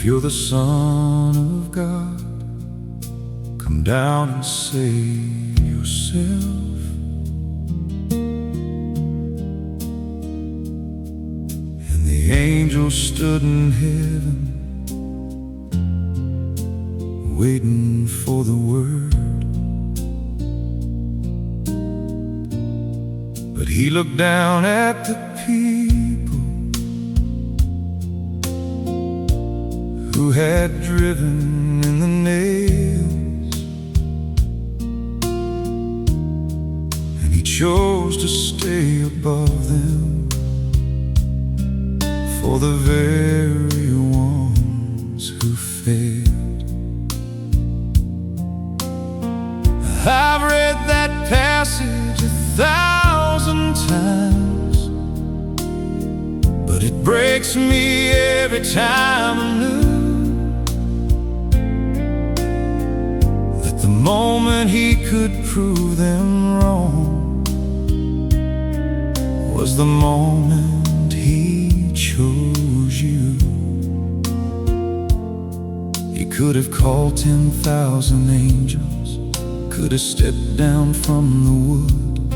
If you're the Son of God, come down and save yourself. And the angels stood in heaven, waiting for the word. But he looked down at the people who had driven in the nails, and he chose to stay above them for the very ones who failed. I've read that passage 1,000 times, but it breaks me every time anew that the moment he could prove them wrong was the moment he chose you. He could have called 10,000 angels, could have stepped down from the wood,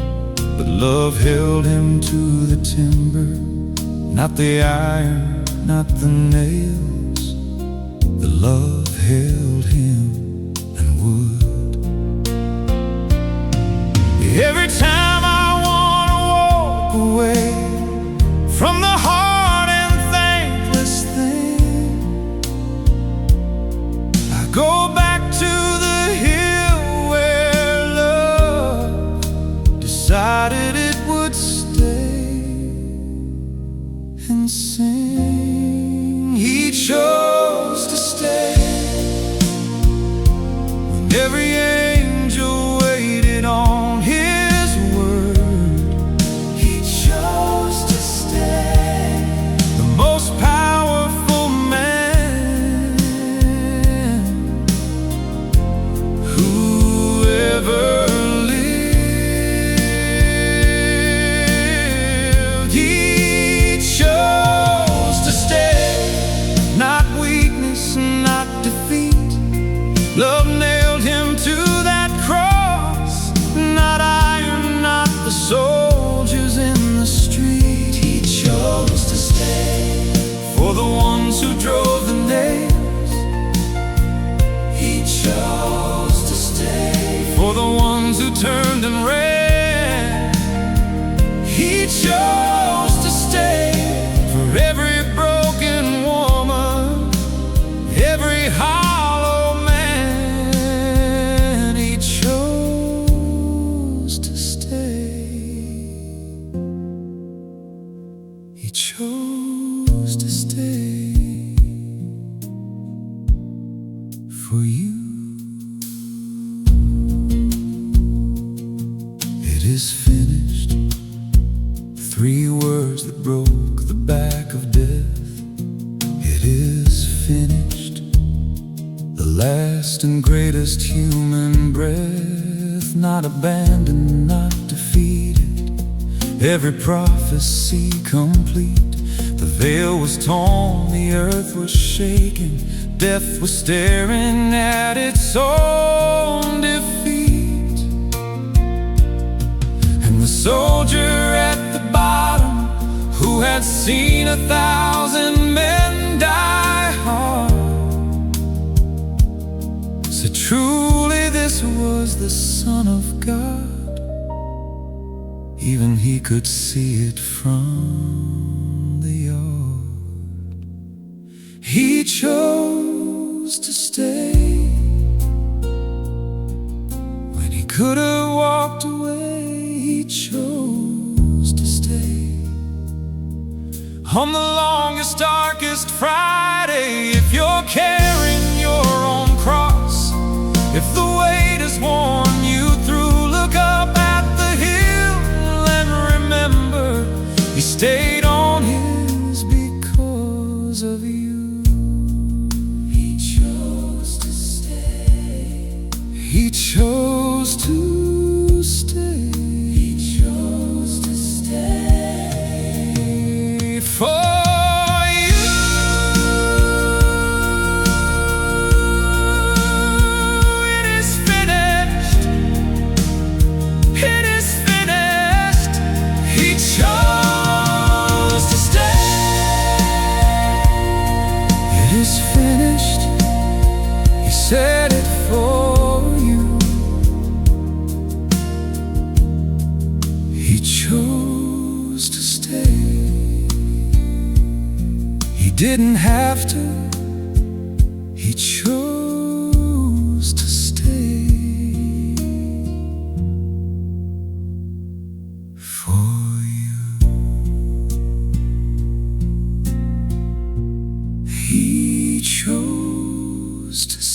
but love held him to the timber, not the iron, not the nails. The love held him and would. Every time I want to walk away from the hard and thankless thing, I go back to the hill where love decided it would stay and sing. He chose to stay when every angel waited on his word. He chose to stay, the most powerful man who ever lived. He chose to stay, not weakness, not defeat. Love nailed him to that cross, not iron, not the soldiers in the street. He chose to stay for the ones who drove the nails. He chose to stay for the ones who turned and ran. He chose to stay for every broken woman, every hollow man. He chose to stay. He chose to stay for you. It is finished. 3 words that broke the back of death. It is finished. The last and greatest human breath, not abandoned, not defeated. Every prophecy complete. The veil was torn, the earth was shaken. Death was staring at its own defeat. And the soldier at the bottom, who had seen 1,000 men die hard, said truly this was the Son of God. Even he could see it from the yard. He chose to stay when he could have walked away. He chose to stay on the longest, darkest Friday. If you're carrying your own cross, if the weight has worn you through, look up at the hill and remember he stayed on his because of you. He chose to stay. He chose to stay. He chose to stay for you. set it for you. He chose to stay. He didn't have to. He chose to stay for you. He chose to stay.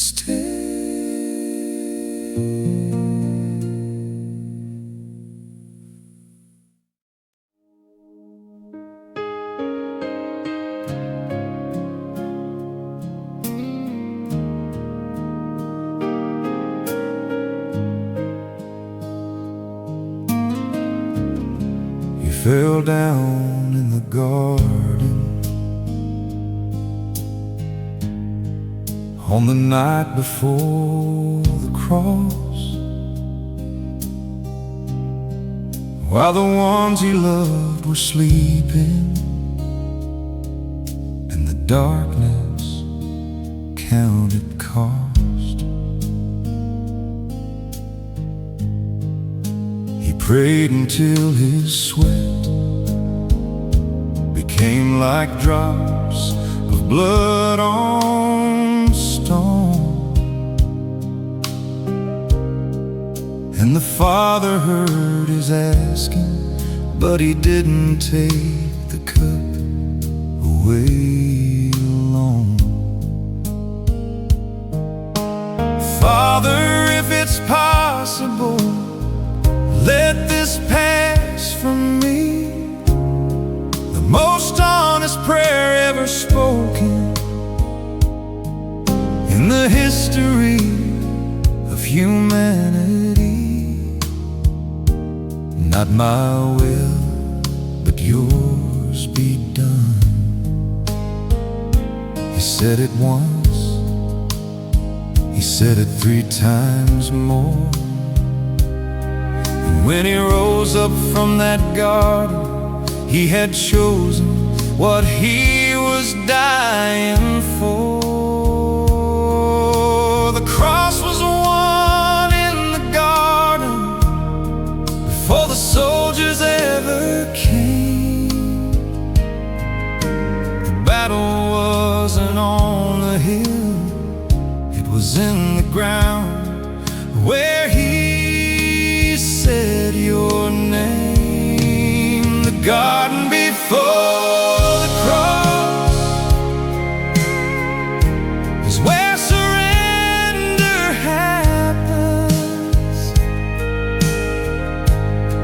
Fell down in the garden on the night before the cross, while the ones he loved were sleeping, and the darkness counted cost. He prayed until his sweat became like drops of blood on stone, and the Father heard his asking, but he didn't take the cup away alone. Father, if it's possible, let this pass from me. The most honest prayer ever spoken in the history of humanity. Not my will, but yours be done. He said it once, he said it 3 times more. When he rose up from that garden, he had chosen what he was dying for. The cross was won in the garden before the soldiers ever came. The battle wasn't on the hill, it was in the ground where he said your name. The garden before the cross is where surrender happens.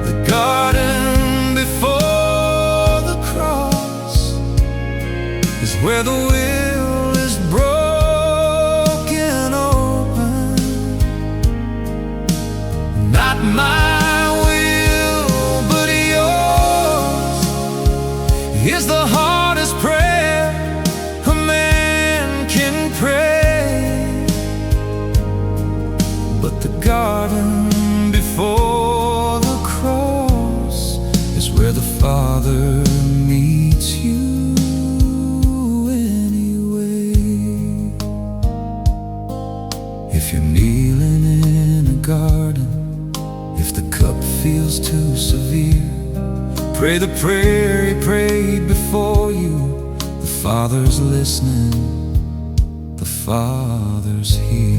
The garden before the cross is where the will is broken open. Not my is the hardest prayer a man can pray, but the garden before the cross is where the Father meets you anyway. If you're kneeling in a garden, if the cup feels too severe, pray the prayer he prayed before you. The Father's listening, the Father's here.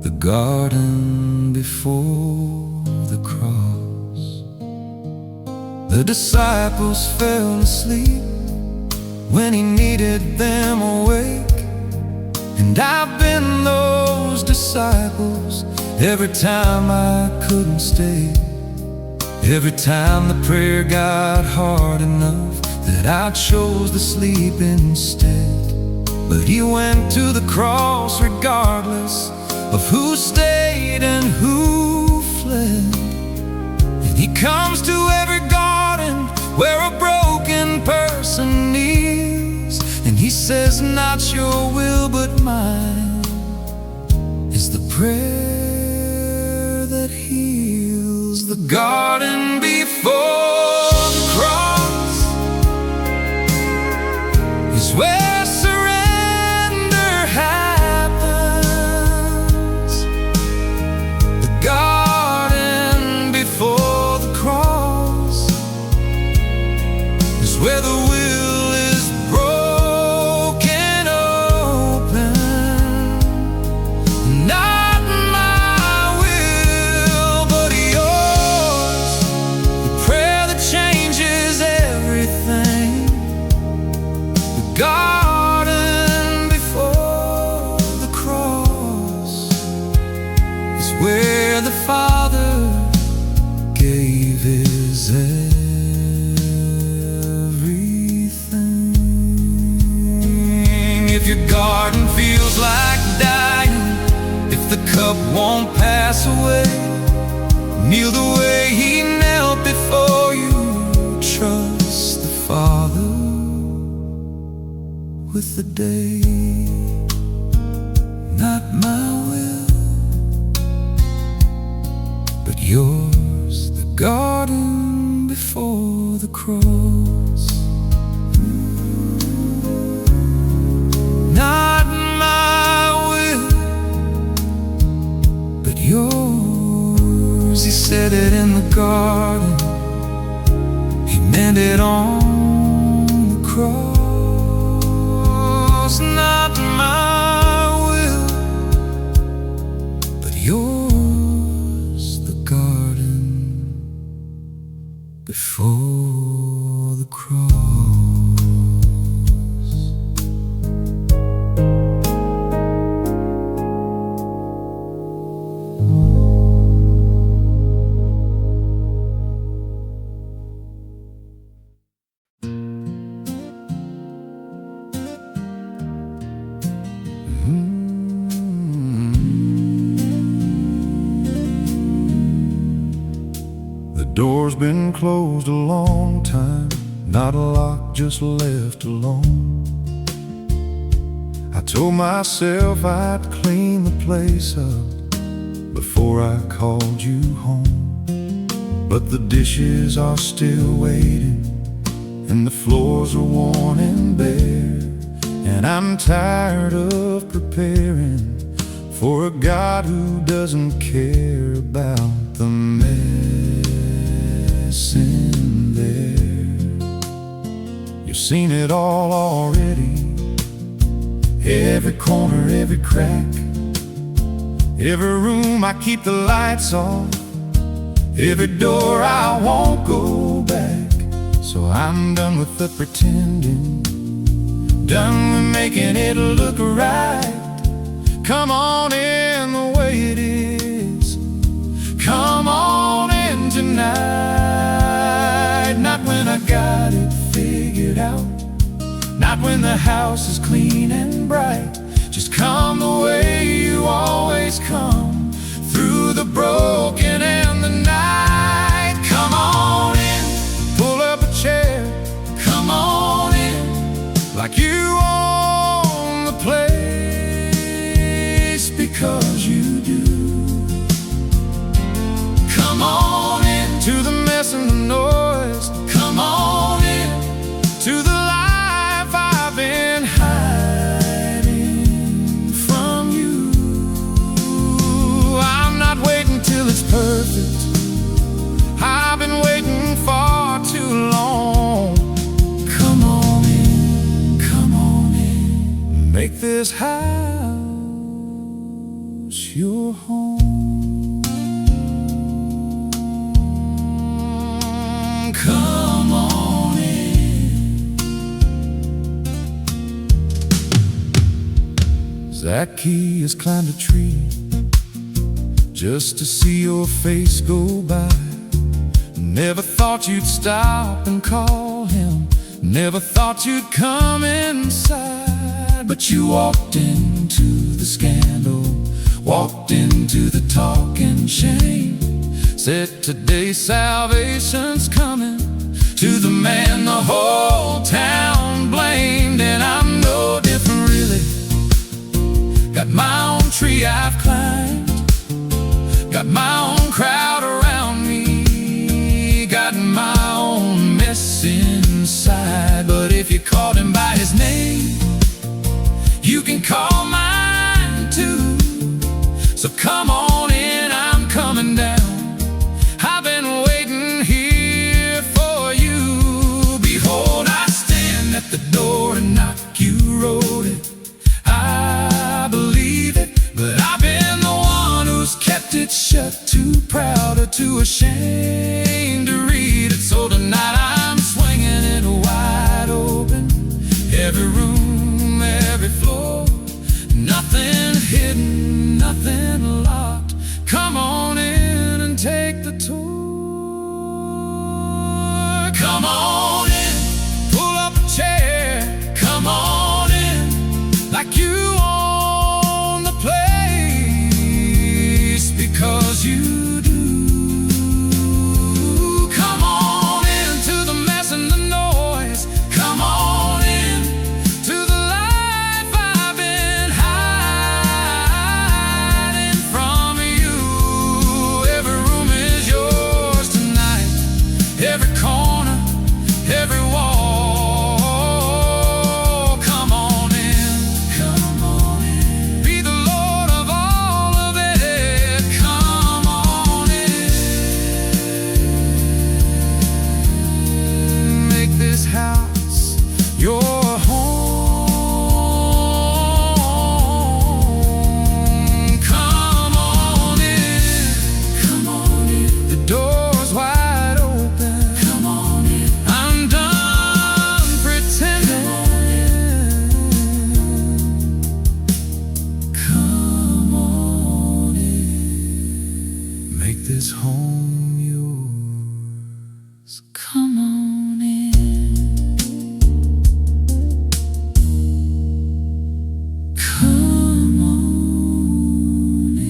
The garden before the cross. The disciples fell asleep when he needed them awake, and I've been those disciples every time I couldn't stay. Every time the prayer got hard enough that I chose to sleep instead. But he went to the cross regardless of who stayed and who fled. And he comes to every garden where a broken person kneels, and he says, not your will but mine is the prayer that heals. The garden before the cross is where surrender garden before the cross is where the Father gave his everything. If your garden feels like dying, if the cup won't pass away, kneel the way he knelt before you. Trust the Father with the day. Not my will, but yours. The garden before the cross. Not my will, but yours. He said it in the garden, he meant it on the cross. Not my will, but yours. The garden before the cross. The door's been closed a long time, not a lock, just left alone. I told myself I'd clean the place up before I called you home. But the dishes are still waiting, and the floors are worn and bare, and I'm tired of preparing for a God who doesn't care about the mess in there. You've seen it all already, every corner, every crack, every room I keep the lights off, every door I won't go back. So I'm done with the pretending, done with making it look right. Come on in the way it is, come on in tonight. Not when I got it figured out, not when the house is clean and bright. Just come the way you always come, through the broken and the night. Come on in, pull up a chair, come on in, like you own the place, because you do. Come on in, to the mess and the noise. Come on in, to the life I've been hiding from you. I'm not waiting till it's perfect, I've been waiting far too long. Come on in, come on in, make this house your home. Come on in. Zacchaeus climbed a tree just to see your face go by. Never thought you'd stop and call him, never thought you'd come inside. But you walked into the scandal, walked into the talk and shame. Said today salvation's coming to the man the whole town blamed. And I'm no different really, got my own tree I've climbed, got my own crowd around me, got my own mess inside. But if you called him by his name, you can call mine too. So come on in, I'm coming down. I've been waiting here for you. Behold, I stand at the door and knock. You wrote it, I believe it, but I've been the one who's kept it shut, too proud or too ashamed to read it. So tonight I'm swinging it wide open, every room every floor. Nothing hidden, nothing locked. Come on in and take the tour. Come on in, pull up a chair. Come on in, like you own the place, because you do. Come on into the mess and the noise. Come on in to the life I've been hiding from you. Every room is yours tonight, every corner, every wall. Come on in, come on in. Be the Lord of all of it. Come on in. Make this house your home. Come on in, come on in. The door's wide open. Come on in. I'm done pretending. Come on in. Make this home yours. Come on in. Come on in.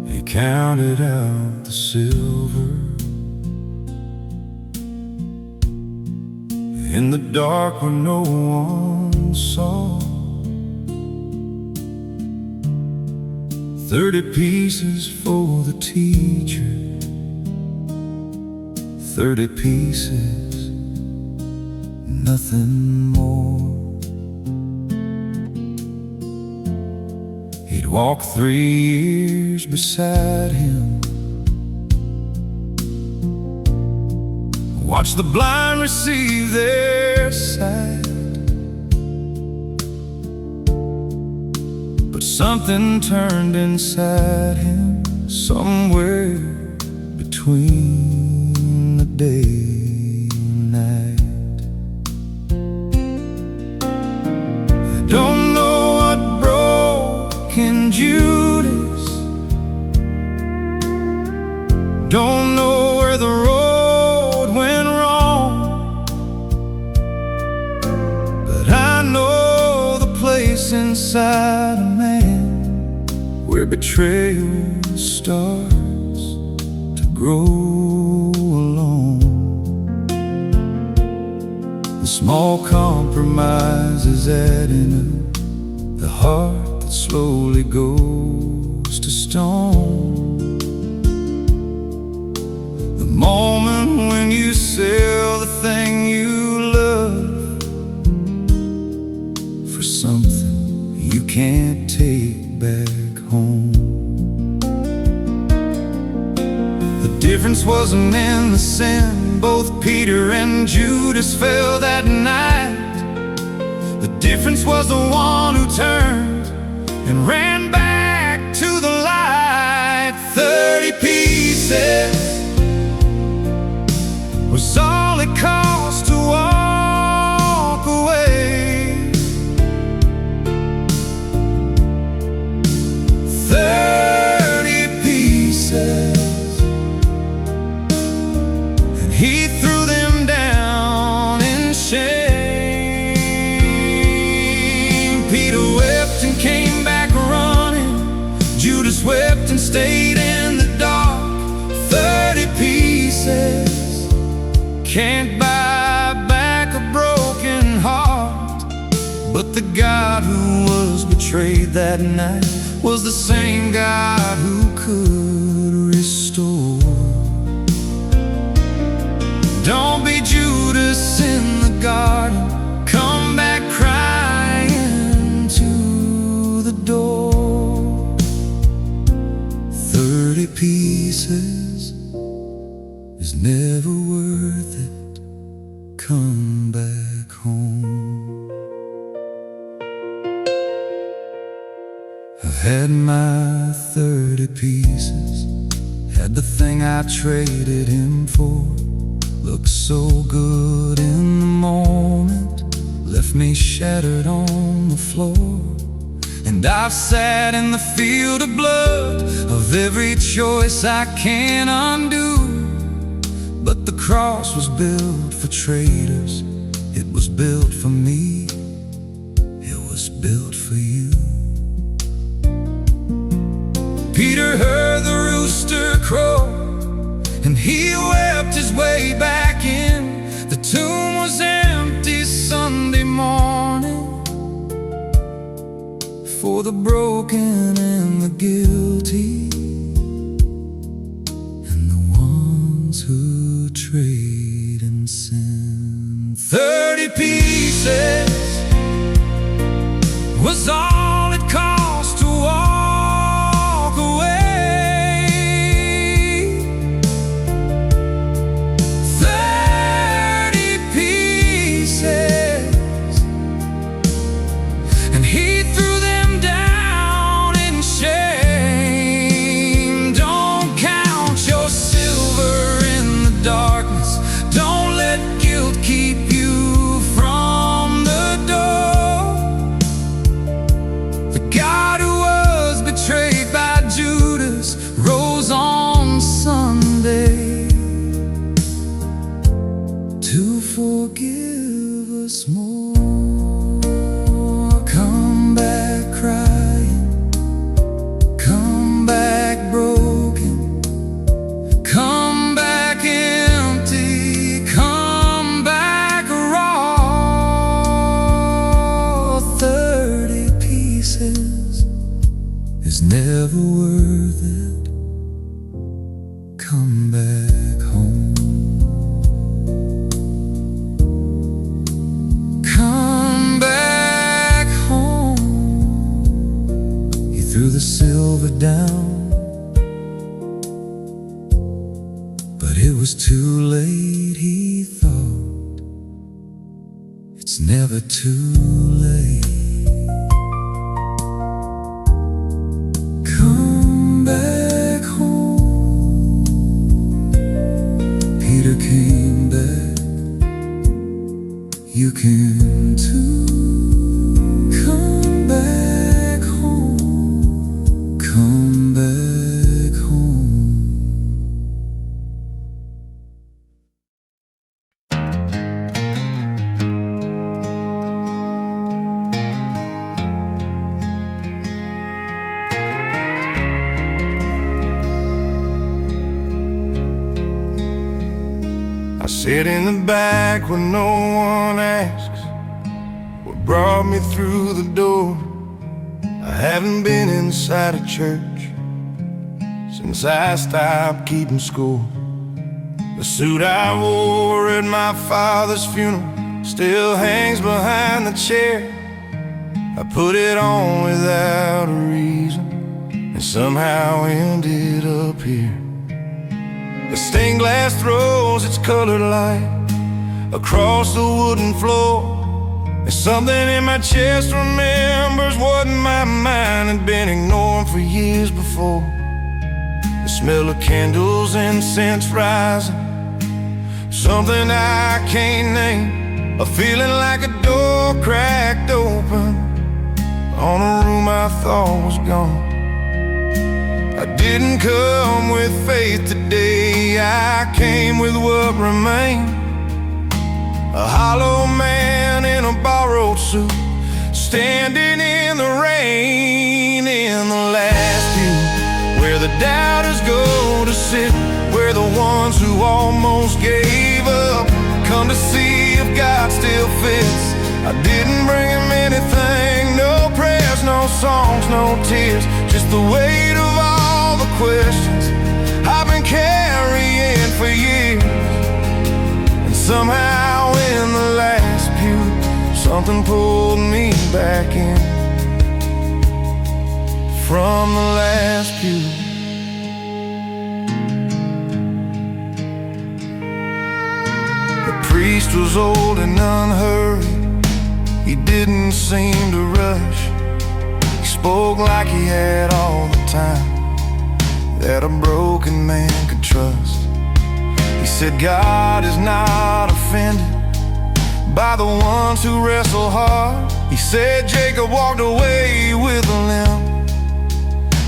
He counted out the silver in the dark where no one saw. 30 pieces for the teacher, 30 pieces, nothing more. He'd walk 3 years beside him, watch the blind receive their sight. But something turned inside him, somewhere between the day and night. I don't know what broke in Judas, don't know where the road went wrong, but I know the place inside a man where betrayal starts to grow alone. The small compromises adding up, the heart that slowly goes to stone. The moment when you sell the thing you love for something you can't take back home. The difference wasn't in the sin, both Peter and Judas fell that night. The difference was the one who turned and ran back to the light. 30 pieces was all it cost to walk away. 30 pieces, and he threw them down in shame. Peter wept and came back running. Judas wept and stayed in the dark. 30 pieces can't buy back a broken heart, but the God who was betrayed that night was the same God who could restore. Don't be Judas in the garden, come back crying to the door. 30 pieces is never worth it come back home. I've had my 30 pieces, had the thing I traded him for. Looked so good in the moment, left me shattered on the floor. And I've sat in the field of blood of every choice I can't undo. But the cross was built for traitors, it was built for me, it was built for you. Peter heard the rooster crow, and he wept his way back in. The tomb was empty Sunday morning, for the broken and the guilty, and the ones who trade in sin. 30 pieces was all it cost to walk away. 30 pieces, and he threw them down in shame. Don't count your silver in the darkness, don't let guilt keep you from the door. The God who was betrayed by Judas rose on Sunday to forgive us more. Come back crying, come back broken, come back empty, come back raw. 30 pieces is never worth it. Come back home. Come back home. He threw the silver down, but it was too late, he thought. It's never too late. Come back home. Peter came back, you can too. Come back home. Come back home. I sit in the back when no one asks what brought me through the door. I haven't been inside a church since I stopped keeping score. The suit I wore at my father's funeral still hangs behind the chair. I put it on without a reason and somehow ended up here. The stained glass throws its colored light across the wooden floor. There's something in my chest remembers what my mind had been ignoring for years before. The smell of candles, incense rising, something I can't name. A feeling like a door cracked open on a room I thought was gone. I didn't come with faith today, I came with what remained. A hollow man in a borrowed suit, standing in the rain. In the last pew, where the doubters go to sit, where the ones who almost gave up come to see if God still fits. I didn't bring him anything, no prayers, no songs, no tears, just the weight of all the questions I've been carrying for years. And somehow in the last pew, something pulled me back in from the last pew. The priest was old and unhurried. He didn't seem to rush. He spoke like he had all the time that a broken man could trust. He said God is not offended by the ones who wrestle hard. He said Jacob walked away with a limp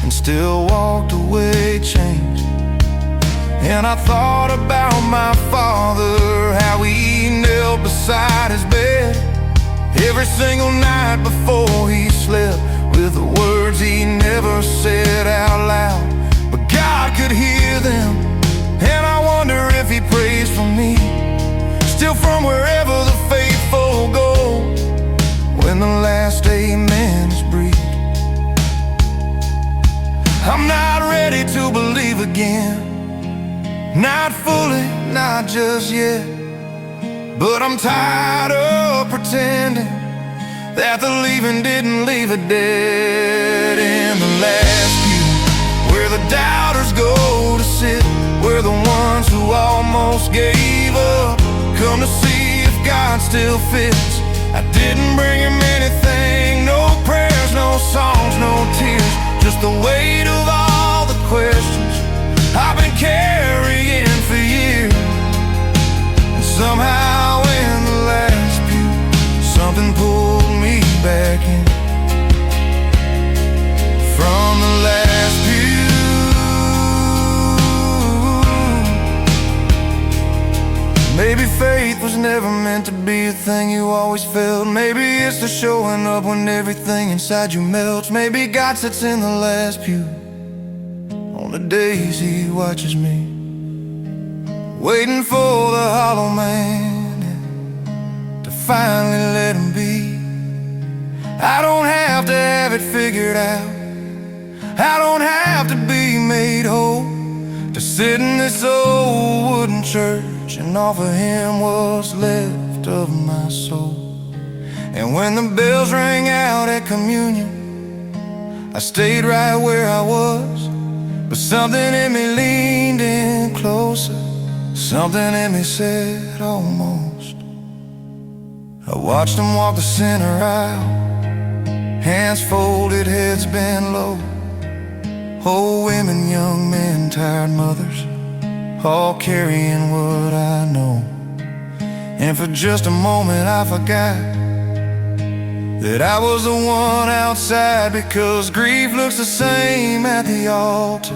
and still walked away changed. And I thought about my father, how he knelt beside his bed every single night before he slept, with the words he never said out loud, but God could hear them. And I wonder if he prays for me, still from wherever the faithful go, when the last amen is breathed. I'm not ready to believe again, not fully, not just yet, but I'm tired of pretending that the leaving didn't leave a dead. In the last pew, where the doubters go to sit, where the ones who almost gave up come to see if God still fits. I didn't bring him anything, no prayers, no songs, no tears, just the weight of all the questions I've been carrying for years. And somehow in the last pew, something pulled me back in from the last pew. Maybe faith was never meant to be a thing you always felt. Maybe it's the showing up when everything inside you melts. Maybe God sits in the last pew on the days he watches me, waiting for the hollow man to finally let him be. I don't have to have it figured out, I don't have to be made whole to sit in this old wooden church and offer him what's left of my soul. And when the bells rang out at communion, I stayed right where I was, but something in me leaned in closer, something in me said almost. I watched him walk the center aisle, hands folded, heads bent low. Old women, young men, tired mothers, all carrying what I know. And for just a moment I forgot that I was the one outside, because grief looks the same at the altar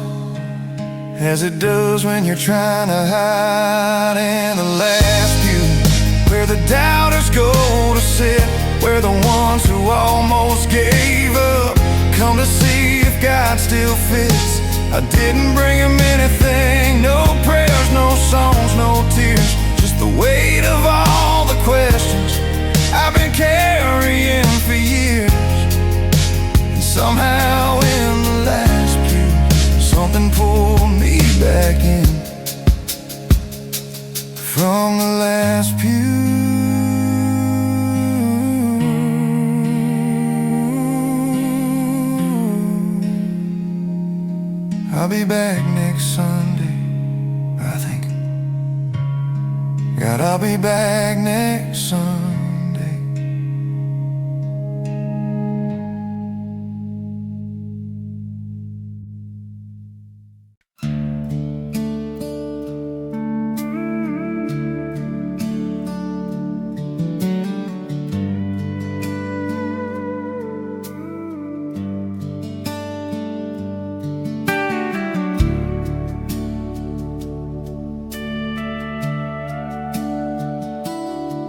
as it does when you're trying to hide. In the last pew, where the doubters go to sit, where the ones who almost gave up come to see if God still fits. I didn't bring him anything, no prayers, no songs, no tears, just the weight of all the questions I've been carrying for years. And somehow in the last pew, something pulled me back in from the last pew. I'll be back next Sunday, I think. God, I'll be back next Sunday.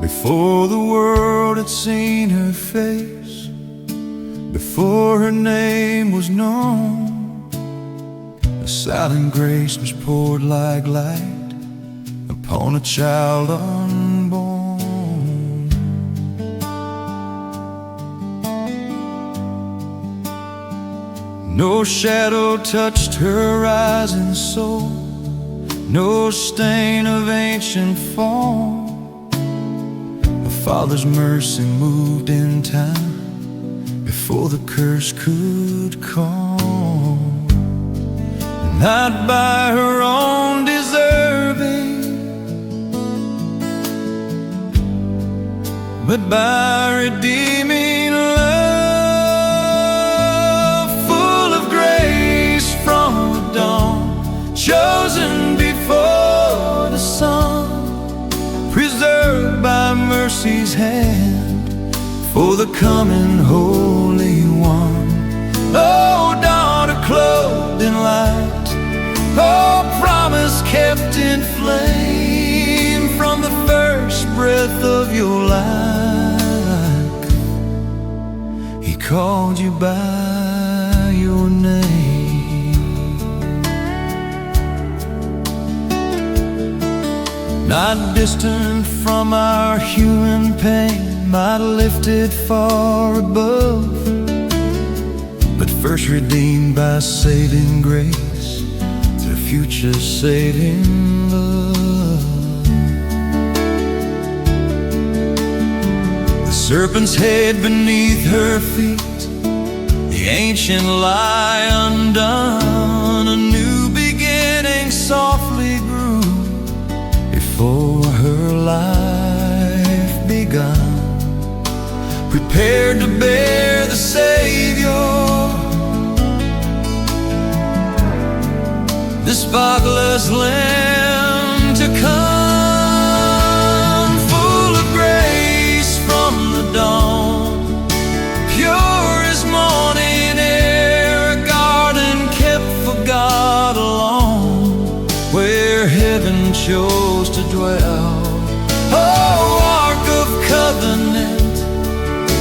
Before the world had seen her face, before her name was known, a silent grace was poured like light upon a child unborn. No shadow touched her rising soul, no stain of ancient form. Father's mercy moved in time before the curse could come. Not by her own deserving, but by redeeming love, full of grace from the dawn, chosen before the sun, preserved by mercy's hand for the coming Holy One. Oh, daughter clothed in light, oh, promise kept in flame from the first breath of your life. He called you by your name. Not distant from our human pain, not lifted far above, but first redeemed by saving grace through future saving love. The serpent's head beneath her feet, the ancient lie undone, a new beginning softly grew before her life begun, prepared to bear the Savior, the spotless Lamb to come, full of grace from the dawn, pure as morning air, a garden kept for God alone, where heaven chose to dwell. Oh, Ark of Covenant,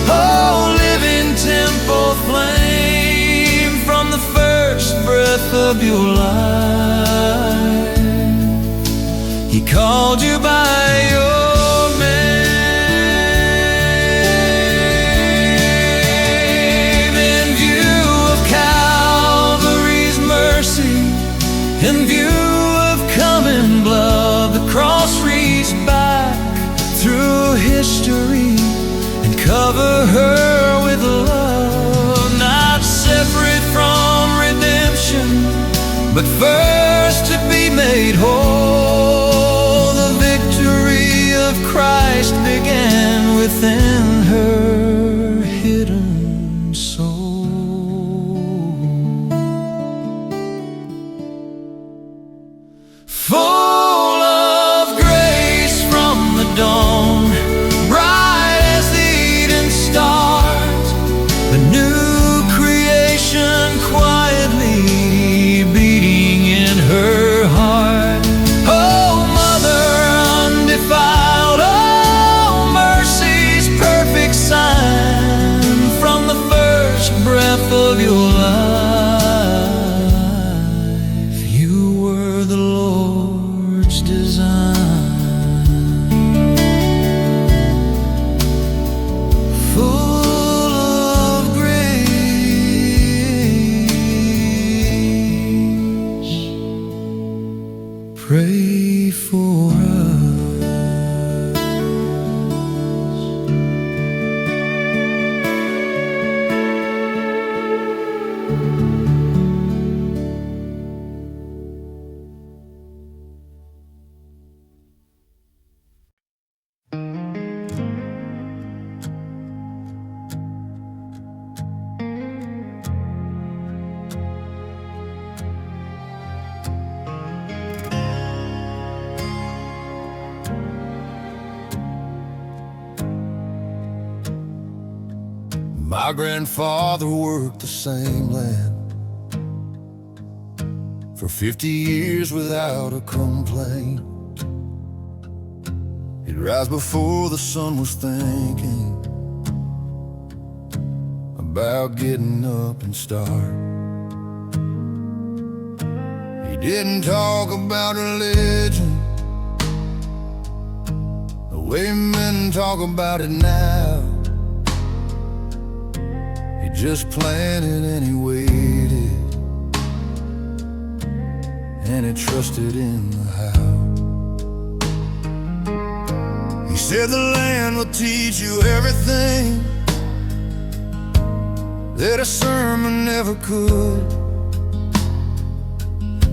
oh, living temple flame from the first breath of your life. He called you by your name. In view of Calvary's mercy, in view of coming blood, the cross reached back through history and cover her with love, not separate from redemption, but first to be made whole. The victory of Christ began within her hidden soul. Full of grace from the dawn, bright as the Eden stars, a new creation quietly beating in her heart. Oh, mother undefiled, oh, mercy's perfect sign from the first breath of your life. You were the Lord's design, full of grace. Pray for us. My grandfather worked the same land for 50 years without a complaint. He'd rise before the sun was thinking about getting up and start. He didn't talk about religion the way men talk about it now. He just planted and he waited, and he trusted in the how. He said the land will teach you everything that a sermon never could.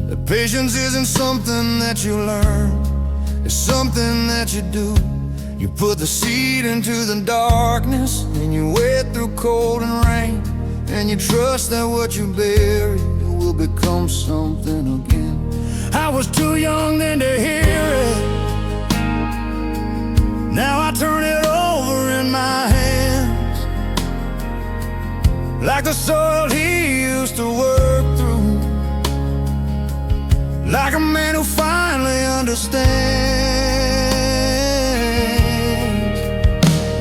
That patience isn't something that you learn, it's something that you do. You put the seed into the darkness, and you wade through cold and rain, and you trust that what you bury will become something again. I was too young then to hear it. Now I turn it over in my hands, like the soil he used to work through, like a man who finally understands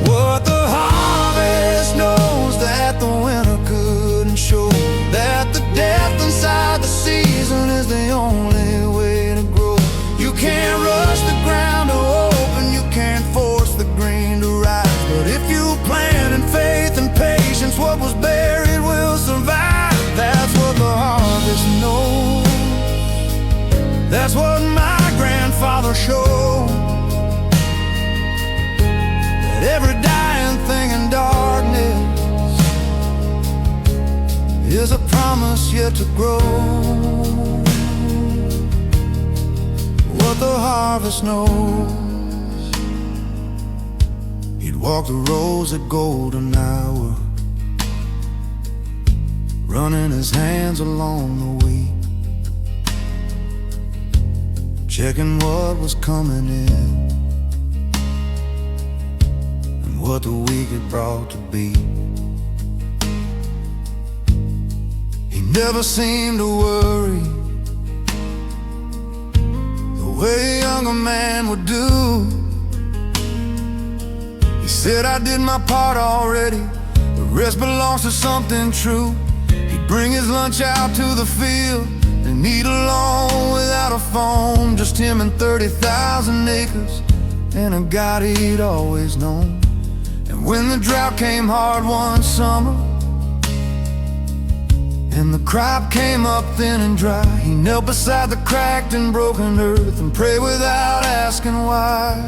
what the harvest knows that the winter couldn't show, that the depth inside the season is the only way to grow. You can't rush the ground to open, you can't force the green to rise, but if you plant in faith and patience, what was buried will survive. That's what the harvest knows. That's what my grandfather showed, that every dying thing in darkness is a promise yet to grow. What the harvest knows. He'd walk the roads at golden hour, running his hands along the way, checking what was coming in and what the week had brought to be. He never seemed to worry the way a younger man would do. He said, I did my part already, the rest belongs to something true. He'd bring his lunch out to the field and eat alone without a phone, just him and 30,000 acres and a God he'd always known. And when the drought came hard one summer and the crop came up thin and dry, he knelt beside the cracked and broken earth and prayed without asking why.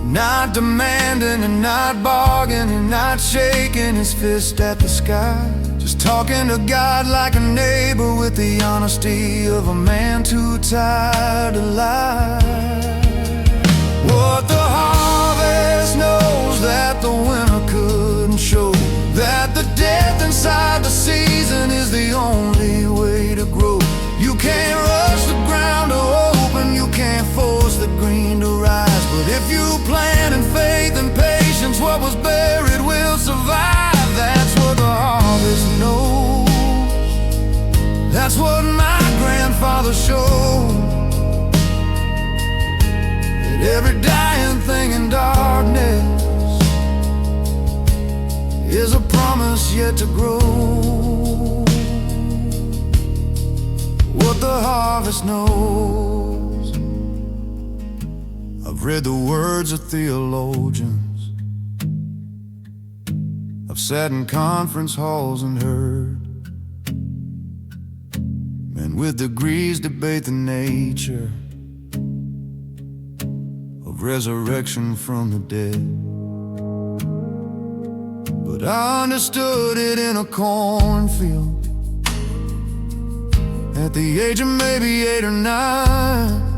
Not demanding and not bargaining, not shaking his fist at the sky, just talking to God like a neighbor with the honesty of a man too tired to lie. What the harvest knows that the winter couldn't show, that the depth inside the season is the only way to grow. You can't rush the ground to open, you can't force the green to rise, but if you plant in faith and patience, what was buried will survive. That's what the harvest knows. That's what my grandfather showed, that every dying thing in darkness is a promise yet to grow. What the harvest knows. I've read the words of theologians, I've sat in conference halls and heard men with degrees debate the nature of resurrection from the dead. But I understood it in a cornfield at the age of maybe 8 or 9,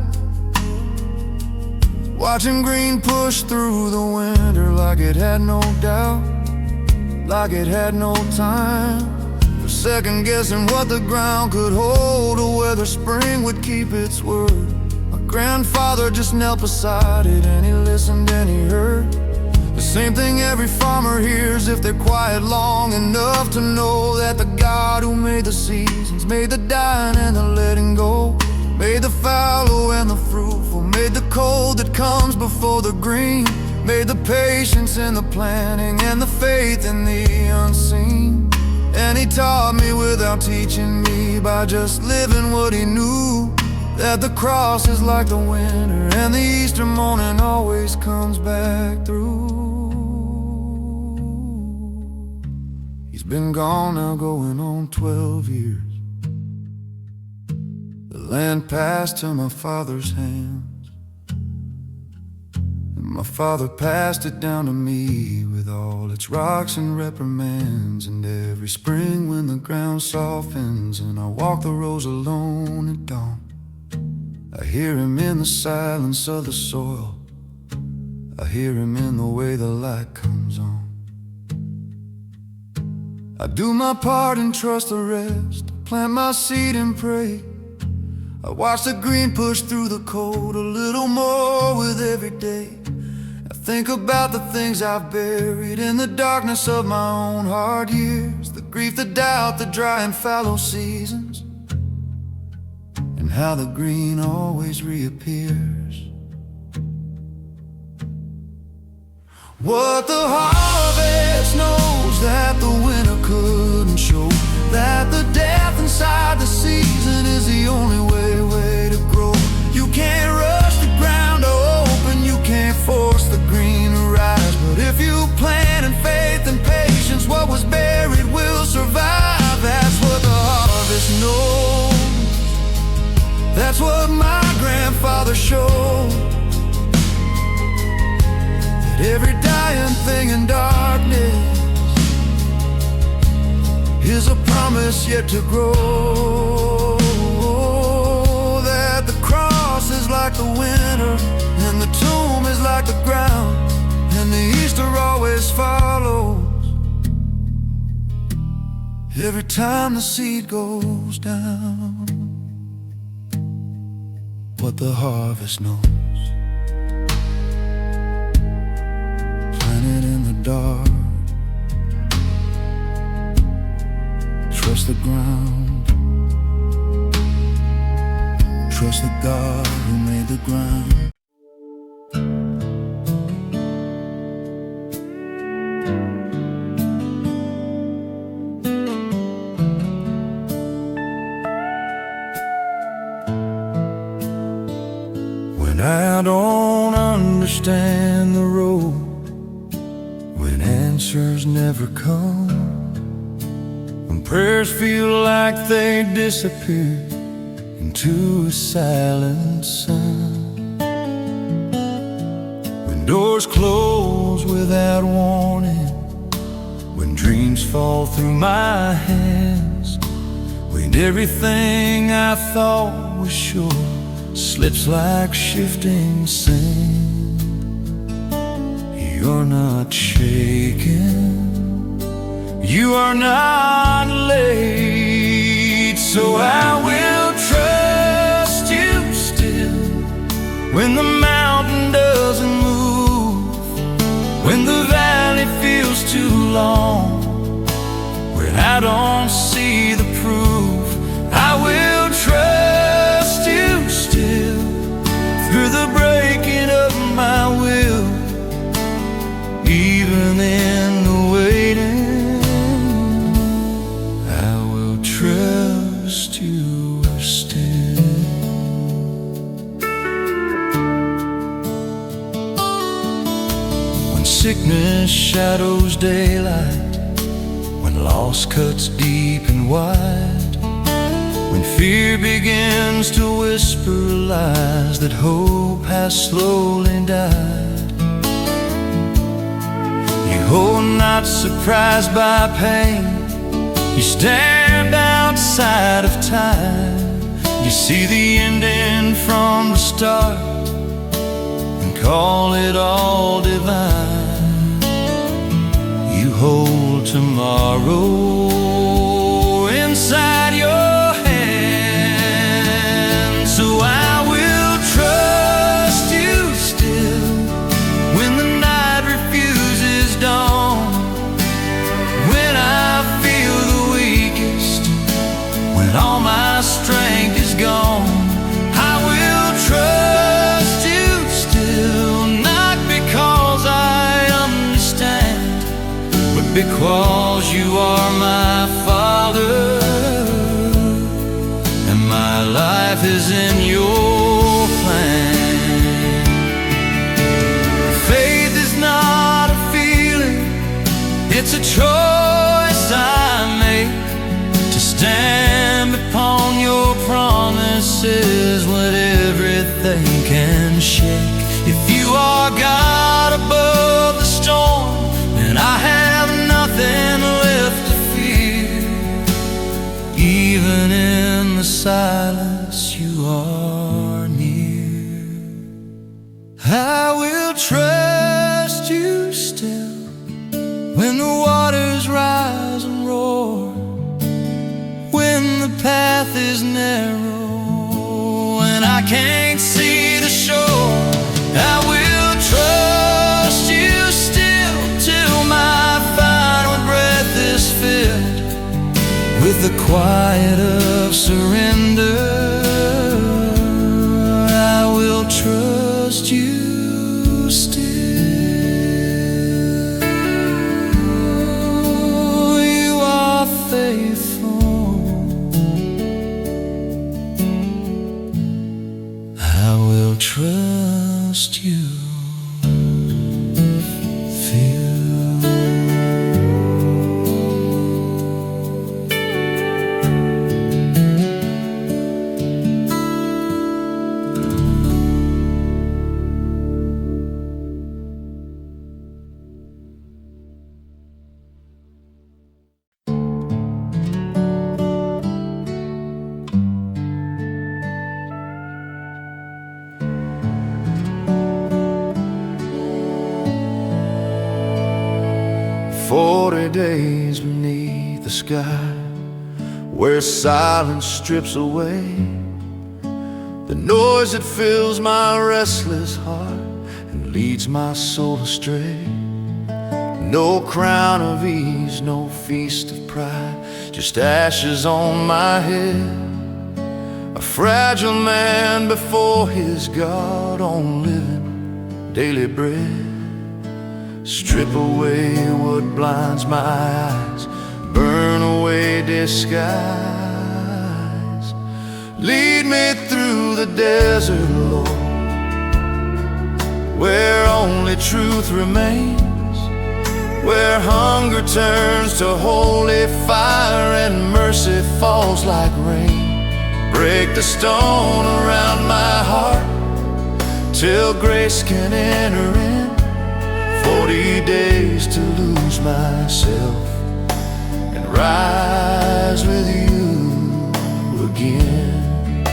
watching green push through the winter like it had no doubt, like it had no time for second guessing what the ground could hold or whether spring would keep its word. My grandfather just knelt beside it and he listened and he heard the same thing every farmer hears if they're quiet long enough to know that the God who made the seasons, made the dying and the letting go, made the fallow and the fruitful, made the cold that comes before the green, made the patience in the planting and the faith in the unseen. And he taught me without teaching me, by just living what he knew, that the cross is like the winter and the Easter morning always comes back through. He's been gone now going on 12 years. The land passed to my father's hands, and my father passed it down to me with all its rocks and reprimands. And every spring when the ground softens and I walk the rows alone at dawn, I hear him in the silence of the soil. I hear him in the way the light comes on. I do my part and trust the rest. Plant my seed and pray. I watch the green push through the cold a little more with every day. I think about the things I've buried in the darkness of my own hard years, the grief, the doubt, the dry and fallow seasons, and how the green always reappears. What the harvest knows that the winter couldn't show, that the death inside the season is the only way to grow. You can't rush the ground to open, you can't force the green to rise, but if you plant in faith and patience, what was buried will survive. That's what the harvest knows. That's what my grandfather showed. That every dying thing in darkness is a promise yet to grow. That the cross is like the winter, and the tomb is like the ground, and the Easter always follows every time the seed goes down. What the harvest knows, planted in the dark. Trust the ground, trust the God who made the ground. When I don't understand the road, when answers never come, when prayers feel like they disappear into a silent sun, when doors close without warning, when dreams fall through my hands, when everything I thought was sure slips like shifting sand. You're not shaken, you are not late, so I will trust you still. When the mountain doesn't move, when the valley feels too long, when I don't see the proof, I will trust you still. Through the breaking of my will, even in the waiting, I will trust you still. When sickness shadows daylight, when loss cuts deep and wide, when fear begins to whisper lies that hope has slowly died, oh, not surprised by pain, you stand outside of time. You see the ending from the start and call it all divine. You hold tomorrow inside your hand, so I will trust you still. When the night refuses dawn, when I feel the weakest, when all my strength is gone, I will trust you still. Not because I understand, but because you are my Father, and my life is in your plan. Faith is not a feeling, it's a choice I make, to stand upon your promises when everything can shake. If you are God above the storm, then I have nothing left to fear. Even in the silence, you are near. can't see the shore, I will trust you still till my final breath is filled with the quiet of surrender. I will trust you still. You are faithful. I will trust you. Days beneath the sky, where silence strips away the noise that fills my restless heart and leads my soul astray. No crown of ease, no feast of pride, just ashes on my head. A fragile man before his God, on living daily bread. Strip away what blinds my eyes, burn away disguise. Lead me through the desert, Lord, where only truth remains, where hunger turns to holy fire and mercy falls like rain. Break the stone around my heart till grace can enter in. 40 days to lose myself and rise with you again.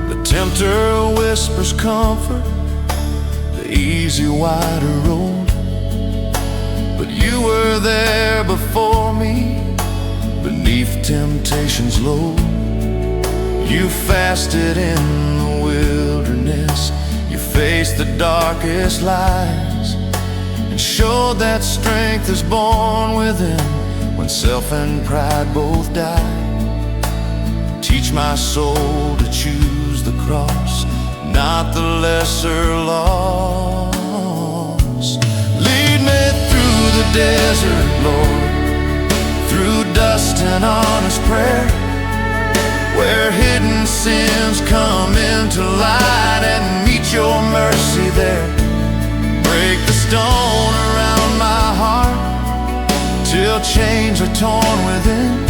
The tempter whispers comfort, the easy wider road, but you were there before me, beneath temptation's load. You fasted in the wilderness, you faced the darkest lies, and showed that strength is born within when self and pride both die. Teach my soul to choose the cross, not the lesser loss. Lead me through the desert, Lord, through dust and honest prayer, where hidden sins come into light and meet your mercy there. Break the stone around my heart till chains are torn within.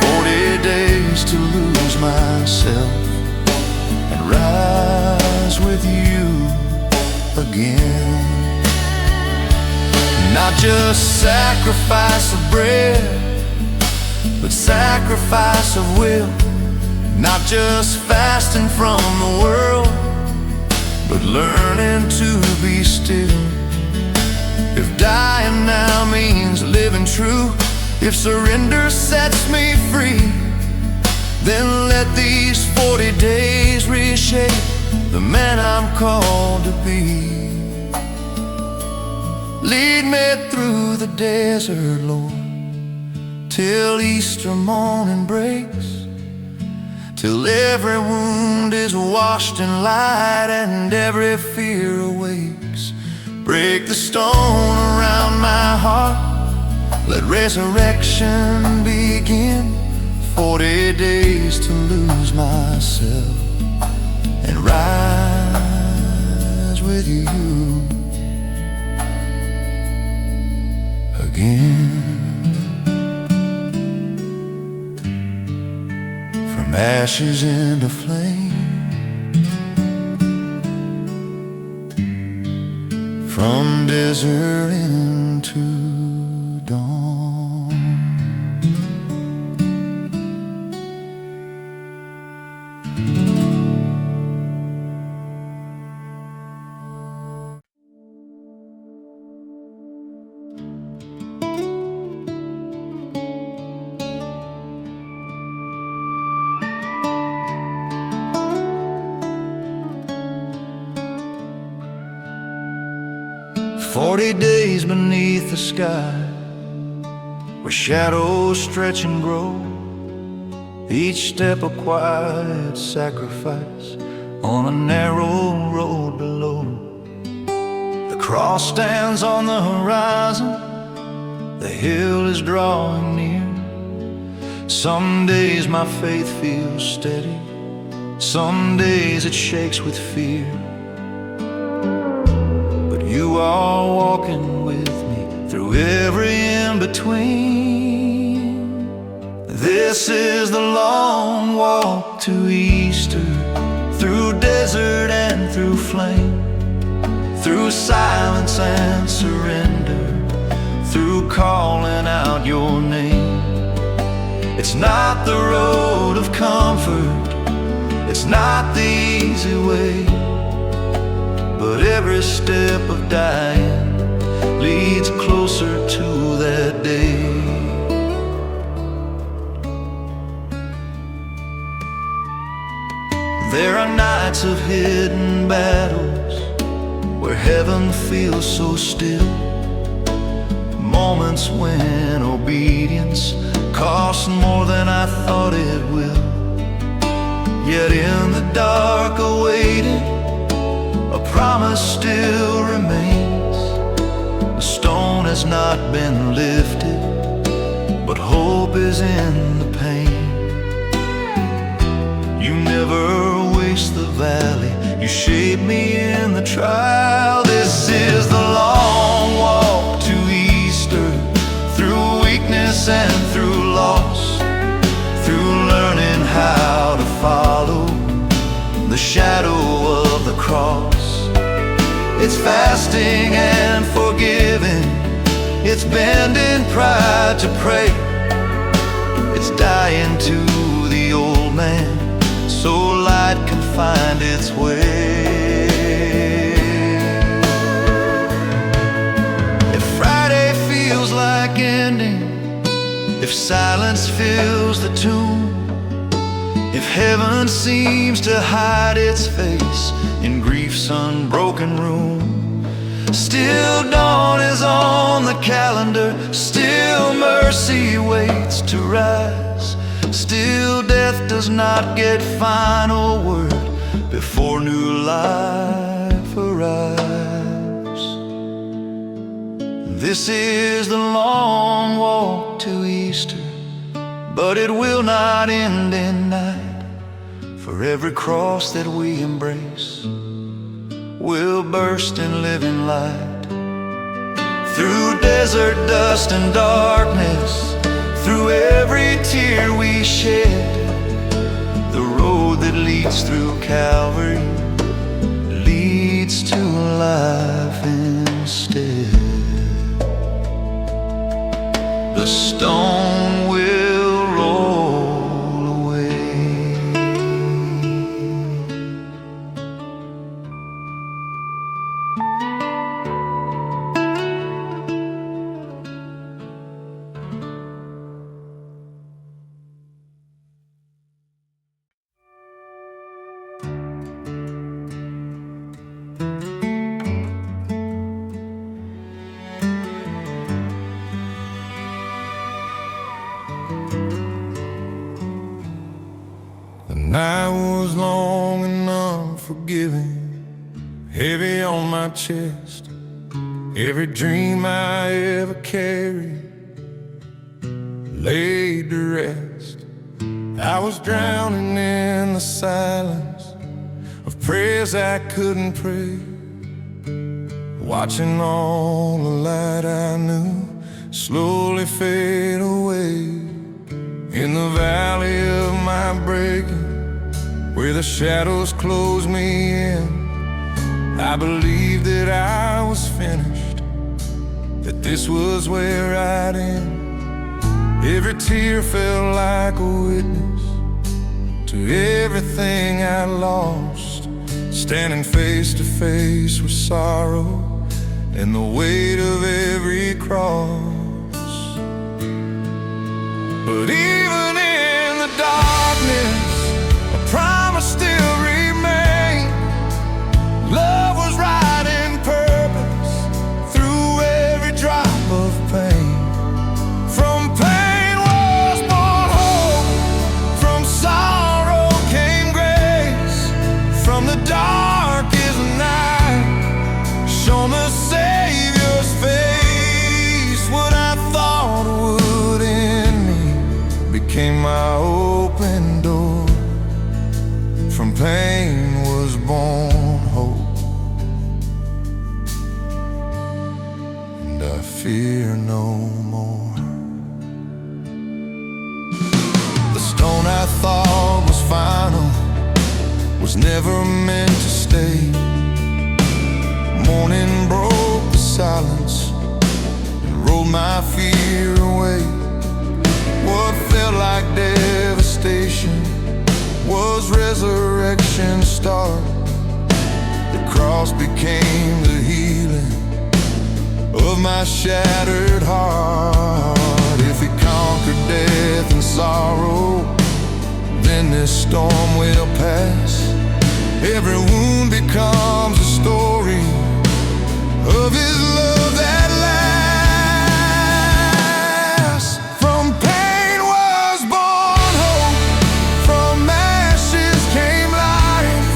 40 days to lose myself and rise with you again. Not just sacrifice of bread, but sacrifice of will. Not just fasting from the world, but learning to be still. If dying now means living true, if surrender sets me free, then let these 40 days reshape the man I'm called to be. Lead me through the desert, Lord, till Easter morning breaks, till every wound is washed in light and every fear awakes. Break the stone around my heart, let resurrection begin. 40 days to lose myself and rise with you again. From ashes into flame, from desert into dawn. 40 days beneath the sky, where shadows stretch and grow, each step a quiet sacrifice on a narrow road below. The cross stands on the horizon, the hill is drawing near. Some days my faith feels steady, some days it shakes with fear. But you are walking with me through every in-between. This is the long walk to Easter, through desert and through flame, through silence and surrender, through calling out your name. It's not the road of comfort, it's not the easy way, but every step of dying leads closer to that day. There are nights of hidden battles where heaven feels so still, moments when obedience costs more than I thought it will. Yet in the dark awaiting, a promise still remains. The stone has not been lifted, but hope is in the pain. You never waste the valley, you shape me in the trial. This is the long walk to Easter, through weakness and through loss, through learning how to follow the shadow of the cross. It's fasting and forgiving, it's bending pride to pray, it's dying to the old man so light can find its way. If Friday feels like ending, if silence fills the tomb, if heaven seems to hide its face in grief's unbroken room, still dawn is on the calendar, still mercy waits to rise, still death does not get final word before new life arrives. This is the long walk to Easter, but it will not end in night. For every cross that we embrace will burst in living light. Through desert, dust and darkness, through every tear we shed, the road that leads through Calvary leads to life instead. The stone will roll away. The night was long and unforgiving, heavy on my chest. Every dream I ever carried laid to rest. I was drowning in the silence of prayers I couldn't pray, watching all the light I knew slowly fade away. In the valley of my breaking, where the shadows closed me in, I believed that I was finished, that this was where I'd end. Every tear felt like a witness to everything I lost, standing face to face with sorrow and the weight of every cross. But even in the darkness, a promise still remained. Love was right in purpose through pain was born hope, and I fear no more. The stone I thought was final was never meant to stay. Morning broke the silence and rolled my fear away. What felt like devastation was resurrection start. The cross became the healing of my shattered heart. If He conquered death and sorrow, then this storm will pass. Every wound becomes a story of His love that lasts. From pain was born hope, from ashes came life,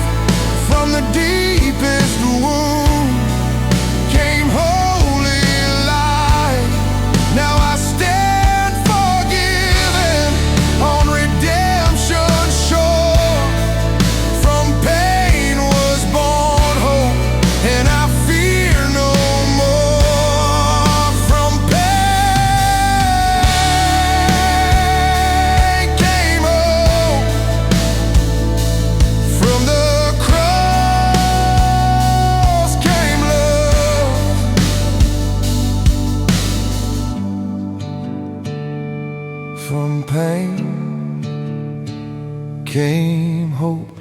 from the deepest wound came holy light. Now I stand forgiven on redemption's shore. From pain was born hope, and I fear no more. From pain came hope, from the cross came love. From pain came hope,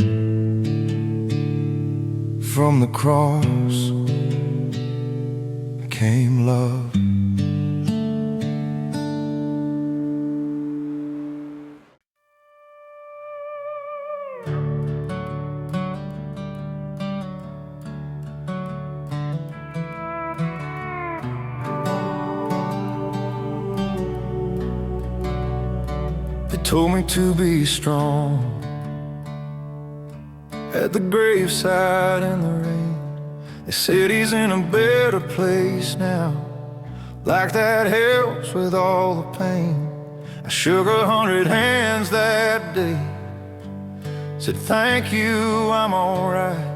from the cross came love. They told me to be strong at the graveside in the rain. They said he's in a better place now, like that helps with all the pain. I shook 100 hands that day, said thank you, I'm alright.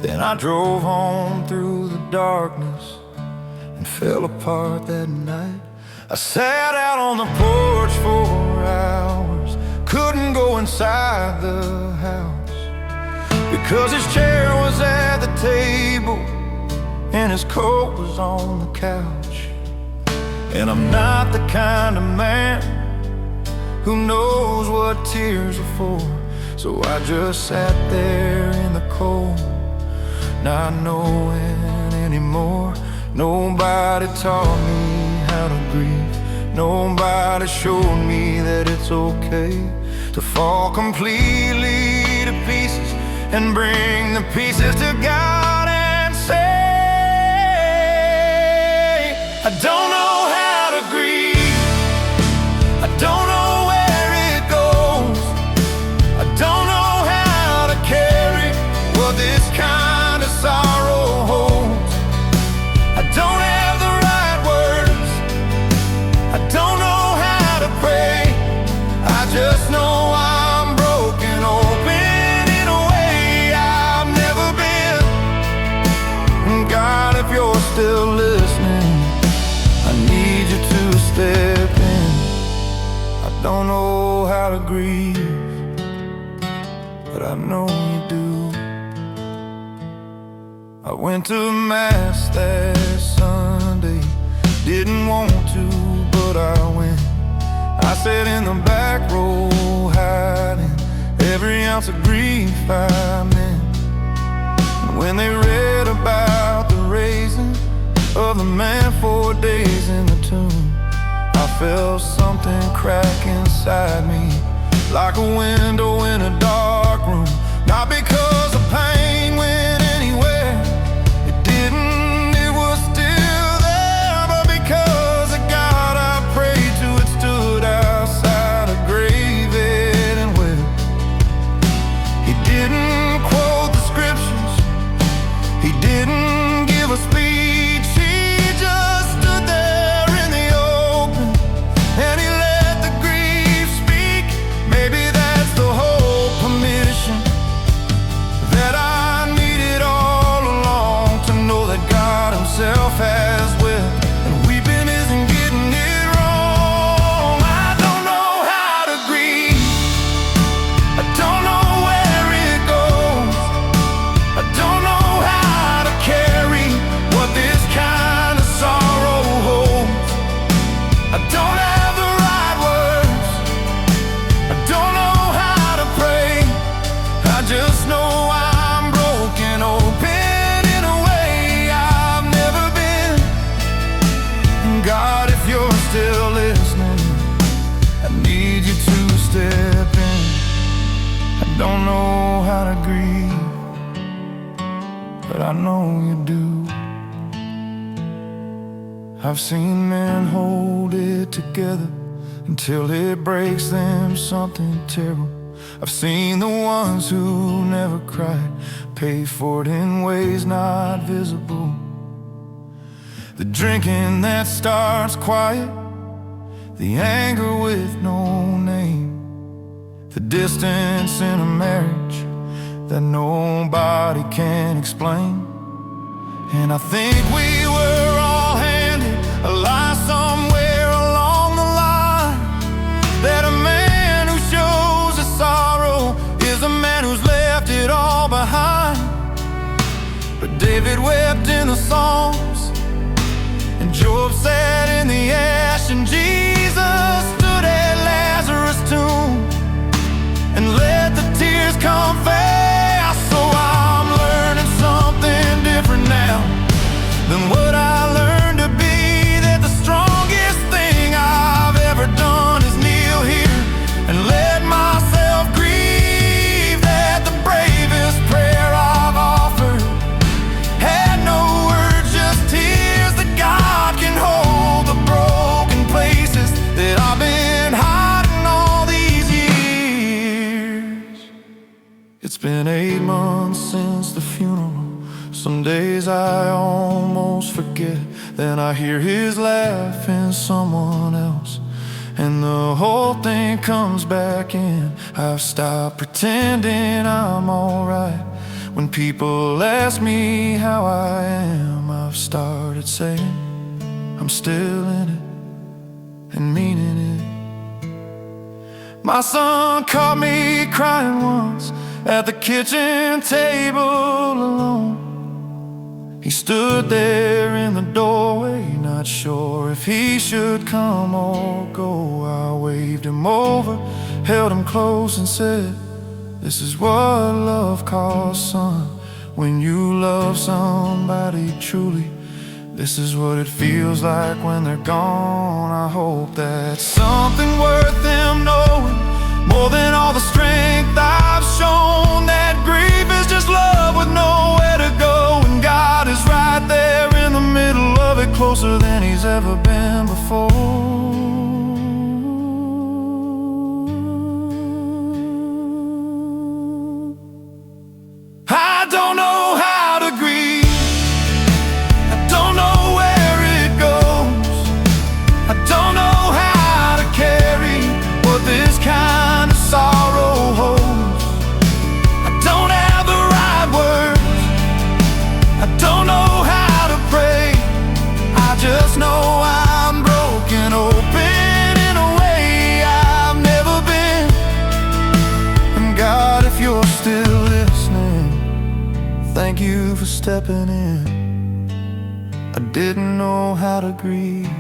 Then I drove home through the darkness and fell apart that night. I sat out on the porch for hours, couldn't go inside the house, because his chair was at the table and his coat was on the couch. And I'm not the kind of man who knows what tears are for, so I just sat there in the cold, not knowing anymore. Nobody taught me how to grieve, nobody showed me that it's okay to fall completely to pieces and bring the pieces to God and say, I don't know how to grieve, I don't know where it goes, I don't know how to carry what this kind of sorrow holds. I don't have the right words, I don't know how to pray, I just know I'm broken open in a way I've never been. God, if you're still listening, I need you to step in. I don't know how to grieve, but I know you do. I went to Mass that Sunday, didn't want to, but I went. I sat in the back row hiding every ounce of grief I'm in. And when they read about the raising of the man 4 days in the tomb, I felt something crack inside me, like a window in a dark room. Not because the pain went anywhere, it didn't, it was still there, but because the God I prayed to had stood outside a grave and wept. He didn't quote the scriptures, he didn't give a speech, he just stood there in the open and he let the grief speak. Maybe that's the hope for me. but I know you do. I've seen men hold it together until it breaks them something terrible. I've seen the ones who never cried pay for it in ways not visible. The drinking that starts quiet, the anger with no name, the distance in a marriage that nobody can explain. And I think we were all handed a lie somewhere along the line, that a man who shows his sorrow is a man who's left it all behind. But David wept in the Psalms, and Job sat in the ash, and Jesus stood at Lazarus' tomb and let the tears come fast. So I'm learning something different now than what I learned to be, that the strongest thing I've ever done is kneel here and let myself grieve, that the bravest prayer I've offered had no words, just tears, that God can hold the broken places that I've been hiding all these years. It's been 8 months since the funeral. Some days I almost forget, then I hear his laugh in someone else, and the whole thing comes back in. I've stopped pretending I'm alright. When people ask me how I am, I've started saying I'm still in it and meaning it. My son caught me crying once at the kitchen table alone. He stood there in the doorway, not sure if he should come or go. I waved him over, held him close and said, this is what love calls, son. When you love somebody truly, this is what it feels like when they're gone. I hope that's something worth them knowing, more than all the strength I've shown, that grief is just love with nowhere to go. And God is right there in the middle of it, closer than he's ever been before. I don't know how to grieve, I don't know where it goes, I don't know how to carry what this kind of sorrow holds. I don't have the right words, I don't know how to pray, I just know I'm broken open in a way I've never been. And God, if you're still listening, thank you for stepping in. I didn't know how to grieve,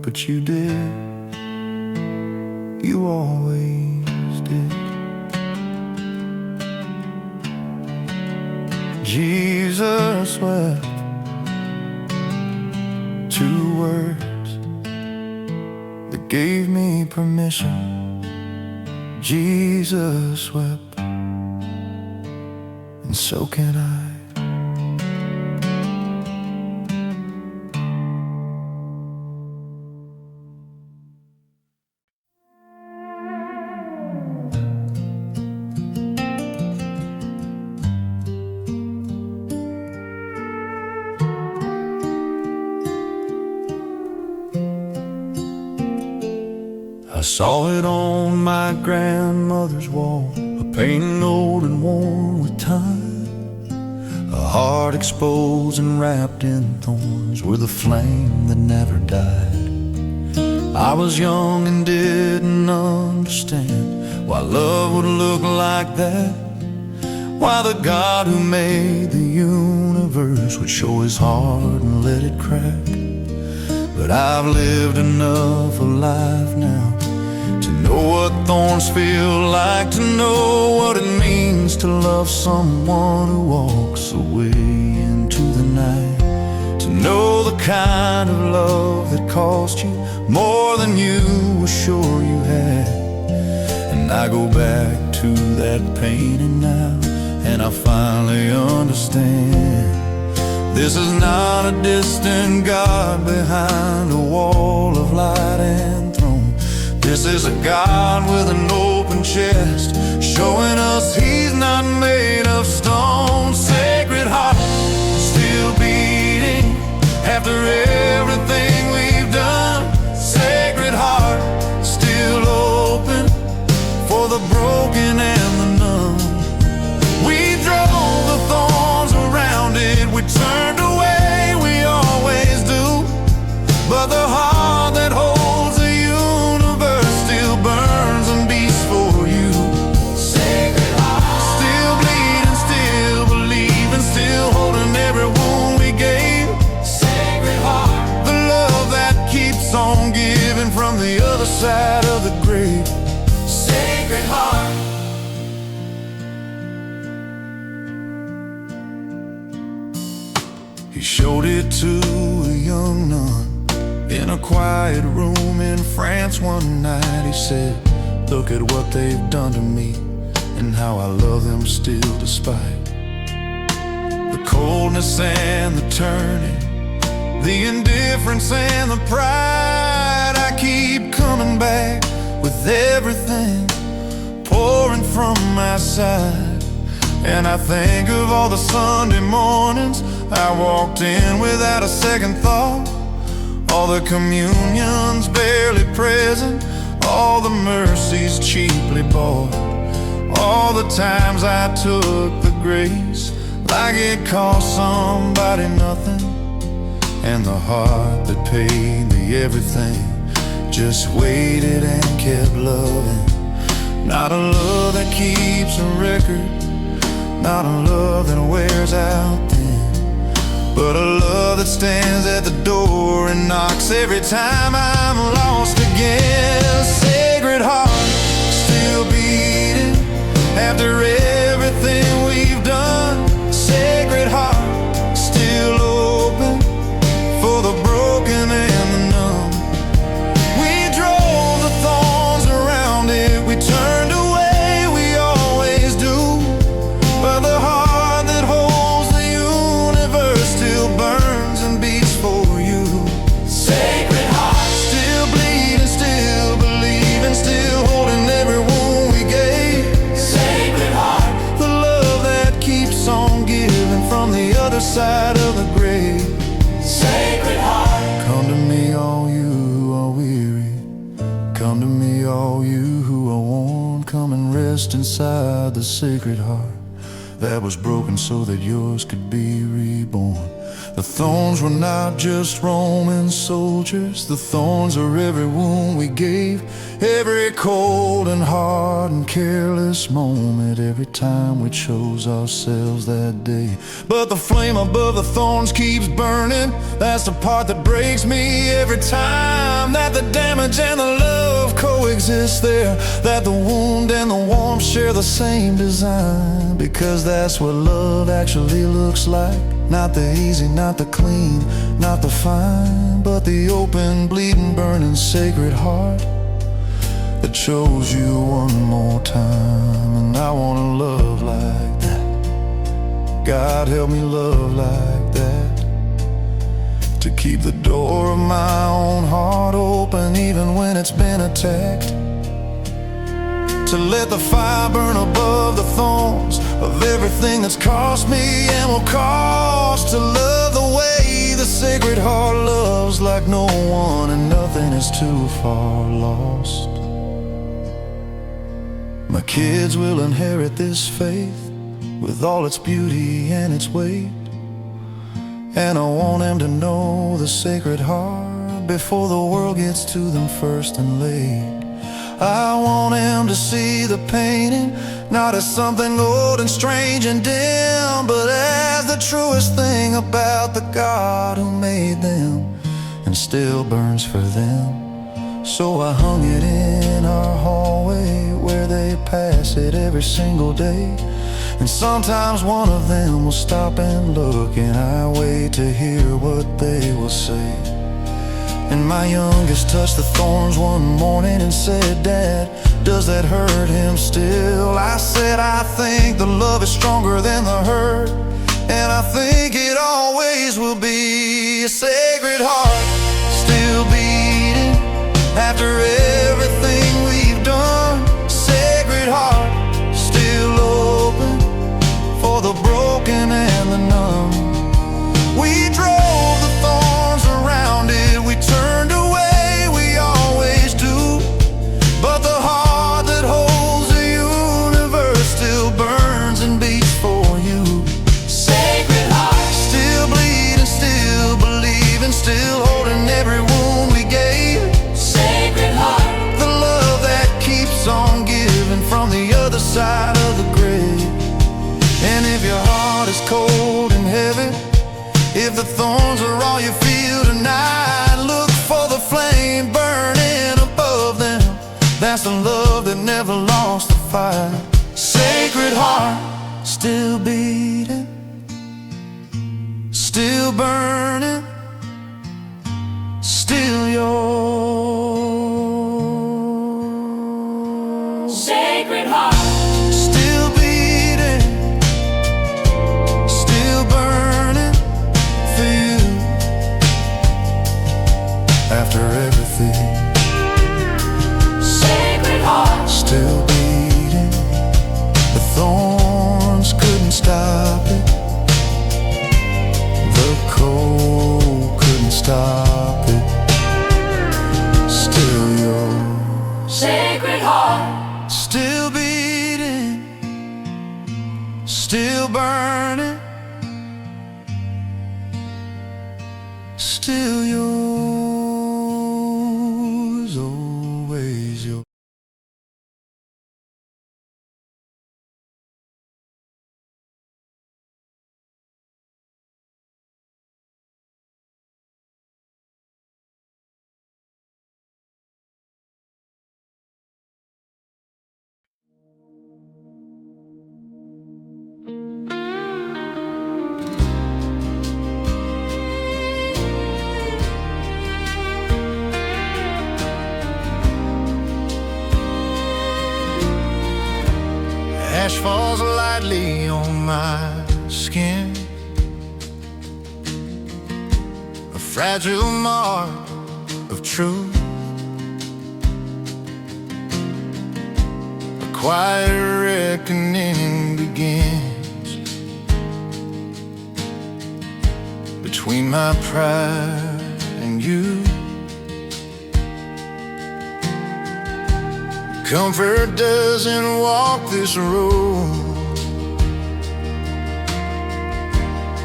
but you did. You always did. Jesus wept, 2 words that gave me permission. Jesus wept, and so can I. I saw it on my grandmother's wall, a painting old and worn with time, a heart exposed and wrapped in thorns, with a flame that never died. I was young and didn't understand why love would look like that, why the God who made the universe would show his heart and let it crack. But I've lived enough of life now to know what thorns feel like, to know what it means to love someone who walks away into the night, to know the kind of love that cost you more than you were sure you had. And I go back to that painting now and I finally understand. This is not a distant God behind a wall of light and throne. This is a God with an open chest, showing us He's not made of stone. Sacred Heart, still beating after everything we've done. Sacred Heart, still open for the broken and the numb. We drove the thorns around it, we turned away, we always do. But the heart that holds the universe still burns and beats for you. Sacred Heart, still bleeding, still believing, still holding every wound we gave. Sacred Heart, the love that keeps on giving from the other side of the grave. Sacred Heart. He showed it to a young nun in a quiet room in France one night. He said, look at what they've done to me and how I love them still despite the coldness and the turning, the indifference and the pride. I keep coming back with everything pouring from my side. And I think of all the Sunday mornings I walked in without a second thought, all the communions barely present, all the mercies cheaply bought, all the times I took the grace like it cost somebody nothing, and the heart that paid the everything just waited and kept loving. Not a love that keeps a record, not a love that wears out thin, but a love that stands at the door and knocks every time I'm lost again. Sacred Heart, still beating after everything we've done. Sacred Heart, still open for the broken and the numb. We drove the thorns around it, we turned away, we always do. But the heart that holds the universe still burns and beats for you. Sacred Heart, still bleeding, still believing, still holding every wound we gave. Sacred Heart, the love that keeps on giving from the other side of the grave. Sacred Heart, come to me all you who are weary, come to me all you who are worn, come and rest inside the Sacred Heart that was broken so that yours could be reborn. The thorns were not just Roman soldiers, the thorns are every wound we gave, every cold and hard and careless moment, every time we chose ourselves that day. But the flame above the thorns keeps burning, that's the part that breaks me every time that the damage and the love coexist there, that the wound and the warmth share the same design, because that's what love actually looks like. Not the easy, not the clean, not the fine, but the open, bleeding, burning Sacred Heart that chose you one more time. And I wanna love like that. God help me love like that, to keep the door of my own heart open even when it's been attacked, to let the fire burn above the thorns of everything that's cost me and will cost, to love the way the Sacred Heart loves, like no one and nothing is too far lost. My kids will inherit this faith with all its beauty and its weight, and I want them to know the Sacred Heart before the world gets to them first and late. I want him to see the painting not as something old and strange and dim, but as the truest thing about the God who made them and still burns for them. So I hung it in our hallway where they pass it every single day, and sometimes one of them will stop and look, and I wait to hear what they will say. And my youngest touched the thorns one morning and said, "Dad, does that hurt him still?" I said, "I think the love is stronger than the hurt, and I think it always will be. A Sacred Heart still beating after everything we've done. Sacred Heart still open for the broken and the numb. We drove the thorns around it, we turned away, we always do. But the heart that holds the universe still burns and beats for you. Sacred Heart still bleeding, still believing, still holding every wound we gave. Sacred Heart, the love that keeps on giving from the other side of the grave. And if your heart is cold and heavy, if the thorns are all you feel tonight, look for the flame burning above them. That's the love that never lost the fight. Sacred Heart still beating, still burning, still yours. Sacred Heart Still beating, still burning for you. After everything, Sacred Heart still beating. The thorns couldn't stop it, the cold couldn't stop it. Still yours. Sacred Heart Still beating, still burning, still yours, always yours. Ash falls lightly on my skin, a fragile mark of truth, a quiet reckoning begins between my pride and you. Comfort doesn't walk this road,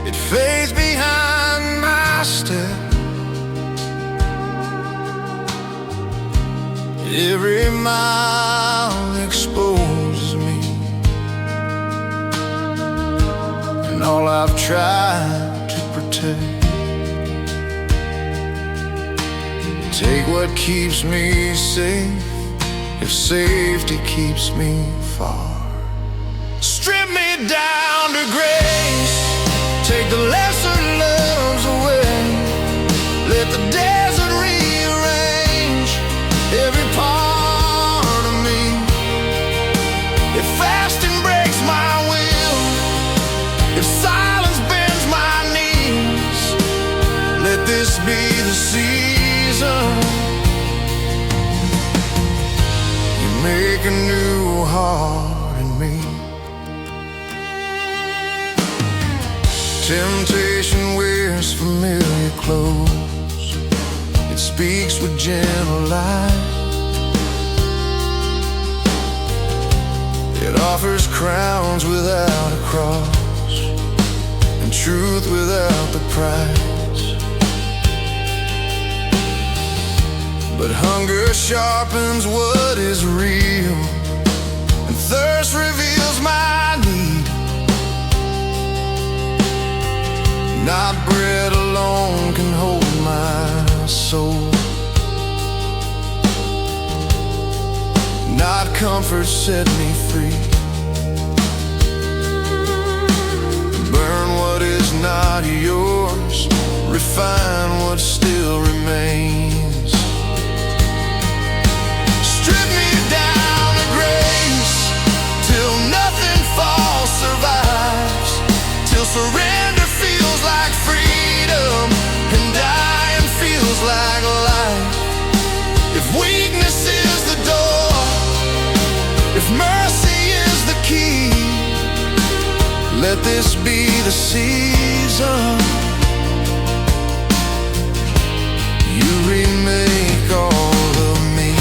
it fades behind my step. Every mile exposes me, and all I've tried to protect. Take what keeps me safe, if safety keeps me far. Strip me down to grace, take the lesser loves away. Let the desert rearrange every part of me. If fasting breaks my will, if silence bends my knees, let this be the season. Make a new heart in me. Temptation wears familiar clothes, it speaks with gentle light, it offers crowns without a cross, and truth without the price. But hunger sharpens what is real, and thirst reveals my need. Not bread alone can hold my soul, not comfort set me free. Burn what is not yours, refine what still remains. let this be the season you remake all of me.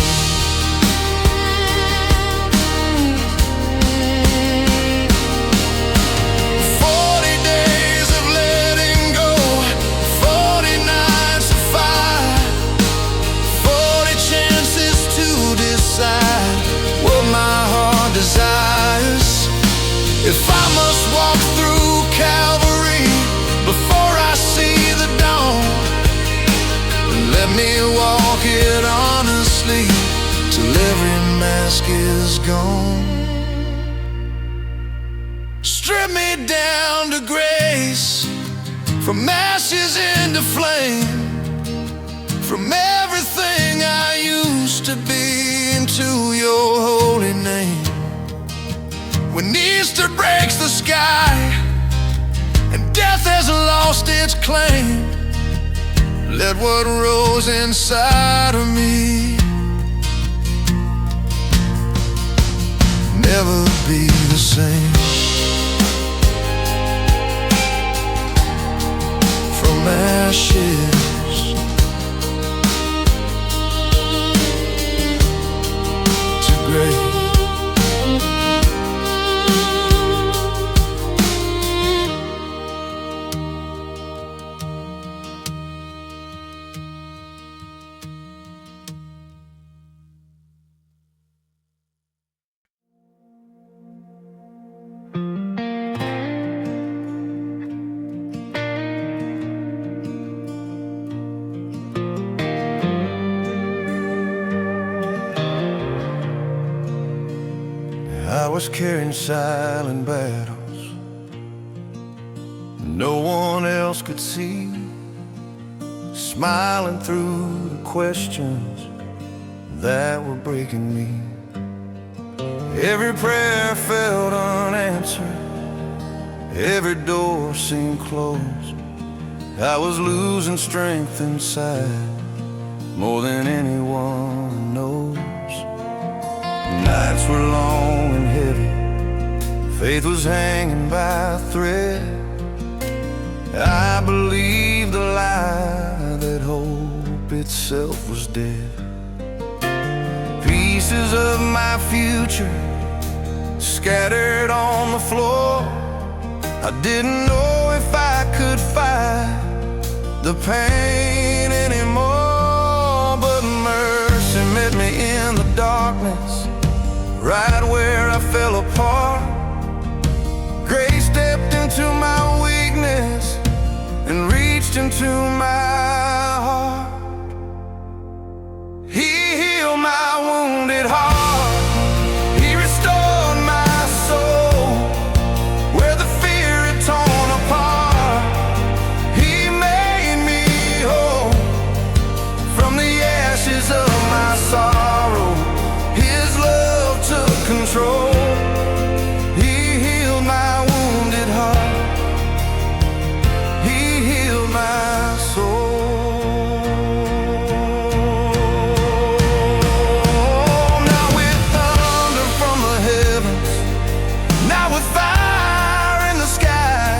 If I must walk through Calvary before I see the dawn, let me walk it honestly till every mask is gone. Strip me down to grace, from ashes into flame, from everything I used to be into your holy name. When Easter breaks the sky and death has lost its claim, let what rose inside of me never be the same. From ashes to grace. I was carrying silent battles no one else could see, smiling through the questions that were breaking me. Every prayer felt unanswered, every door seemed closed. I was losing strength inside more than anyone knows. Nights were long and heavy, faith was hanging by a thread. I believed the lie that hope itself was dead. Pieces of my future scattered on the floor. I didn't know if I could fight the pain anymore, but mercy met me in the darkness, right where I fell apart. Grace stepped into my weakness and reached into my heart. He healed my wounded heart. He restored my soul where the fear had torn apart. He made me whole from the ashes of my sorrow. His love took control. He healed my wounded heart. He healed my soul. Now with thunder from the heavens, now with fire in the sky,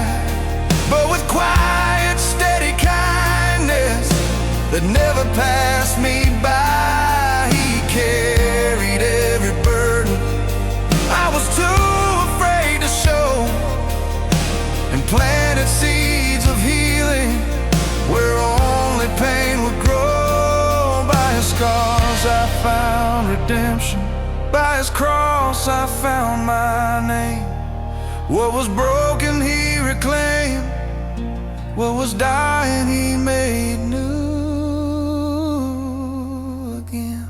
but with quiet, steady kindness that never passed me by. He carried every burden I was too afraid to show, and planted seeds of healing where only pain would grow. By his scars I found redemption, by his cross I found my name. What was broken he reclaimed, what was dying he made new again.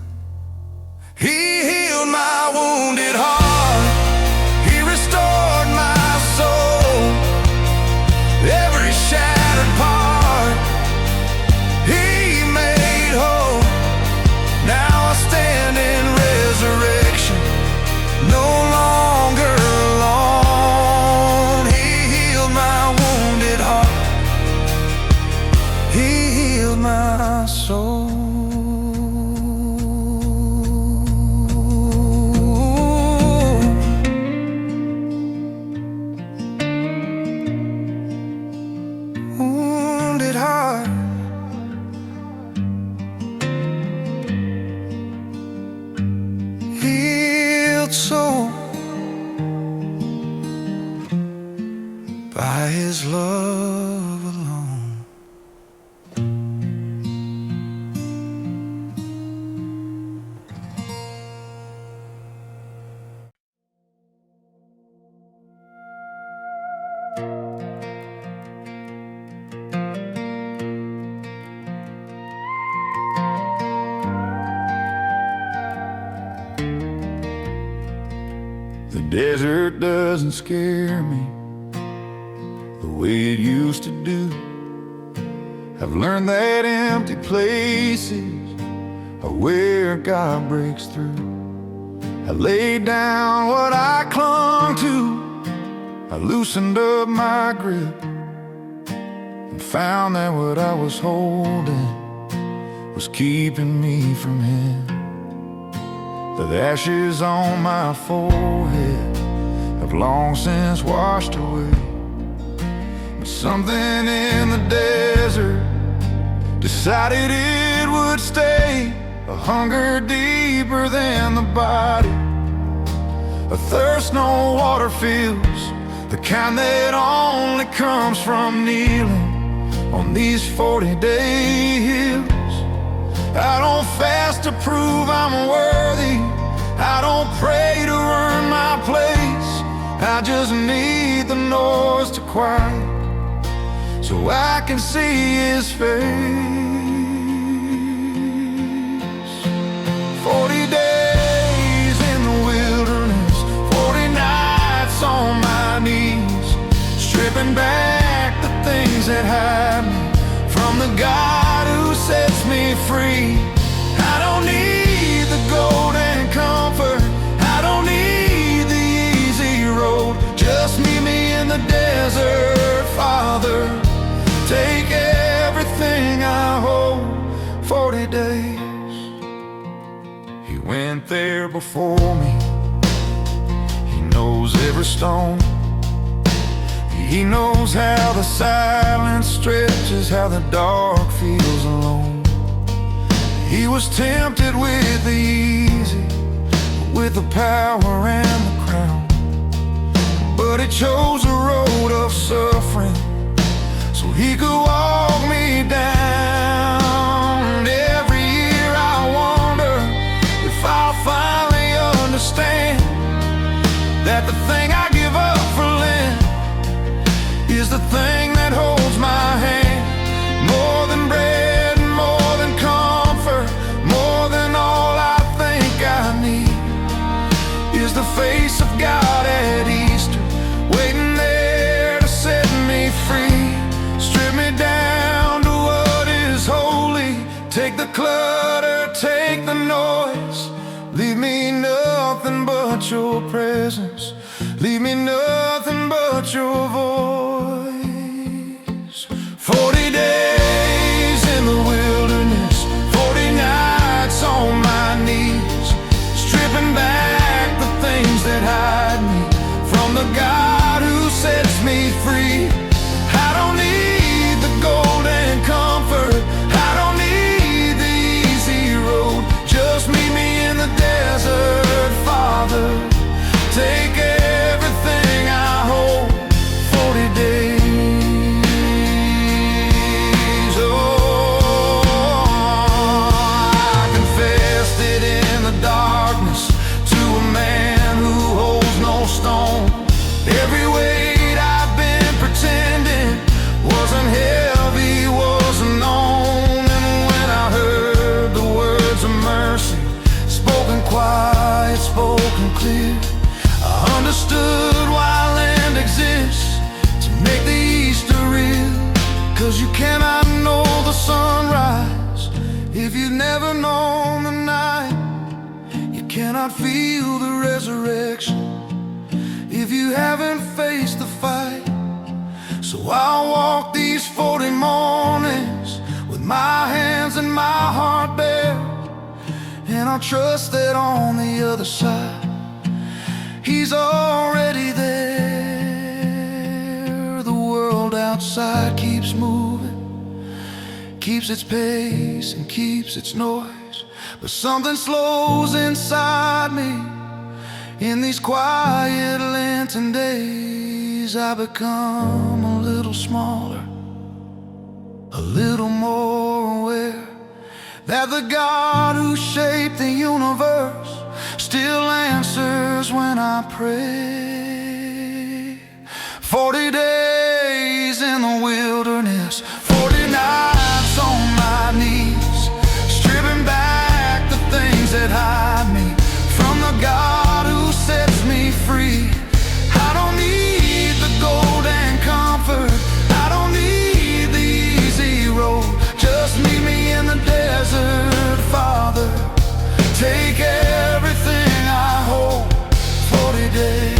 He healed my wounded heart. He restored my soul, every shattered part he made whole. Now I stand in resurrection, no longer alone. He healed my wounded heart. He healed by His love alone. The desert doesn't scare me the way it used to do. I've learned that empty places are where God breaks through. I laid down what I clung to, I loosened up my grip, and found that what I was holding was keeping me from Him. The ashes on my forehead have long since washed away, but something in the desert decided it would stay. A hunger deeper than the body, a thirst no water feels, the kind that only comes from kneeling on these 40-day hills. I don't fast to prove I'm worthy, I don't pray to earn my place. I just need the noise to quiet so I can see His face. 40 days in the wilderness, 40 nights on my knees, stripping back the things that hide me from the God who sets me free. I don't need the golden comfort, I don't need the easy road. Just meet me in the desert, Father. Take everything I hold. 40 days. He went there before me. He knows every stone. He knows how the silence stretches, how the dark feels alone. He was tempted with the easy, with the power and the crown, but He chose a road of suffering so He could walk me down. Every year I wonder if I'll finally understand that the thing I give up for Lent is the thing that holds my hand. More than bread, more than comfort, more than all I think I need is the face of God at Easter, waiting there to set me free. Strip me down to what is holy. Take the clutter, take the noise. Leave me nothing but Your presence. Leave me nothing but Your voice. 40 days in the wilderness, 40 nights on my knees, stripping back the things that hide me from the God who sets me free. I don't need the golden comfort, I don't need the easy road. Just meet me in the desert, Father. Take everything I hold. 40 days. Every weight I've been pretending wasn't heavy, wasn't known. And when I heard the words of mercy, spoken quiet, spoken clear, I understood why land exists, to make the Easter real. 'Cause you cannot know the sunrise if you've never known the night. You cannot feel the resurrection if you haven't faced the fight. So I'll walk these 40 mornings with my hands and my heart bare, and I'll trust that on the other side He's already there. The world outside keeps moving, keeps its pace and keeps its noise, but something slows inside me in these quiet Lenten days. days I become a little smaller, a little more aware that the God who shaped the universe still answers when I pray. 40 days in the wilderness, 40 nights on my knees, stripping back the things that hide me from the God who sets me free. I don't need the gold and comfort, I don't need the easy road. Just meet me in the desert, Father. Take everything I hold. 40 days.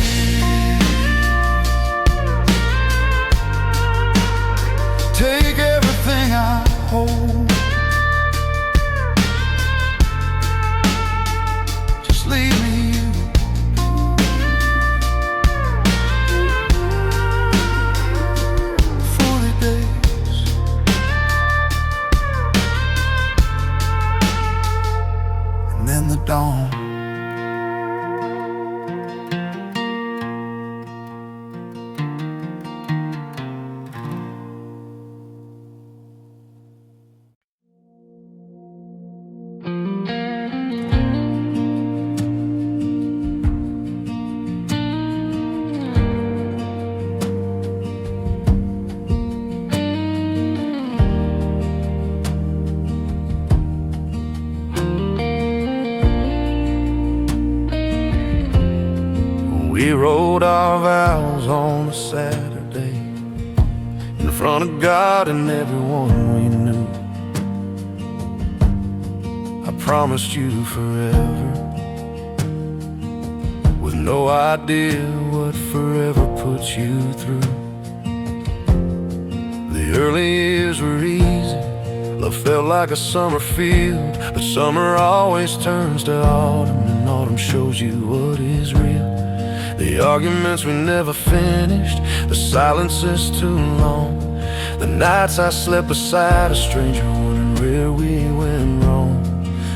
Take everything I hold. Just leave me you. In the dawn, we wrote our vows on a Saturday in front of God and everyone we knew. I promised you forever, with no idea what forever puts you through. The early years were easy, love felt like a summer field, but summer always turns to autumn, and autumn shows you what is real. The arguments we never finished, the silence is too long, the nights I slept beside a stranger wondering where we went wrong.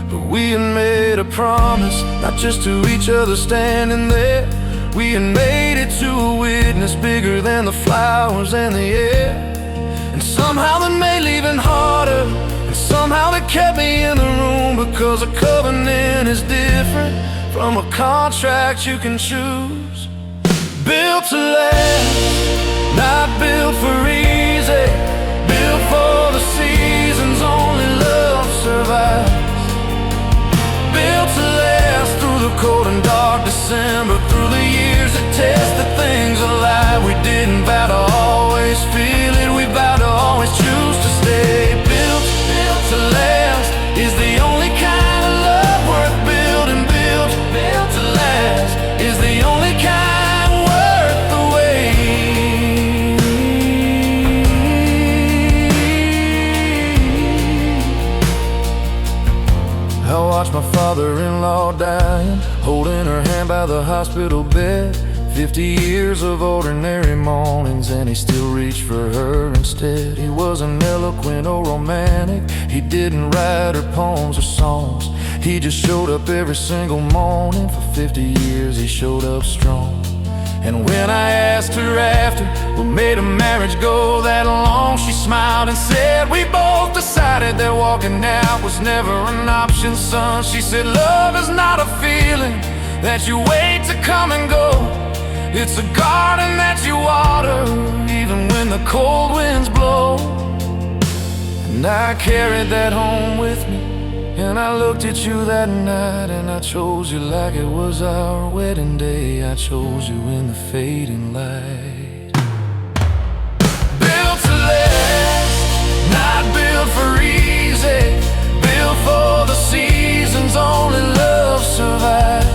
But we had made a promise, not just to each other standing there. We had made it to a witness bigger than the flowers and the air. And somehow that made leaving harder, and somehow that kept me in the room, because a covenant is different from a contract you can choose. Built to last, not built for easy, built for the seasons only love survives. Built to last through the cold and dark December, through the years that tested things alive. We didn't vow to always feel it, we vowed to always choose to stay. Built to last is the only kind of love worth building. Built to last is the only kind worth the wait. I watched my father-in-law dying, holding her hand by the hospital bed. 50 years of ordinary mornings, and he still reached for her instead. He wasn't eloquent or romantic, he didn't write her poems or songs. He just showed up every single morning. For 50 years he showed up strong. And when I asked her after what made a marriage go that long, she smiled and said, we both decided that walking out was never an option, son. She said, love is not a feeling that you wait to come and go. It's a garden that you water even when the cold winds blow. And I carried that home with me, and I looked at you that night, and I chose you like it was our wedding day. I chose you in the fading light. Built to last, not built for easy, built for the seasons only love survives.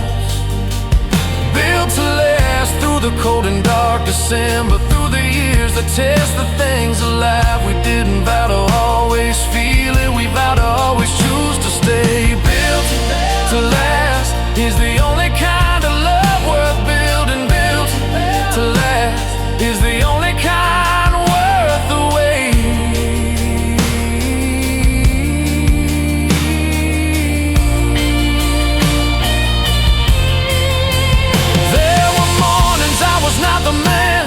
Built to last through the cold and dark December, through the years that test the things alive. We didn't vow to always feel it, we vowed to always choose to stay. Built to last is the only kind of love worth building. Built to last is the only kind worth the wait. There were mornings I was not the man,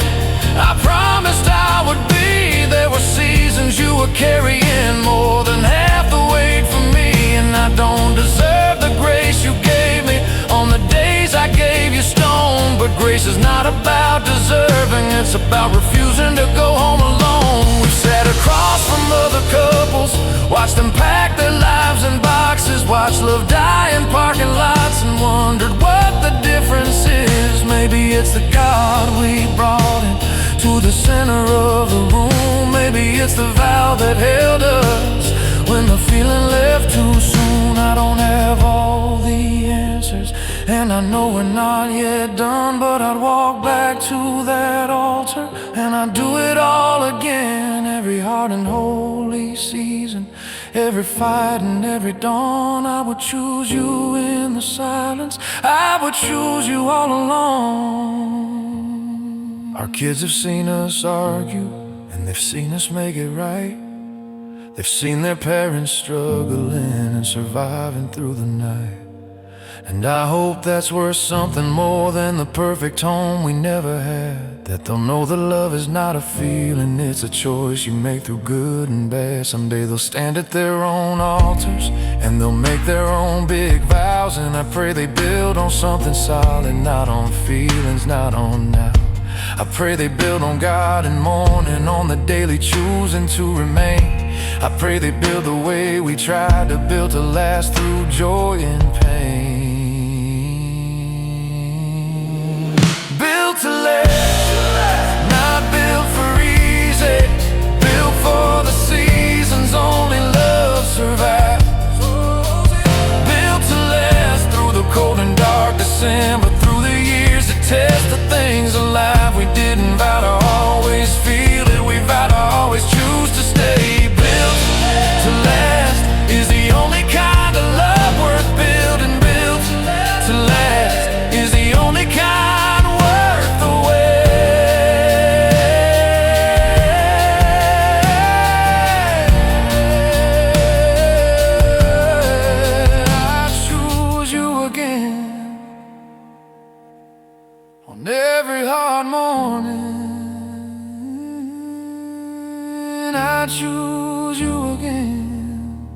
grace is not about deserving, it's about refusing to go home alone. We've sat across from other couples, watched them pack their lives in boxes, watched love die in parking lots, and wondered what the difference is. Maybe it's the God we brought in to the center of the room. Maybe it's the vow that held us when the feeling left too soon. I don't have all the answers, and I know we're not yet done, but I'd walk back to that altar, and I'd do it all again. Every hard and holy season, every fight and every dawn, I would choose you in the silence, I would choose you all along. Our kids have seen us argue, and they've seen us make it right. They've seen their parents struggling and surviving through the night. And I hope that's worth something more than the perfect home we never had. That they'll know that love is not a feeling, it's a choice you make through good and bad. Someday they'll stand at their own altars, and they'll make their own big vows. And I pray they build on something solid, not on feelings, not on now. I pray they build on God and morning, on the daily choosing to remain. I pray they build the way we tried to build to last through joy and pain. Built to last, not built for easy, built for the seasons only love survives. Built to last through the cold and dark December, through the years that test the things alive. We didn't vow to always feel it, we vow to always choose to stay. Built to last is the only kind of love worth building. Built to last is the only kind worth the wait. I choose you again on every hard morning. I choose you again,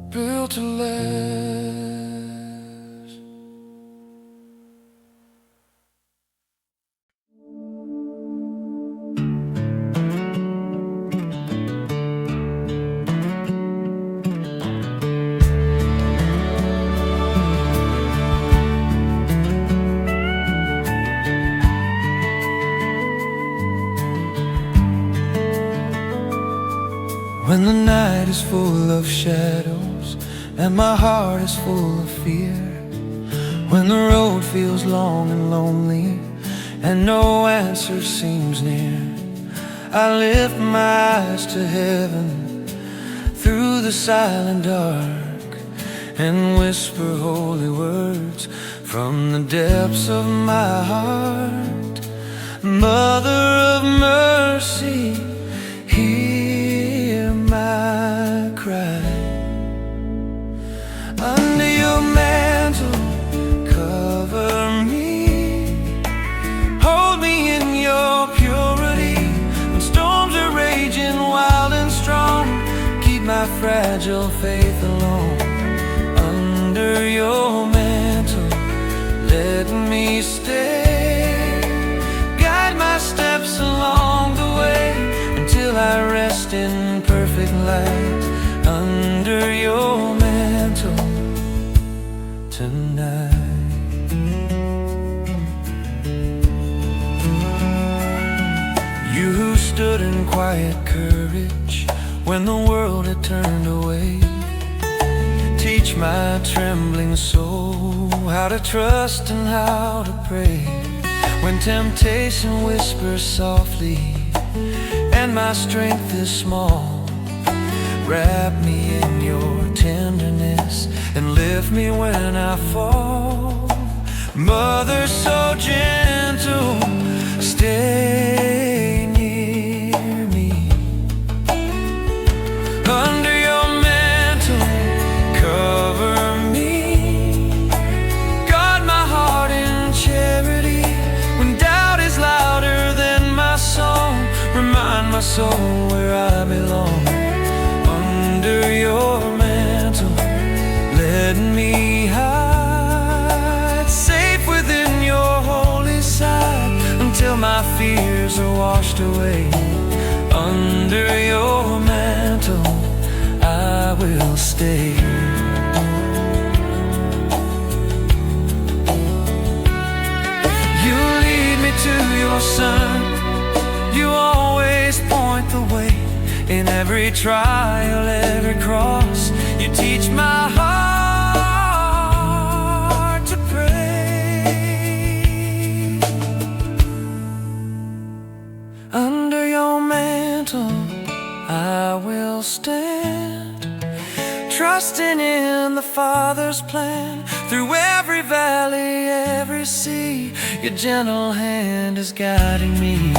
built to last. When the night is full of shadows and my heart is full of fear, when the road feels long and lonely and no answer seems near, I lift my eyes to heaven through the silent dark and whisper holy words from the depths of my heart. Mother of mercy, hear my cry. Under your mantle, cover me, hold me in your purity. When storms are raging wild and strong, keep my fragile faith alone. Under your mantle, let me stay, guide my steps along the way until I rest in perfect light. Under your mantle tonight. You who stood in quiet courage when the world had turned away, teach my trembling soul how to trust and how to pray. When temptation whispers softly and my strength is small, wrap me in your tenderness and lift me when I fall. Mother so gentle, stay near me. Under your mantle, cover me, guard my heart in charity. When doubt is louder than my song, remind my soul where I belong. Under your mantle, let me hide, safe within washed away. Under your mantle I will stay. You lead me to your Son. You always point the way. In every trial, every cross, you teach my heart to pray. Under your mantle I will stand, trusting in the Father's plan. Through every valley, every sea, your gentle hand is guiding me.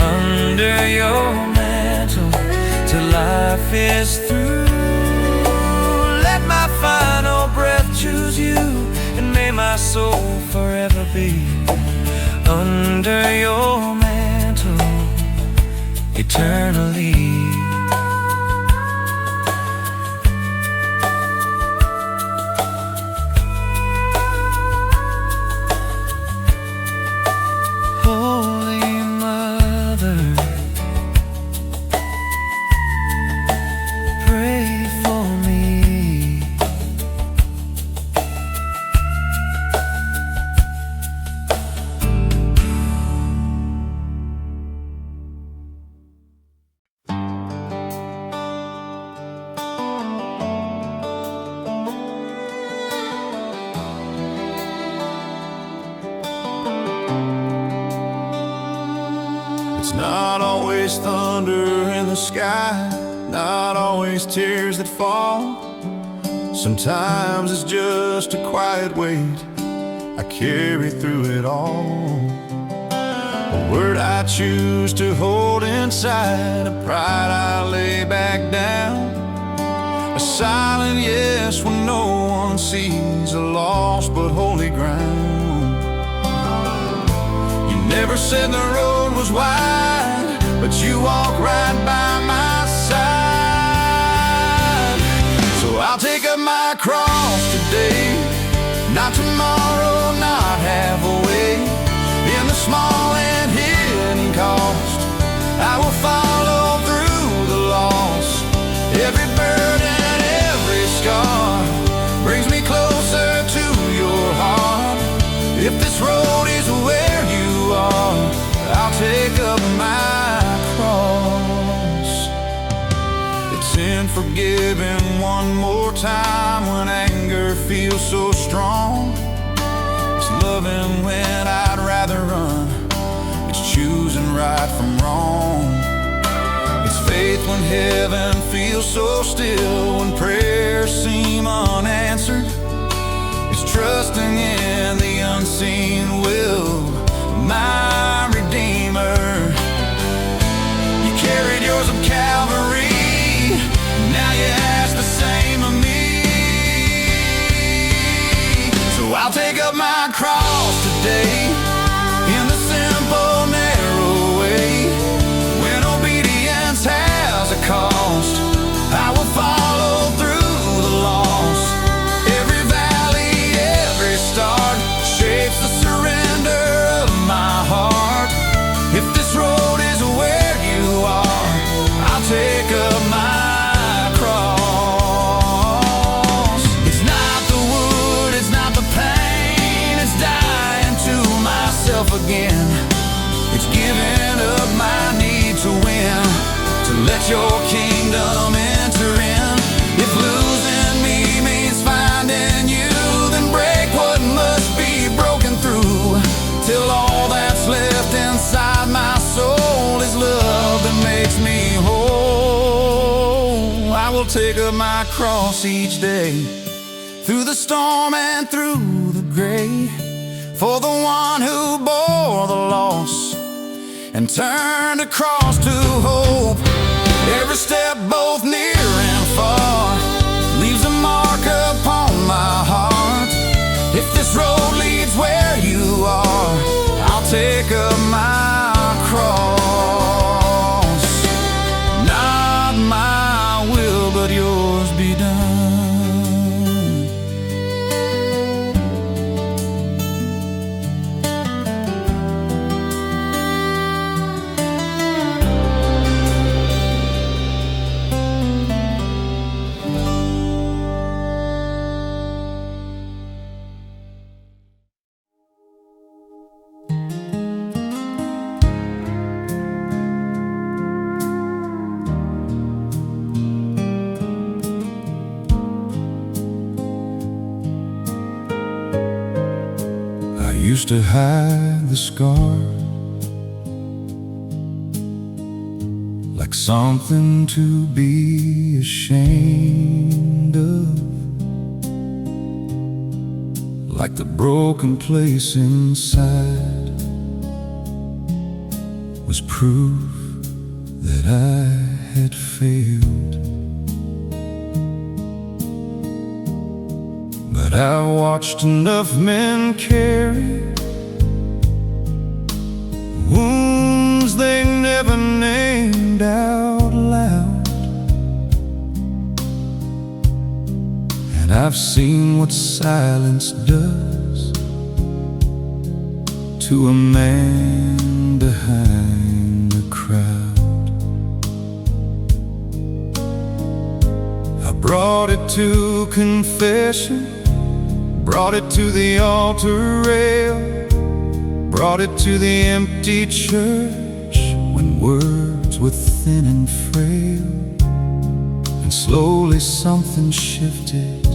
Under your mantle till life is through, let my final breath choose you, and may my soul forever be under your mantle eternally. It's not always thunder in the sky, not always tears that fall. Sometimes it's just a quiet weight I carry through it all. A word I choose to hold inside, a pride I lay back down, a silent yes when no one sees, a lost but holy ground. You never said the road was wide, but you walk right by my side. So I'll take up my cross today, not tomorrow, not halfway. In the small and hidden cost, I will follow through the loss. Every burden, every scar brings me closer to your heart. If this road is where you are, I'll take up my cross. It's in forgiving one more time when anger feels so strong. It's loving when I'd rather run. It's choosing right from wrong. It's faith when heaven feels so still, when prayers seem unanswered. It's trusting in the unseen will of my Redeemer. You carried yours of Calvary, now you ask the same of me. So I'll take up my cross today, in the simple, narrow way. When obedience has a cost, I will follow through the loss. Every valley, every start shapes the surrender of my heart. If this road is where you are, I'll take up my cross. It's not the wood, it's not the pain, it's dying to myself again. It's giving up my need to win, to let your kingdom enter in. If losing me means finding you, then break what must be broken through, till all that's left inside my soul is love that makes me whole. I will take up my cross each day, through the storm and through the gray, for the one who bore the loss and turned across to hope. Every step, both near and far, leaves a mark upon my heart. If this road leads where you are, I'll take up my cross. Not my will, but yours be done. used to hide the scar, like something to be ashamed of, like the broken place inside was proof that I had failed. But I watched enough men carry wounds they never named out loud, and I've seen what silence does to a man behind the crowd. I brought it to confession, brought it to the altar rail, brought it to the empty church when words were thin and frail. And slowly something shifted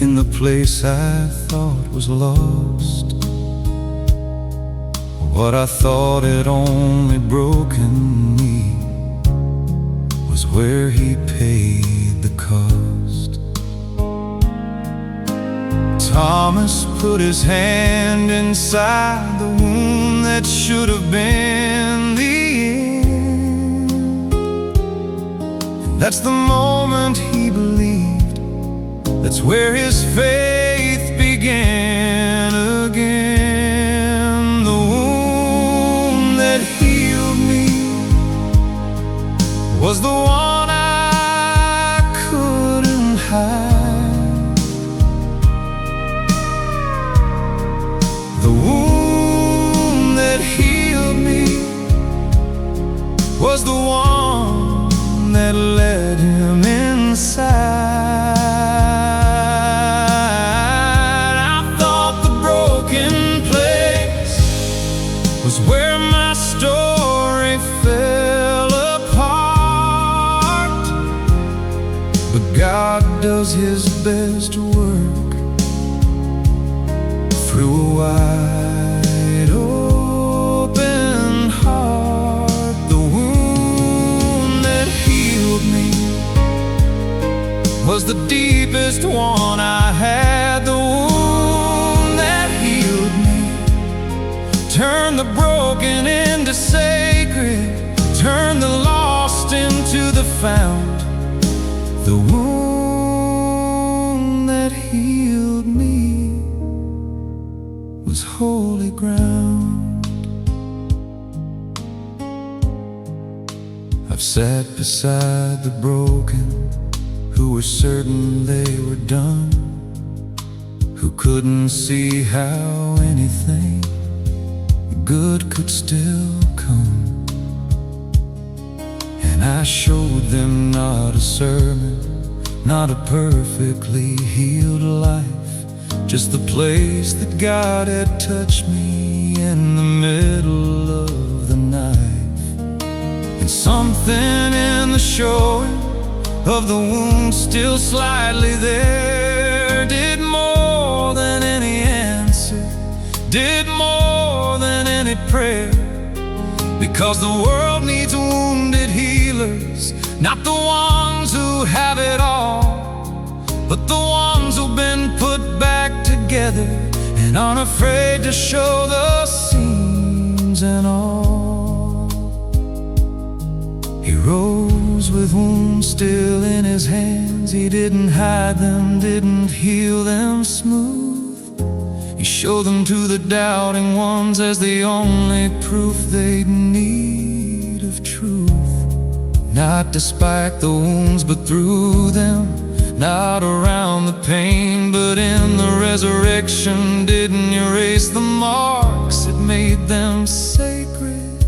in the place I thought was lost. What I thought had only broken me was where he paid the cost. Thomas put his hand inside the wound that should have been the end. And that's the moment he believed, that's where his faith began again. The wound that healed me was the one I couldn't hide. The wound that healed me was the one that led him inside. I thought the broken place was where my story fell apart, but God does his best work through a wide open heart. The wound that healed me was the deepest one I had. The wound that healed me turned the broken into sacred, turned the lost into the found. The wound that healed me was holy ground. I've sat beside the broken who were certain they were done, who couldn't see how anything good could still come. And I showed them not a sermon, not a perfectly healed life, just the place that God had touched me in the middle of the night. And something in the showing of the wound still slightly there did more than any answer, did more than any prayer. Because the world needs wounded healers, not the ones who have it all, but the ones who've been put back together and aren't afraid to show the seams and all. He rose with wounds still in his hands. He didn't hide them, didn't heal them smooth. He showed them to the doubting ones as the only proof they'd need of truth. Not despite the wounds, but through them. Not around the pain, but in the resurrection. Didn't erase the marks, it made them sacred,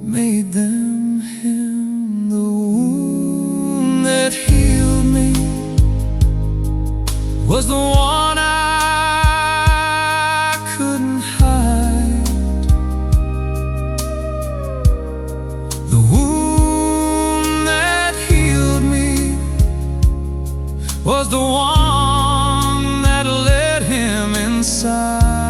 made them him. The wound that healed me was the one I couldn't hide. The wound that healed me was the one that led him inside.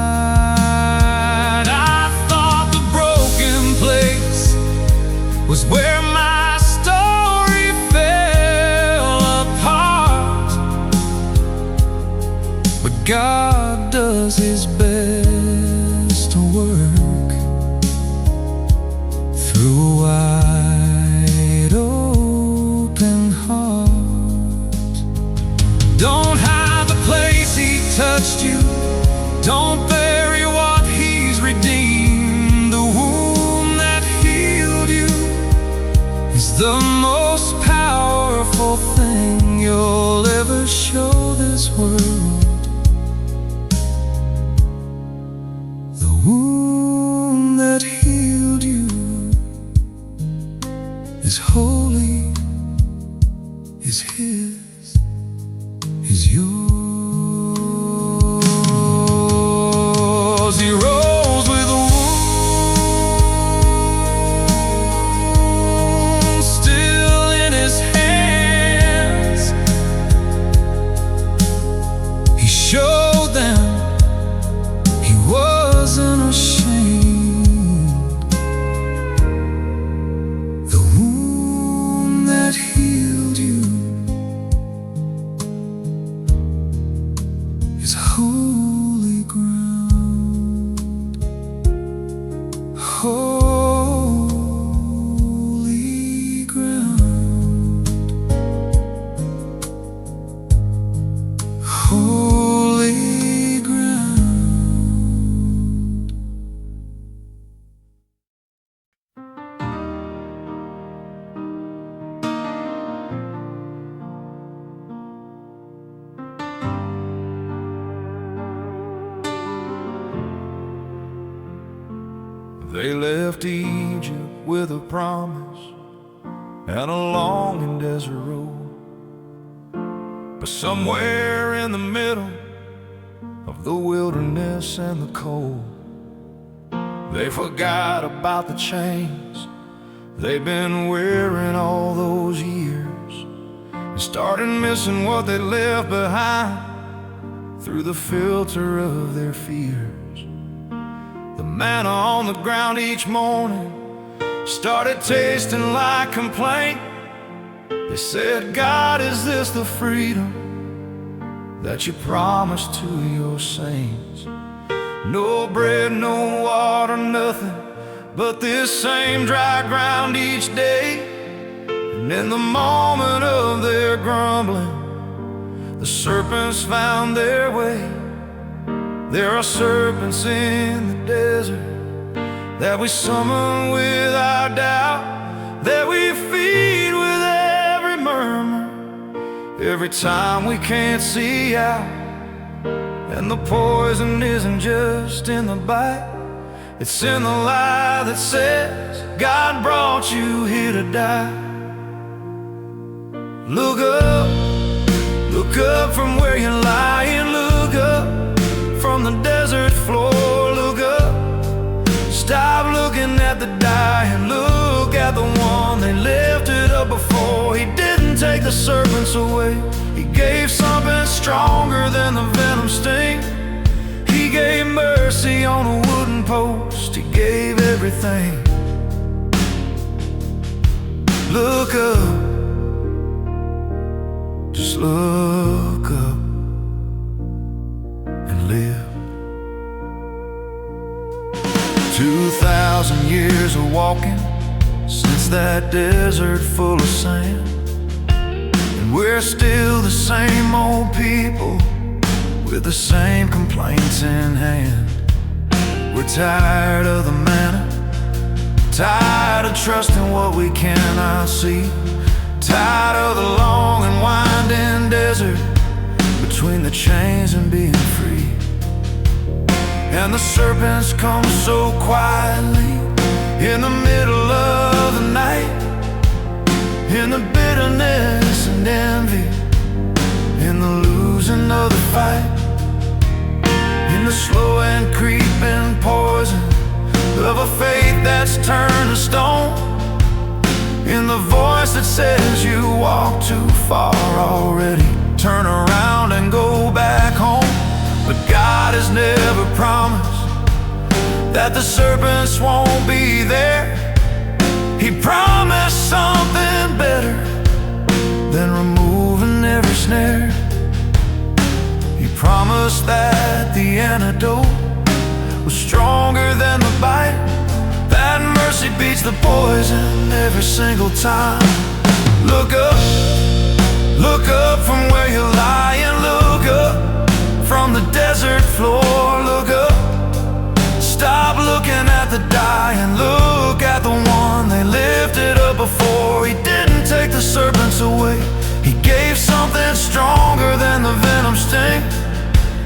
God does His best to work through a wide open heart. Don't hide the place He touched you. Don't bury what He's redeemed. The wound that healed you is the most powerful thing you'll ever show this world. The wound that healed you is holy, is His, is yours. He rose with a wound still in His hands. He showed them He wasn't ashamed. The wound that healed you is holy ground. Holy ground. Holy ground. They left Egypt with a promise and a long and desert road, but somewhere in the middle of the wilderness and the cold, they forgot about the chains they've been wearing all those years, and started missing what they left behind through the filter of their fears. The manna on the ground each morning started tasting like complaint. They said, God, is this the freedom that you promised to your saints? No bread, no water, nothing but this same dry ground each day. And in the moment of their grumbling, the serpents found their way. There are serpents in the desert that we summon with our doubt, that we feed with every murmur, every time we can't see out. And the poison isn't just in the bite, it's in the lie that says God brought you here to die. Look up from where you're lying. Look up from the desert floor. Look up, stop looking at the dying. Look at the one they lifted up before. He didn't take the serpents away, He gave something stronger than the venom sting. He gave mercy on a wooden post. He gave everything. Look up, just look up and live. 2,000 years of walking since that desert full of sand, and we're still the same old people with the same complaints in hand. We're tired of the manna, tired of trusting what we cannot see, tired of the long and winding desert between the chains and being free. And the serpents come so quietly in the middle of the night, in the bitterness and envy, in the losing of the fight, in the slow and creeping poison of a faith that's turned to stone, in the voice that says you walk too far already, turn around and go back home. But God has never promised that the serpents won't be there. He promised something better than removing every snare. He promised that the antidote was stronger than the bite, that mercy beats the poison every single time. Look up from where you're lying. Look up from the desert floor. Look up, stop looking at the dying. Look at the one they lifted up before. He didn't take the serpents away, he gave something stronger than the venom sting.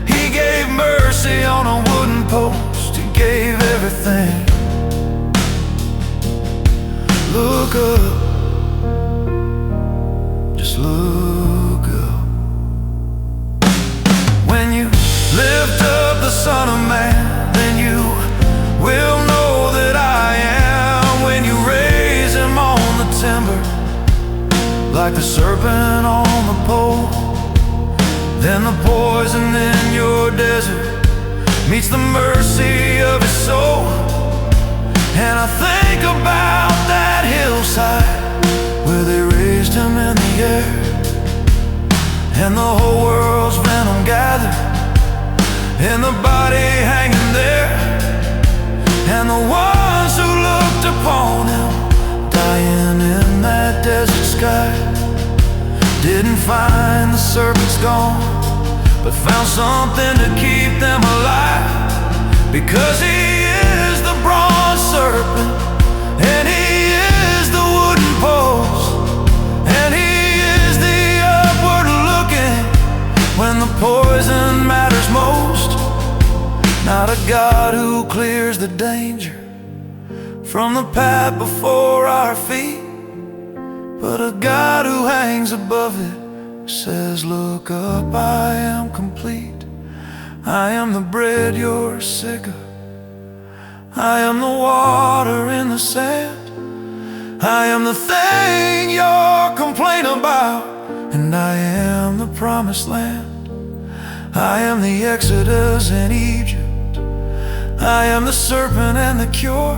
He gave mercy on a wooden post, he gave everything. Look up, just look up. When you lift up the Son of Man, then you will know that I am. When you raise him on the timber, like the serpent on the pole, then the poison in your desert meets the mercy of his soul. And I think about that hillside where they raised him in the air, and the whole world's venom gathered in the body hanging there. And the ones who looked upon him dying in that desert sky didn't find the serpents gone, but found something to keep them alive. Because he is the bronze serpent, and he is the wooden post, and he is the upward looking when the poison matters most. Not a God who clears the danger from the path before our feet, but a God who hangs above it, says, look up, I am complete. I am the bread you're sick of, I am the water in the sand, I am the thing you're complaining about, and I am the promised land. I am the Exodus in Egypt, I am the serpent and the cure.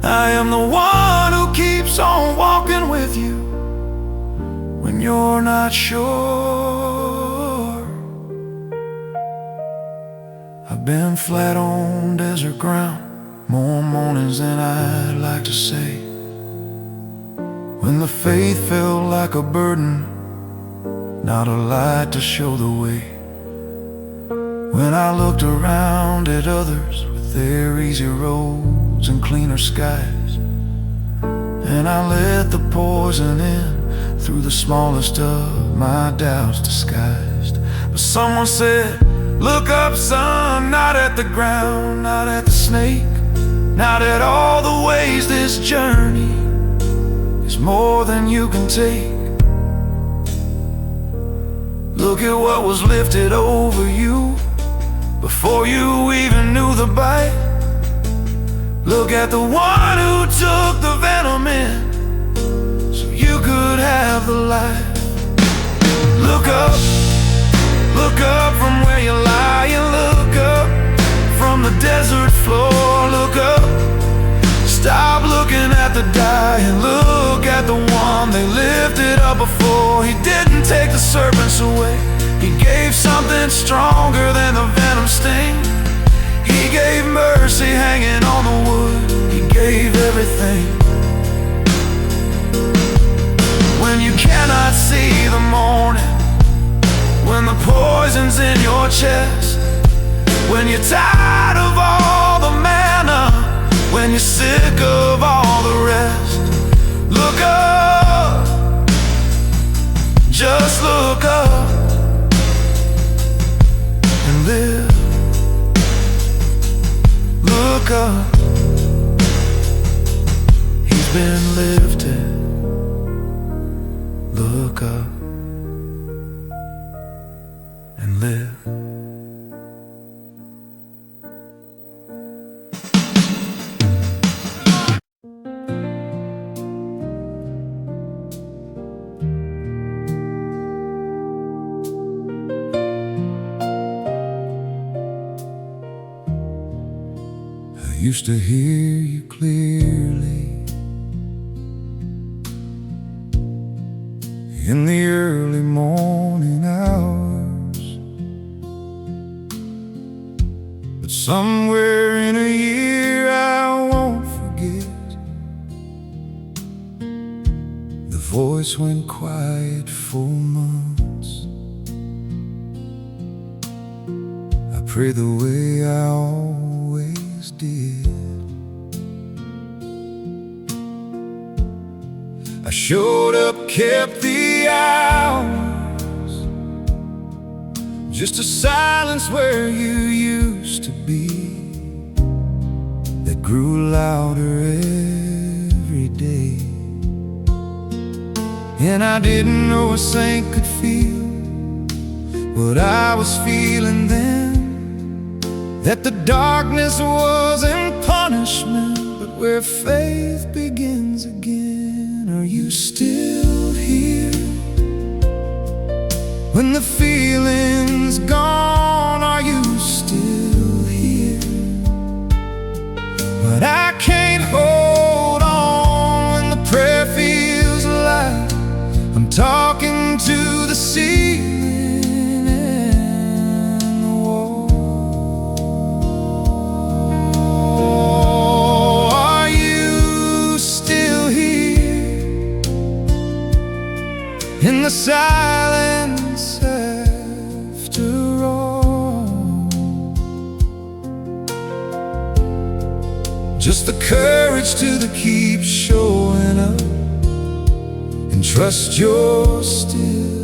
I am the one who keeps on walking with you when you're not sure. I've been flat on desert ground more mornings than I'd like to say, when the faith felt like a burden, not a light to show the way. When I looked around at others with their easy roads and cleaner skies, and I let the poison in through the smallest of my doubts disguised. But someone said, look up, son, not at the ground, not at the snake, not at all the ways this journey is more than you can take. Look at what was lifted over you before you even knew the bite. Look at the one who took the venom in so you could have the life. Look up from where you're lying. Look up from the desert floor. Look up, stop looking at the dying. Look at the one they lifted up before. He didn't take the serpents away, he gave something stronger than the venom sting. He gave mercy hanging on the wood, he gave everything. When you cannot see the morning, when the poison's in your chest, when you're tired of all the manna, when you're sick of all the rest, look up, just look up and live. Look up, he's been lifted. Look up and live. I used to hear you clearly in the early morning hours, somewhere in a year I won't forget, the voice went quiet for months. I pray the way I always did. I showed up, kept the hours, just a silence where you used to be, that grew louder every day. And I didn't know a saint could feel what I was feeling then, that the darkness wasn't punishment, but where faith begins again. Are you still here when the feeling's gone? Are you still here? But I can't hold on when the prayer feels light. I'm talking to the ceiling and the wall. Are you still here in the silence after all? Just the courage to keep showing up and trust you're still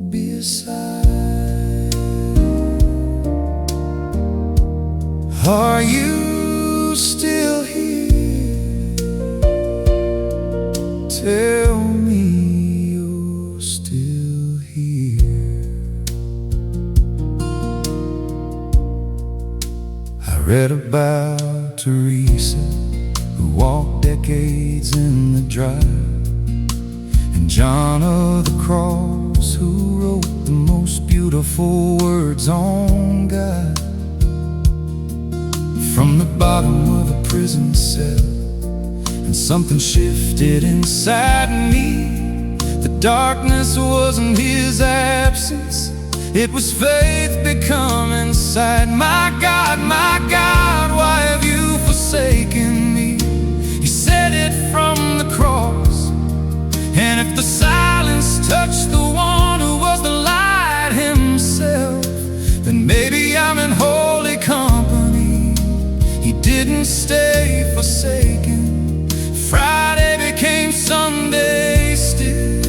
beside. Are you still here? Tell me you're still here. I read about Teresa, who walked decades in the dry, and John of the Cross, who wrote the most beautiful words on God. From the bottom of a prison cell, and something shifted inside me. The darkness wasn't his absence, it was faith becoming sight. My God, why have you forsaken me? He said it from the cross. And if the silence touched the one who was the light himself, then maybe I'm in holy company. He didn't stay forsaken. Friday became Sunday still.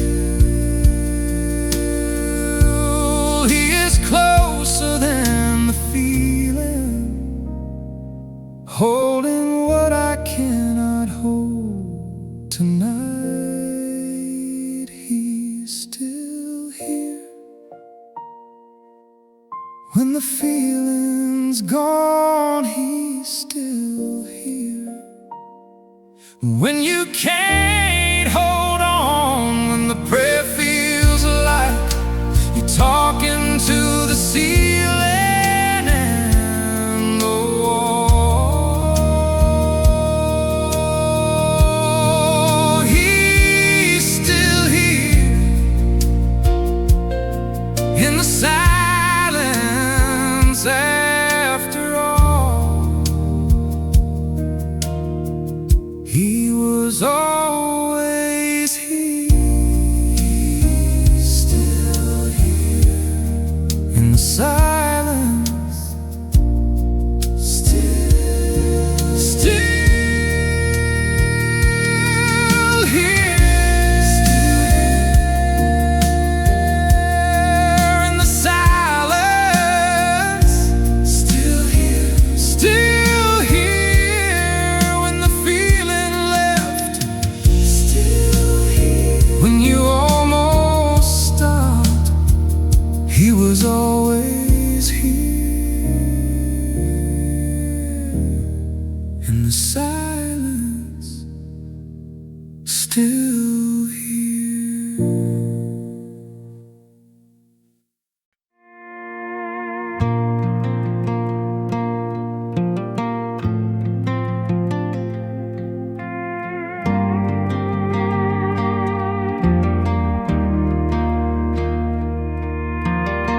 He is closer than the feeling, holding what I cannot hold tonight. He's still here when the feeling's gone. He's still here when you can't hold on, when the prayer feels light. You're talking to the ceiling and the wall. He's still here in the silence after all. He was always here. He's still here in the silence, still here in the silence, still here when the feeling left, when you almost stopped. He was always here in the silence, still here.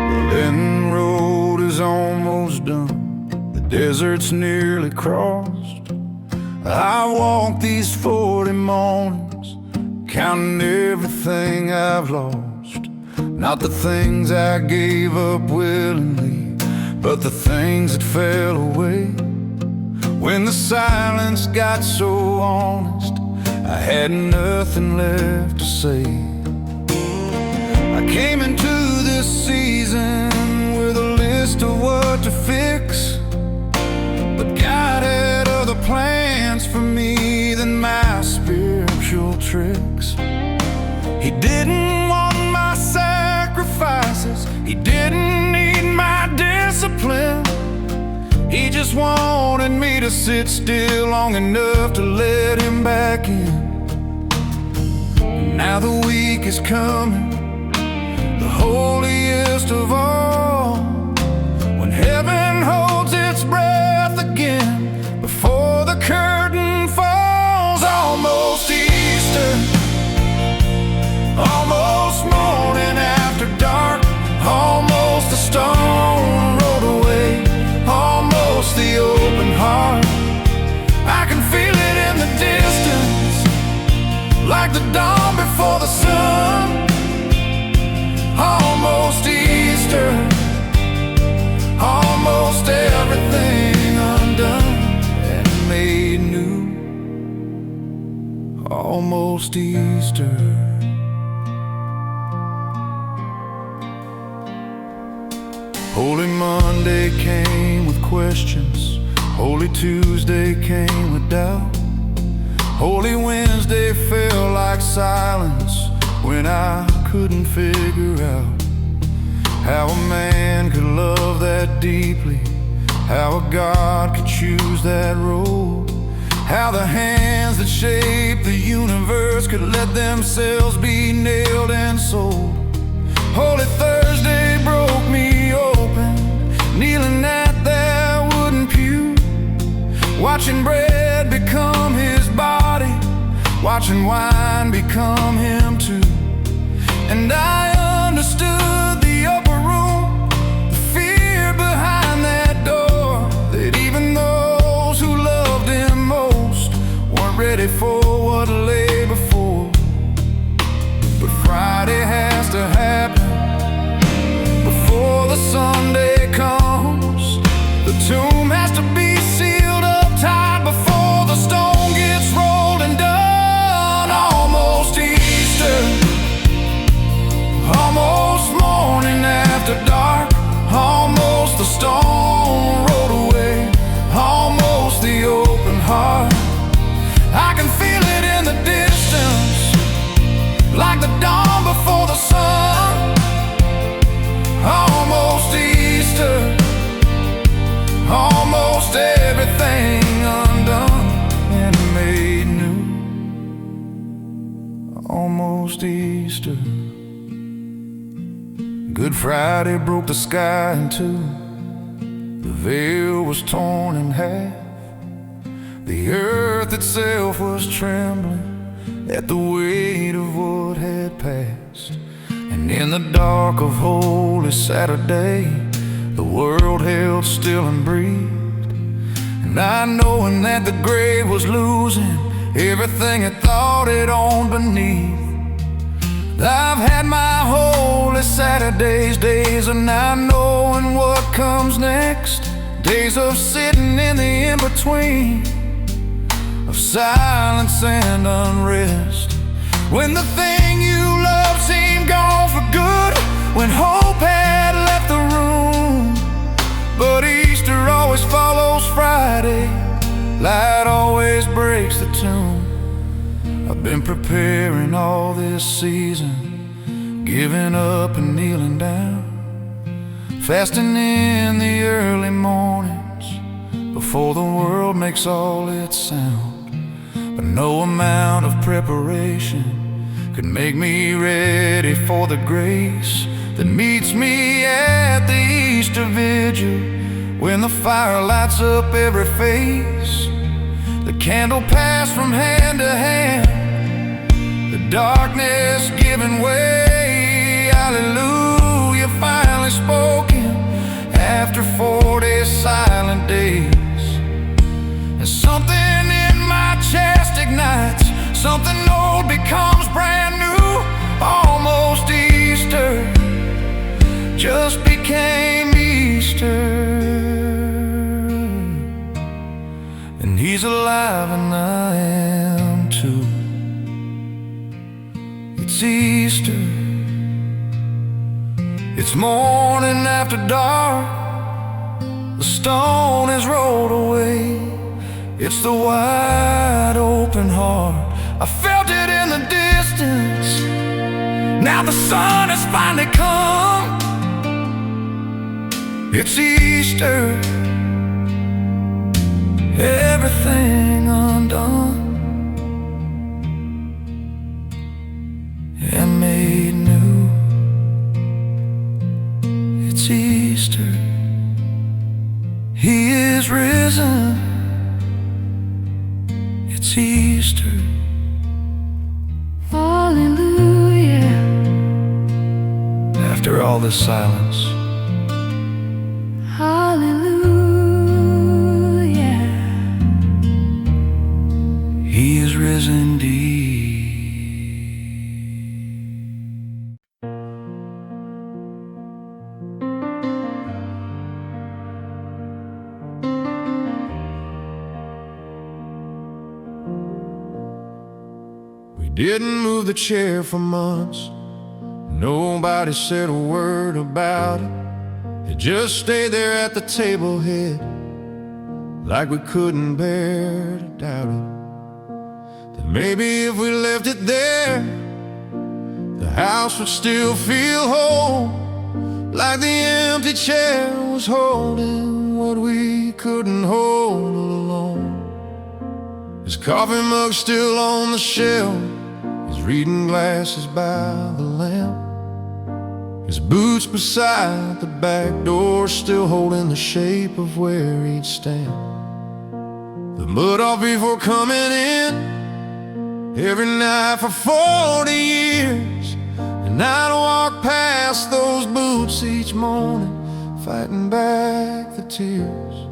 The Lennon Road is almost done. desert's nearly crossed. I walk these 40 mornings, counting everything I've lost. Not the things I gave up willingly, but the things that fell away. When the silence got so honest, I had nothing left to say. I came into this season with a list of what to fix, but God had other plans for me than my spiritual tricks. He didn't want my sacrifices, He didn't need my discipline. He just wanted me to sit still long enough to let Him back in. Now the week is coming, the holiest of all, when heaven holds its breath again before the curtain falls. Almost Easter, almost morning after dark, almost the stone rolled away, almost the open heart. I can feel it in the distance, like the dawn before the sun. Almost Easter, almost everything undone and made new. Almost Easter. Holy Monday came with questions, Holy Tuesday came with doubt, Holy Wednesday felt like silence when I couldn't figure out how a man could love that deeply, how a God could choose that road, how the hands that shape the universe could let themselves be nailed and sold. Holy Thursday broke me open, kneeling at that wooden pew, watching bread become His body, watching wine become Him too. And I understood the upper room, the fear behind that door, that even those who loved Him most weren't ready for what lay before. But Friday has to happen before the Sunday comes. The tomb has to be sealed up tight before the stone gets rolled and done. Almost Easter, almost morning after dark, almost the stone rolled away, almost the open heart. I can feel it in the distance, like the dawn before the sun. Almost Easter, almost everything undone and made new. Almost Easter. Good Friday broke the sky in two, the veil was torn in half, the earth itself was trembling at the weight of what had passed. And in the dark of Holy Saturday, the world held still and breathed. And I, knowing that the grave was losing everything it thought it owned beneath, I've had my Holy Saturdays, days of not knowing what comes next, days of sitting in the in-between, of silence and unrest. When the thing you love seemed gone for good, when hope had left the room. But Easter always follows Friday, light always breaks the tomb. I've been preparing all this season, giving up and kneeling down, fasting in the early mornings before the world makes all its sound. But no amount of preparation could make me ready for the grace that meets me at the Easter Vigil, when the fire lights up every face, the candle passed from hand to hand, the darkness giving way. Hallelujah, finally spoken after 40 silent days. something in my chest ignites. Something old becomes brand new. Almost Easter just became Easter. And He's alive and I am too. It's Easter. It's morning after dark. The stone is rolled away. It's the wide open heart. I felt it in the distance. Now the sun has finally come. It's Easter. Everything undone and made new. It's Easter. He is risen. It's Easter. Hallelujah. After all this silence, Hallelujah. He is risen indeed. We didn't move the chair for months. Nobody said a word about it. It just stayed there at the table head, like we couldn't bear to doubt it. That maybe if we left it there, the house would still feel whole, like the empty chair was holding what we couldn't hold alone. His coffee mug still on the shelf, his reading glasses by the lamp, his boots beside the back door, still holding the shape of where he'd stand. The mud off before coming in every night for 40 years. And I'd walk past those boots each morning, fighting back the tears.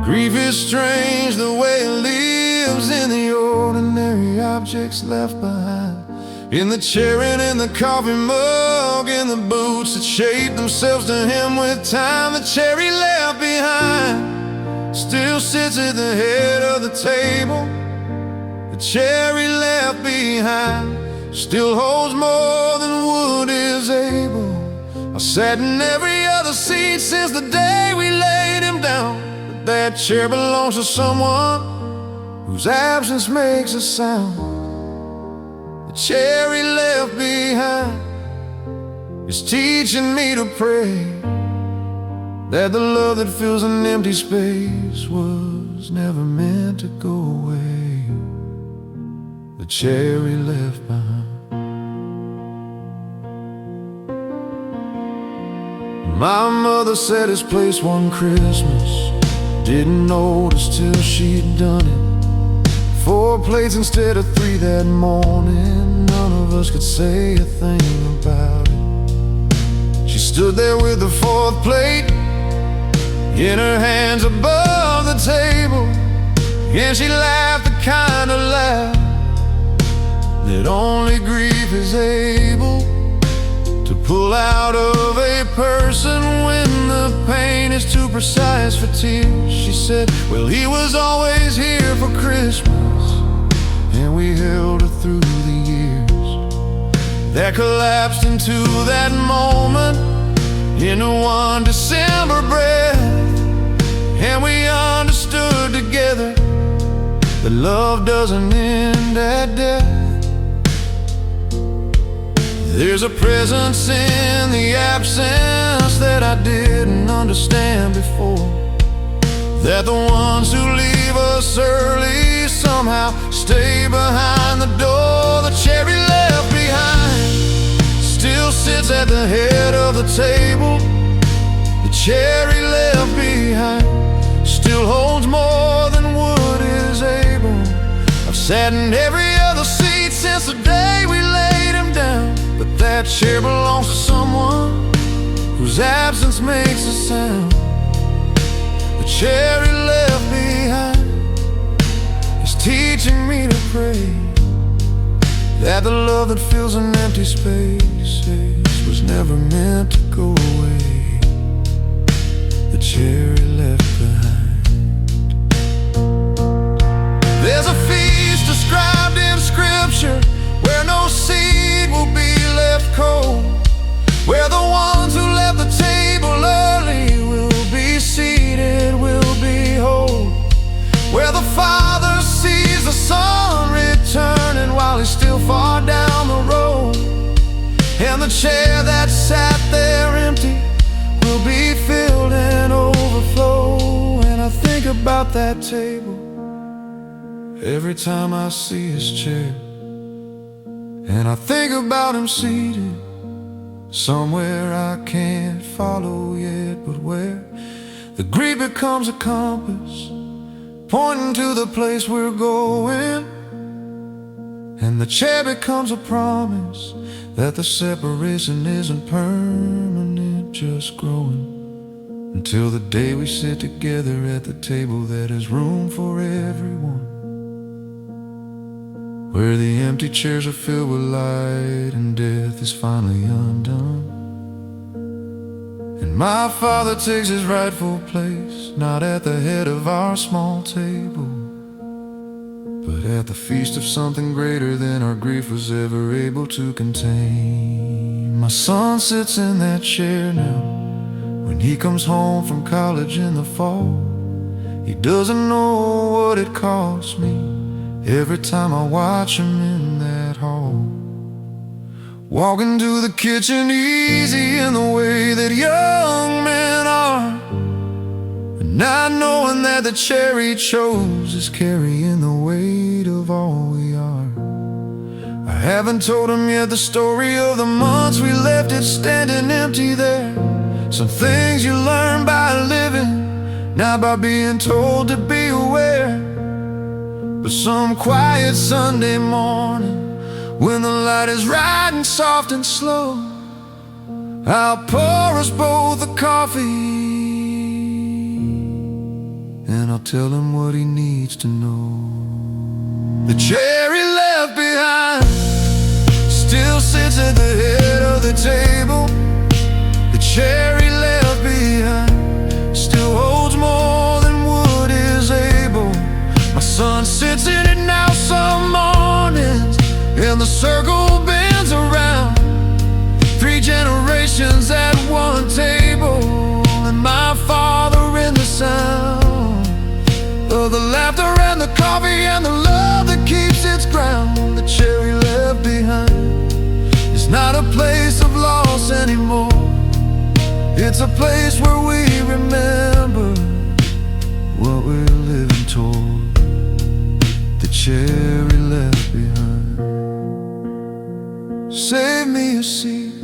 Grief is strange the way it lives in the ordinary objects left behind. In the chair and in the coffee mug, in the boots that shaped themselves to him with time. The chair he left behind still sits at the head of the table. The chair he left behind still holds more than wood is able. I sat in every other seat since the day we laid him down, but that chair belongs to someone whose absence makes a sound. The chair he left behind is teaching me to pray that the love that fills an empty space was never meant to go away. The chair he left behind. My mother set his place one Christmas, didn't notice till she'd done it. 4 plates instead of 3 that morning. None of us could say a thing about it. She stood there with the 4th plate in her hands above the table, and she laughed the kind of laugh that only grief is able to pull out of a person when the pain is too precise for tears. She said, well, he was always here for Christmas, and we held her through the years that collapsed into that moment, into one December breath. And we understood together that love doesn't end at death. There's a presence in the absence that I didn't understand before, that the ones who leave us early somehow stay behind the door. The chair he left behind still sits at the head of the table. The chair he left behind still holds more than wood is able. I've sat in every other seat since the day we laid him down, but that chair belongs to someone whose absence makes a sound. The chair he that the love that fills an empty space was never meant to go away. The cherry left behind. There's a feast described in Scripture where no seed will be left cold, where the ones who left the table early will be seated, will be whole, where the Father sees the Son returning while he's still far down the road, and the chair that sat there empty will be filled and overflow. And I think about that table every time I see his chair, and I think about him seated somewhere I can't follow yet, but where the greed becomes a compass pointing to the place we're going, and the chair becomes a promise that the separation isn't permanent, just growing until the day we sit together at the table that has room for everyone, where the empty chairs are filled with light and death is finally undone, and my Father takes his rightful place, not at the head of our small table, but at the feast of something greater than our grief was ever able to contain. My son sits in that chair now. When he comes home from college in the fall, he doesn't know what it costs me every time I watch him in that hall, walking to the kitchen easy in the way that young men are, and not knowing that the chair he chose is carrying the weight of all we are. I haven't told him yet the story of the months we left it standing empty there. Some things you learn by living, not by being told to be aware. But some quiet Sunday morning, when the light is riding soft and slow, I'll pour us both a coffee, and I'll tell him what he needs to know. The chair he left behind still sits at the head of the table. The chair he left behind still holds more than wood is able. My son sits in it now some mornings, and the circle bends around. 3 generations at one table, and my father in the sound of the laughter and the coffee and the love that keeps its ground. The chair he left behind is not a place of loss anymore. It's a place where we remember what we're living toward. The chair he left behind. Save me a seat,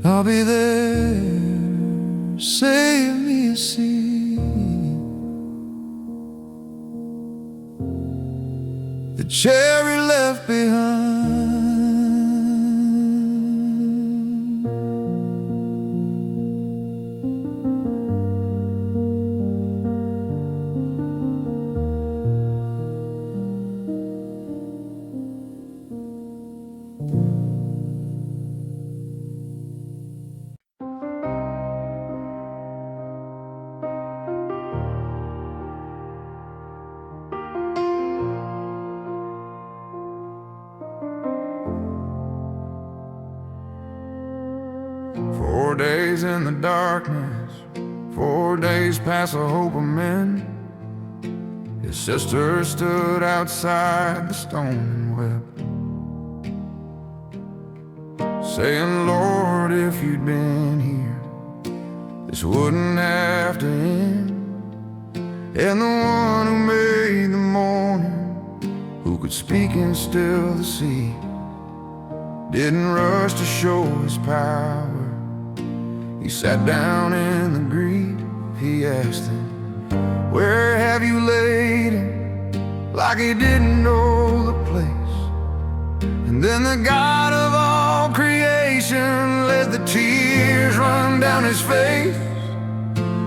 I'll be there. Save me a seat. The chair he left behind. "4 days in the darkness, 4 days past the hope of men." His sister stood outside the stone and wept, saying, "Lord, if you'd been here, this wouldn't have to end." And the one who made the morning, who could speak and still the sea, didn't rush to show his power. He sat down in the grief. He asked him, "Where have you laid him?" Like he didn't know the place. And then the God of all creation let the tears run down his face.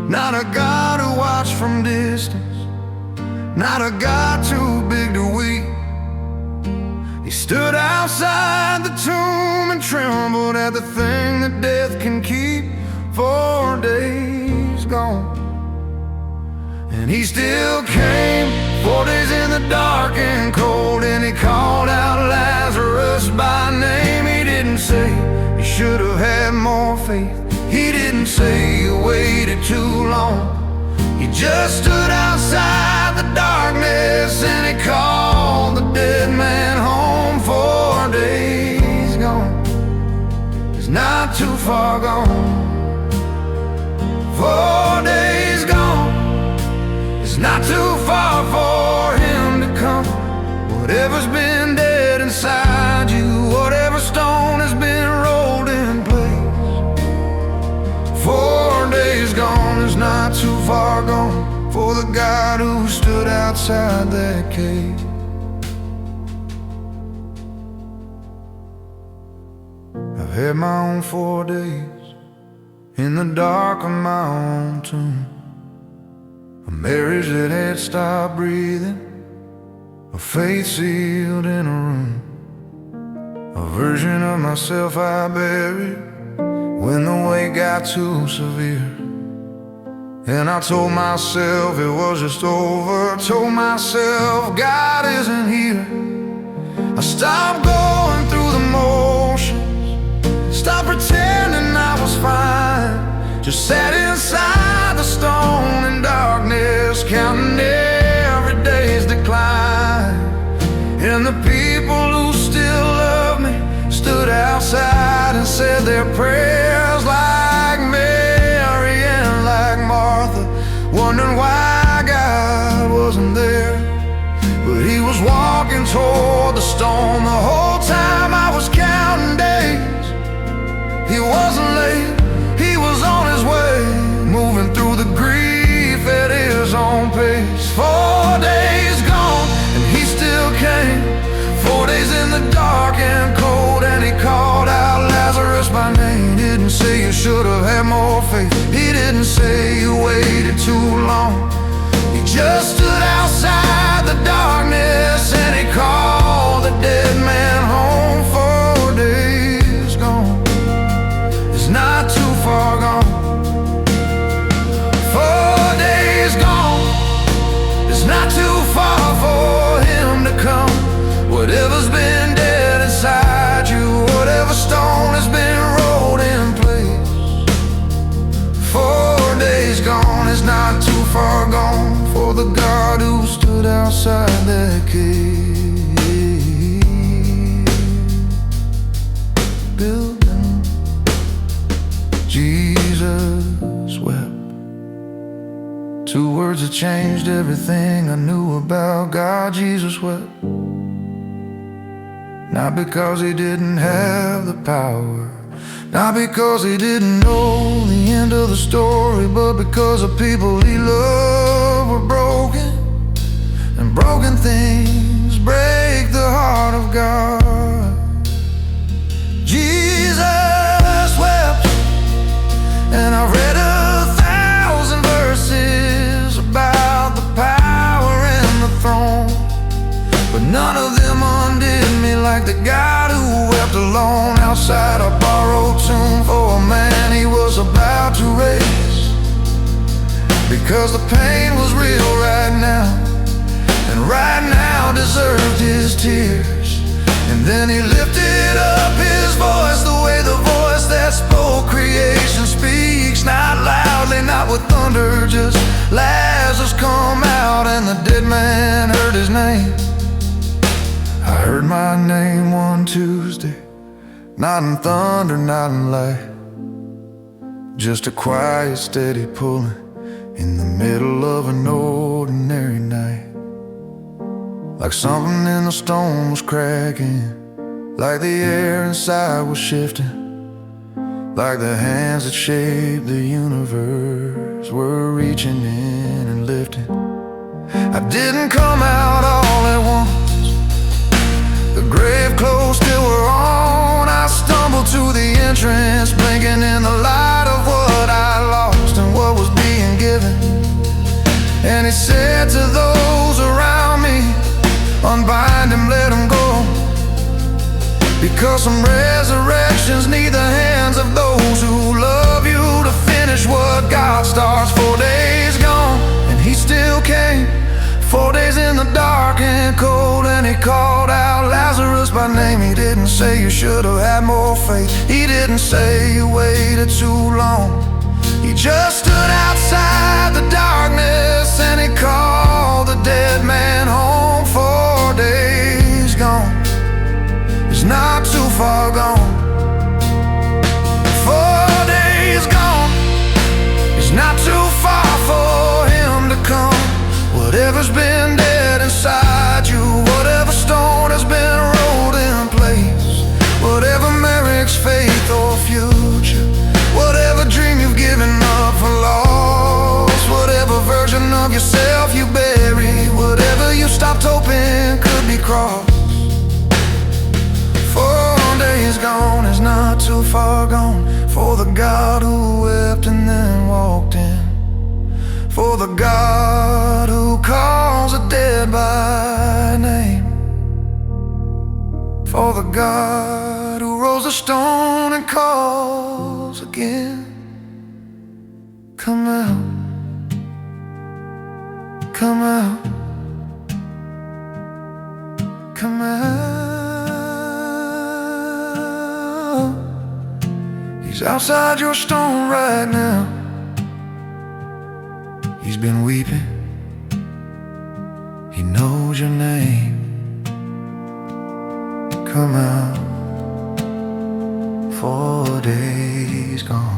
Not a God who watched from distance, not a God too big to weep, He stood outside the tomb and trembled at the thing that death can keep. 4 days gone, and he still came. 4 days in the dark and cold, and he called out Lazarus by name. He didn't say you should have had more faith. He didn't say you waited too long. He just stood outside the darkness and he called the dead man home. 4 days gone, he's not too far gone. 4 days gone, it's not too far for him to come. Whatever's been dead inside you, whatever stone has been rolled in place, 4 days gone is not too far gone for the God who stood outside that cave. I've had my own 4 days in the dark of my own tomb. A marriage that had stopped breathing, a faith sealed in a room, a version of myself I buried when the weight got too severe. And I told myself it was just over, told myself God isn't here. I stopped going through the motions, stopped pretending I was fine, just sat inside the stone in darkness, counting every day's decline. And the people who still love me stood outside and said their prayers, like Mary and like Martha, wondering why God wasn't there. But he was walking toward the stone the whole time I was counting days. He wasn't late, he was on his way, moving through the grief at his own pace. 4 days gone, and he still came. 4 days in the dark and cold, and he called out Lazarus by name. Didn't say you should have had more faith. He didn't say you waited too long. He just stood outside the darkness and he called the dead man home. 4 days gone, it's not too far gone. 4 days gone, it's not too far for him to come. Whatever's been dead inside you, whatever stone has been rolled in place, 4 days gone is not too far gone for the God who stood outside that cave building. Jesus wept. 2 words that changed everything I knew about God. Jesus wept. Not because he didn't have the power, not because he didn't know the end of the story, but because the people he loved were broken, and broken things break the heart of God. Jesus wept, and I read 1,000 verses about the power and the throne, but none of them undid me like the God who wept alone outside a borrowed tomb for a man he was about to raise. Because the pain was real right now, and right now deserved his tears. And then he lifted up his voice, the way the voice that spoke creation speaks, not loudly, not with thunder, just Lazarus come out. And the dead man heard his name. I heard my name one Tuesday, not in thunder, not in light, just a quiet, steady pulling in the middle of an ordinary night. Like something in the stone was cracking, like the air inside was shifting, like the hands that shaped the universe were reaching in and lifting. I didn't come out all at once, the grave clothes still were on. I stumbled to the entrance, blinking in the light of what I lost and what was being given. And he said to those around me, unbind him, let him go. Well, some resurrections need the hands of those who love you to finish what God starts. 4 days gone, and he still came. 4 days in the dark and cold, and he called out Lazarus by name. He didn't say you should have had more faith. He didn't say you waited too long. He just stood outside the darkness and he called the dead man home. 4 days gone, he's not too far gone. 4 days gone, he's not too far for him to come. Whatever's been dead inside you, whatever stone has been rolled in place, whatever merits faith or future, whatever dream you've given up for lost, whatever version of yourself you bury, whatever you stopped hoping could be crossed. 4 days gone is not too far gone for the God who wept and then walked in, for the God who calls the dead by name, for the God who rolls the stone and calls again. Come out, come out, come out. He's outside your stone right now. He's been weeping, he knows your name. Come out, 4 days gone.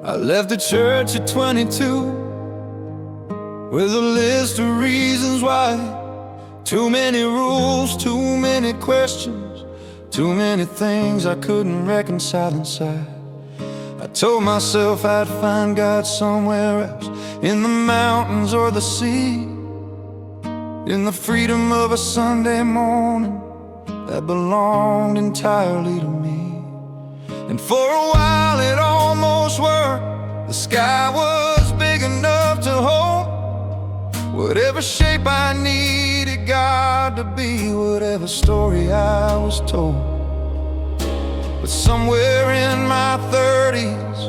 I left the church at 22 with a list of reasons why. Too many rules, too many questions, too many things I couldn't reconcile inside. I told myself I'd find God somewhere else, in the mountains or the sea, in the freedom of a Sunday morning that belonged entirely to me. And for a while it almost worked. The sky was big enough to hold whatever shape I needed God to be, whatever story I was told. But somewhere in my 30s,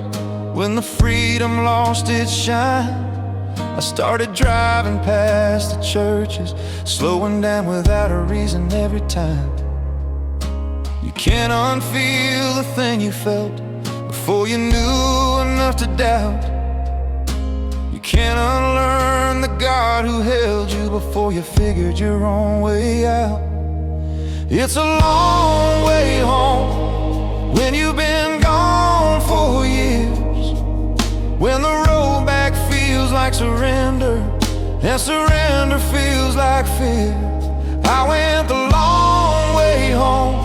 when the freedom lost its shine, I started driving past the churches, slowing down without a reason every time. You can't unfeel the thing you felt before you knew enough to doubt. You can't unlearn the God who held you before you figured your own way out. It's a long way home when you've been gone for years, when the road back feels like surrender and surrender feels like fear. I went the long way home,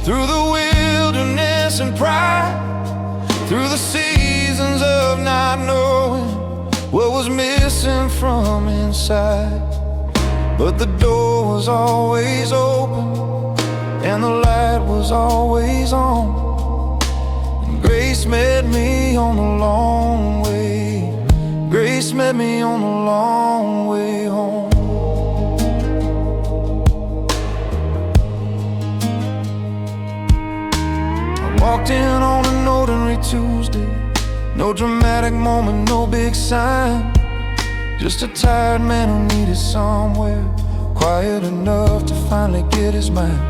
through the wilderness and pride, through the seasons of not knowing what was missing from inside. But the door was always open and the light was always on, and grace met me on the long way. Grace met me on the long way home. Walked in on an ordinary Tuesday, no dramatic moment, no big sign, just a tired man who needed somewhere quiet enough to finally get his mind.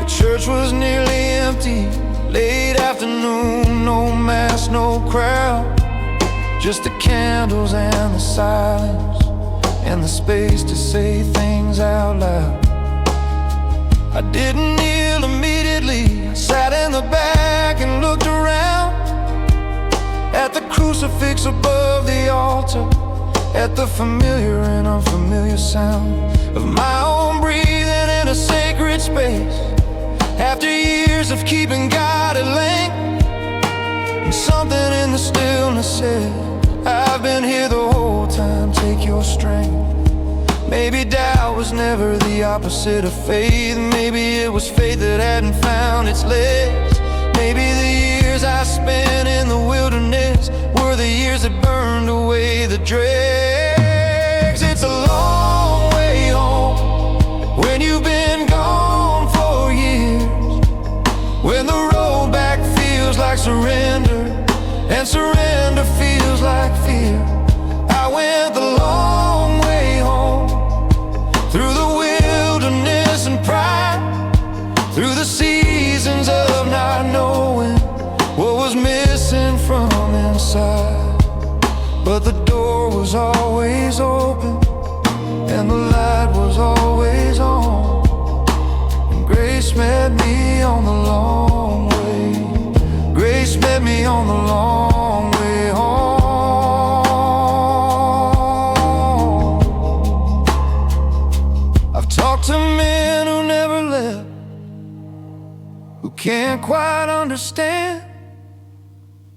The church was nearly empty, late afternoon, no mass, no crowd, just the candles and the silence and the space to say things out loud. I didn't kneel immediately, I sat in the back and looked around at the crucifix above the altar, at the familiar and unfamiliar sound of my own breathing in a sacred space. After years of keeping God at length, and something in the stillness said, I've been here the whole time. break your strength. Maybe doubt was never the opposite of faith. Maybe it was faith that hadn't found its legs. Maybe the years I spent in the wilderness were the years that burned away the dregs. It's a long way home when you've been gone for years, when the road back feels like surrender and surrender feels like fear. I went the long way home, through the wilderness and pride, through the seasons of not knowing what was missing from inside. But the door was always open and the light was always on, and grace met me on the long way. Grace met me on the long way home. I've talked to men who never left, who can't quite understand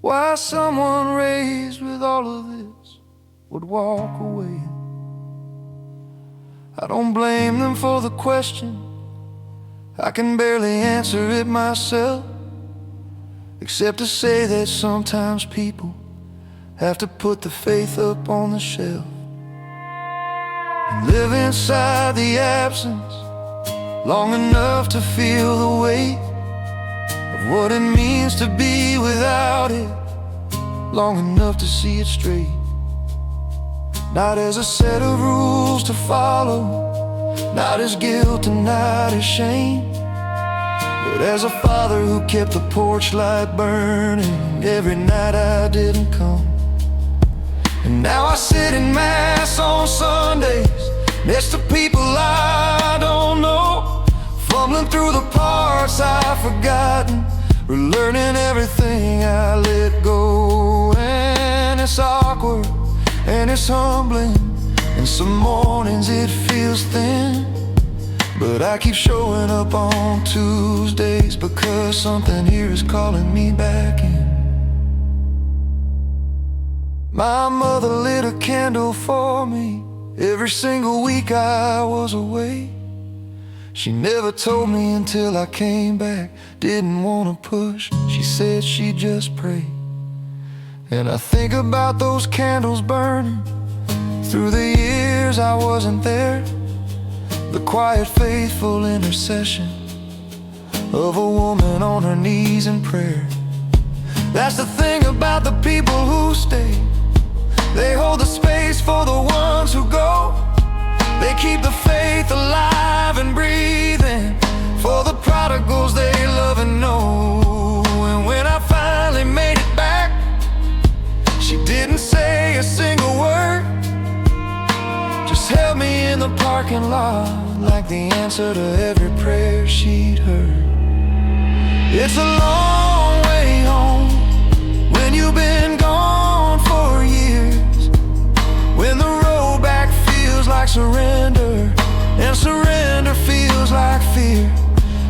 why someone raised with all of this would walk away. I don't blame them for the question, I can barely answer it myself, except to say that sometimes people have to put the faith up on the shelf and live inside the absence long enough to feel the weight of what it means to be without it, long enough to see it straight. Not as a set of rules to follow, not as guilt and not as shame, but as a father who kept the porch light burning every night I didn't come. And now I sit in mass on Sundays next to people I don't know, fumbling through the parts I've forgotten, relearning everything I let go. And it's awkward and it's humbling, and some mornings it feels thin, but I keep showing up on Tuesdays because something here is calling me back in. My mother lit a candle for me every single week I was away. She never told me until I came back, didn't want to push, she said she'd just pray. And I think about those candles burning through the years I wasn't there, the quiet faithful intercession of a woman on her knees in prayer. That's the thing about the people who stay, they hold the space for the ones who go. They keep the faith alive and breathing for the prodigals they love and know. And when I finally made it back, she didn't say a single word, just held me in the parking lot like the answer to every prayer she'd heard. It's a long way home when you've been gone for years, when the road back feels like surrender and surrender feels like fear.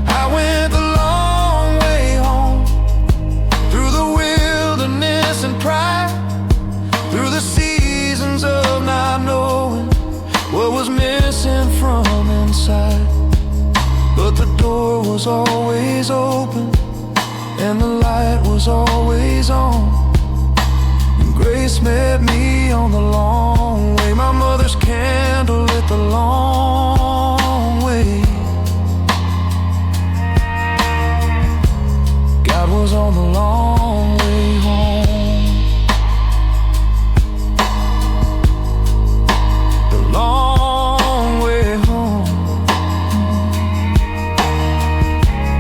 I went the long way home, through the wilderness and pride, through the seasons of not knowing what was missing from inside. But the door was always open and the light was always on, and grace met me on the long way. My mother's candle lit the long way. God was on the long way home. The long way home.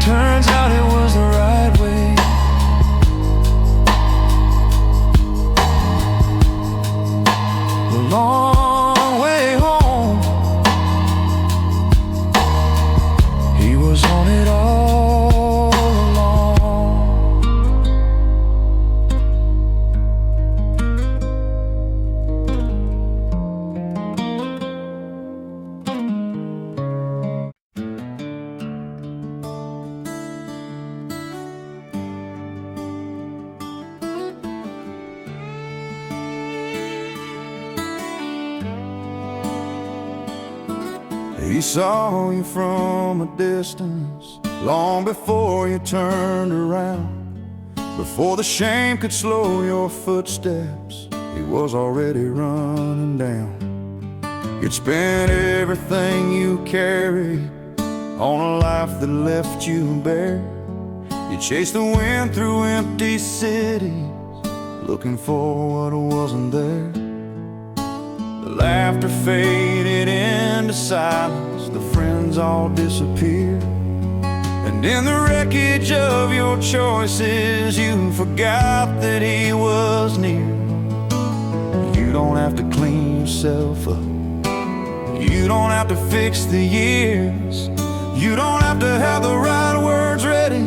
Turns out it was the right way. The long way home. He saw you from a distance long before you turned around. Before the shame could slow your footsteps, he was already running down. You'd spent everything you carried on a life that left you bare. You chased the wind through empty cities, looking for what wasn't there. The laughter faded into silence, the friends all disappeared. And in the wreckage of your choices, you forgot that he was near. You don't have to clean yourself up, you don't have to fix the years, you don't have to have the right words ready,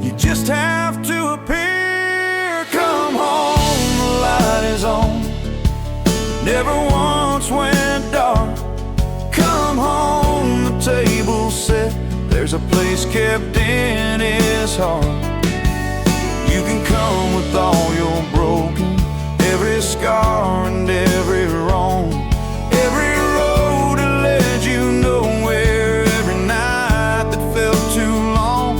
you just have to appear. Come home, the light is on, never once went dark. Come home, the table's set, there's a place kept in his heart. You can come with all your broken, every scar and every wrong, every road that led you nowhere, every night that felt too long.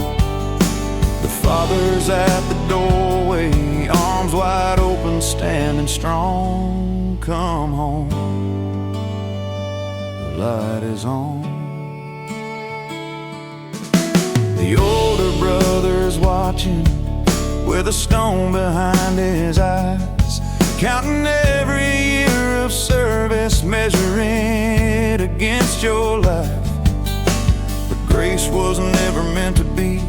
The Father's at the doorway, arms wide open, standing strong. Come home, the light is on. The older brother's watching with a stone behind his eyes, counting every year of service, measuring it against your life. But grace was never meant to be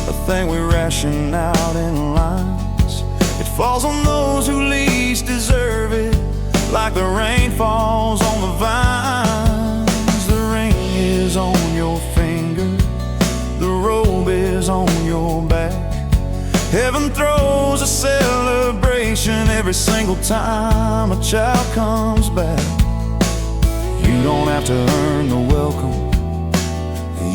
a thing we ration out in lines. It falls on those who least deserve it, like the rain falls on the vines. The ring is on your finger, the robe is on your back. Heaven throws a celebration every single time a child comes back. You don't have to earn the welcome,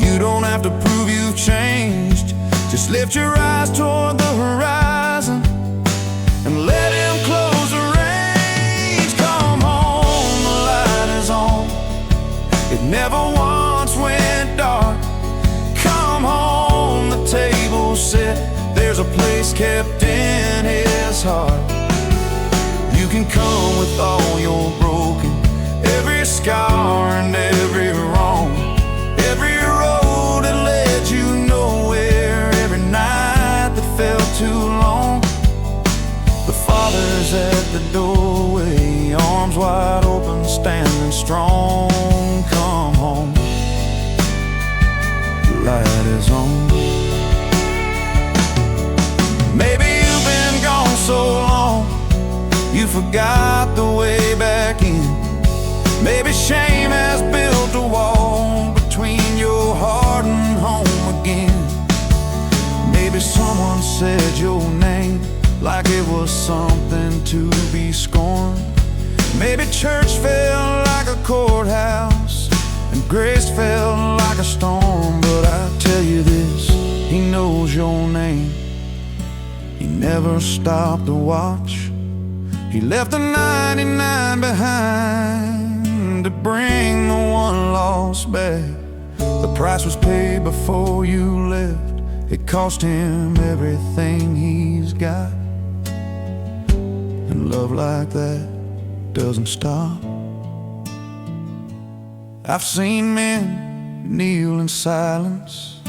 you don't have to prove you've changed. Just lift your eyes toward the horizon and let him close the range. Come home, the light is on, it never once went dark. Come home, the table's set, there's a place kept in his heart. You can come with all your broken, every scar and every wrong, every road that led you nowhere, every night that felt too long. The Father's at the doorway, arms wide open, standing strong. Come home, the light is on. Maybe you've been gone so long, you forgot the way back in. Maybe shame has built a wall between your heart and home again. Maybe someone said your name like it was something to be scorned. Maybe church felt like a courthouse and grace felt like a storm. But I tell you this, he knows your name. He never stopped to watch, he left the 99 behind to bring the one lost back. The price was paid before you left, it cost him everything he's got. And love like that doesn't stop. I've seen men kneel in silence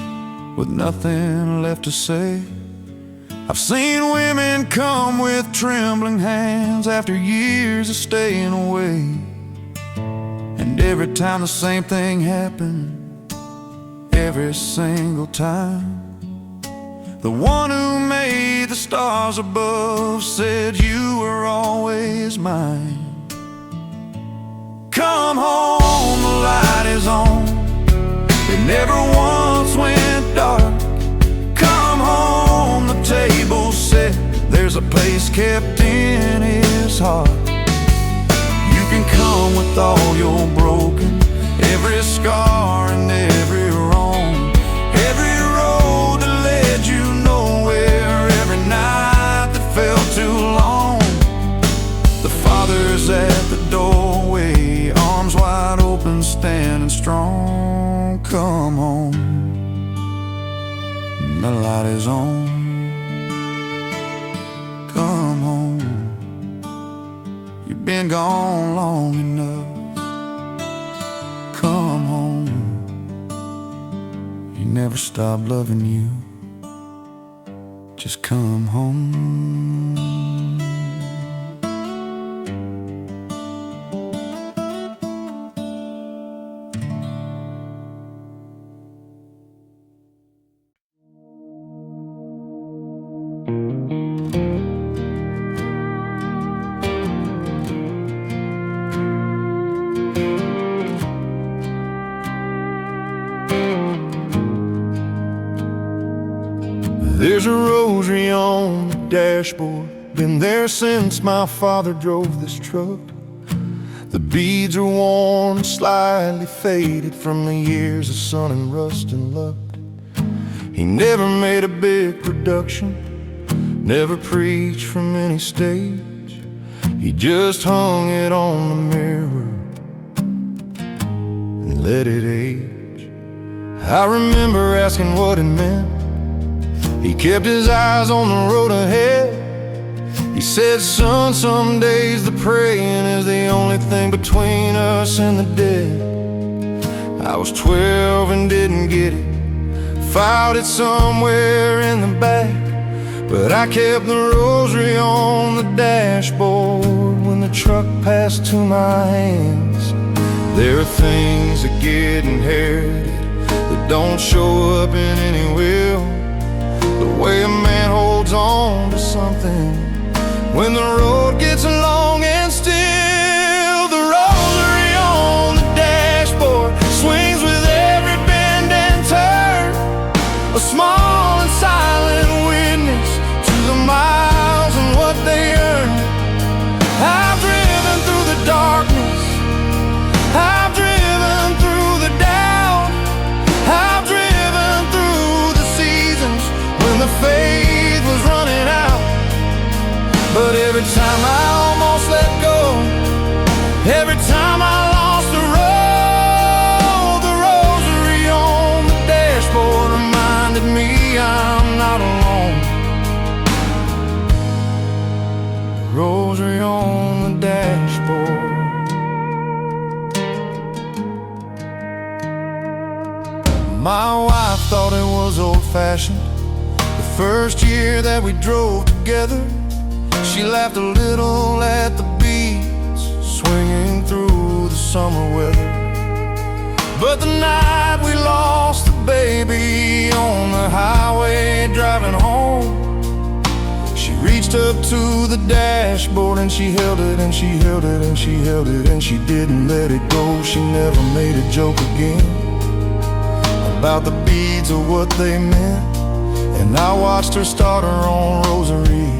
with nothing left to say. I've seen women come with trembling hands after years of staying away. And every time the same thing happened, every single time, the one who made the stars above said you were always mine. Come home, the light is on, it never once went dark. Come home, the table's set, there's a place kept in his heart. You can come with all your broken, every scar and every wrong, every road that led you nowhere, every night that felt too long. The Father's at the doorway, arms wide open, standing strong. the light is on. Come home, you've been gone long enough. Come home, he never stopped loving you. Just come home. There's a rosary on the dashboard, been there since my father drove this truck. The beads are worn, slightly faded from the years of sun and rust and luck. He never made a big production, never preached from any stage. He just hung it on the mirror and let it age. I remember asking what it meant. He kept his eyes on the road ahead. He said, son, some days the praying is the only thing between us and the dead. I was 12 and didn't get it, filed it somewhere in the back, but I kept the rosary on the dashboard when the truck passed to my hands. There are things that get inherited that don't show up in any will. The way a man holds on to something when the road gets long and still. The rosary on the dashboard swings with every bend and turn, a small and silent witness to the miles and what they earn. I've driven through the darkness, I've driven through the doubt, I've driven through the seasons when the faith was running out. But every time I almost let go, every time I lost the road, the rosary on the dashboard reminded me I'm not alone. The rosary on the dashboard. My wife thought it was old-fashioned the first year that we drove together. She laughed a little at the beats swinging through the summer weather. But the night we lost the baby on the highway driving home, she reached up to the dashboard and she held it and she held it and she held it and she didn't let it go. She never made a joke again about the beads or what they meant. And I watched her start her own rosary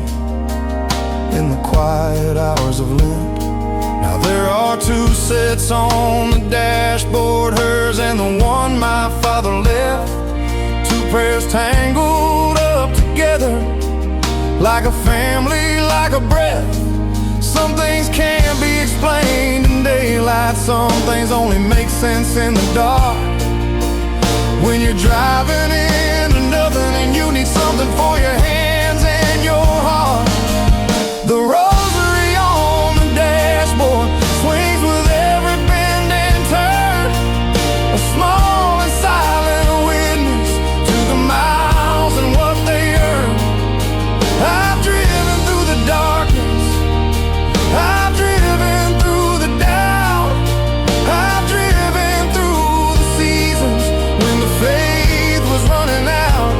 in the quiet hours of Lent. Now there are two sets on the dashboard, hers and the one my father left. Two prayers tangled up together, like a family, like a breath. Some things can't be explained in daylight, some things only make sense in the dark. When you're driving into nothing and you need something for your hands and your heart, the rosary on the dashboard swings with every bend and turn, a small and silent witness to the miles and what they earn. I've driven through the darkness, I've driven through the doubt, I've driven through the seasons when the faith was running out.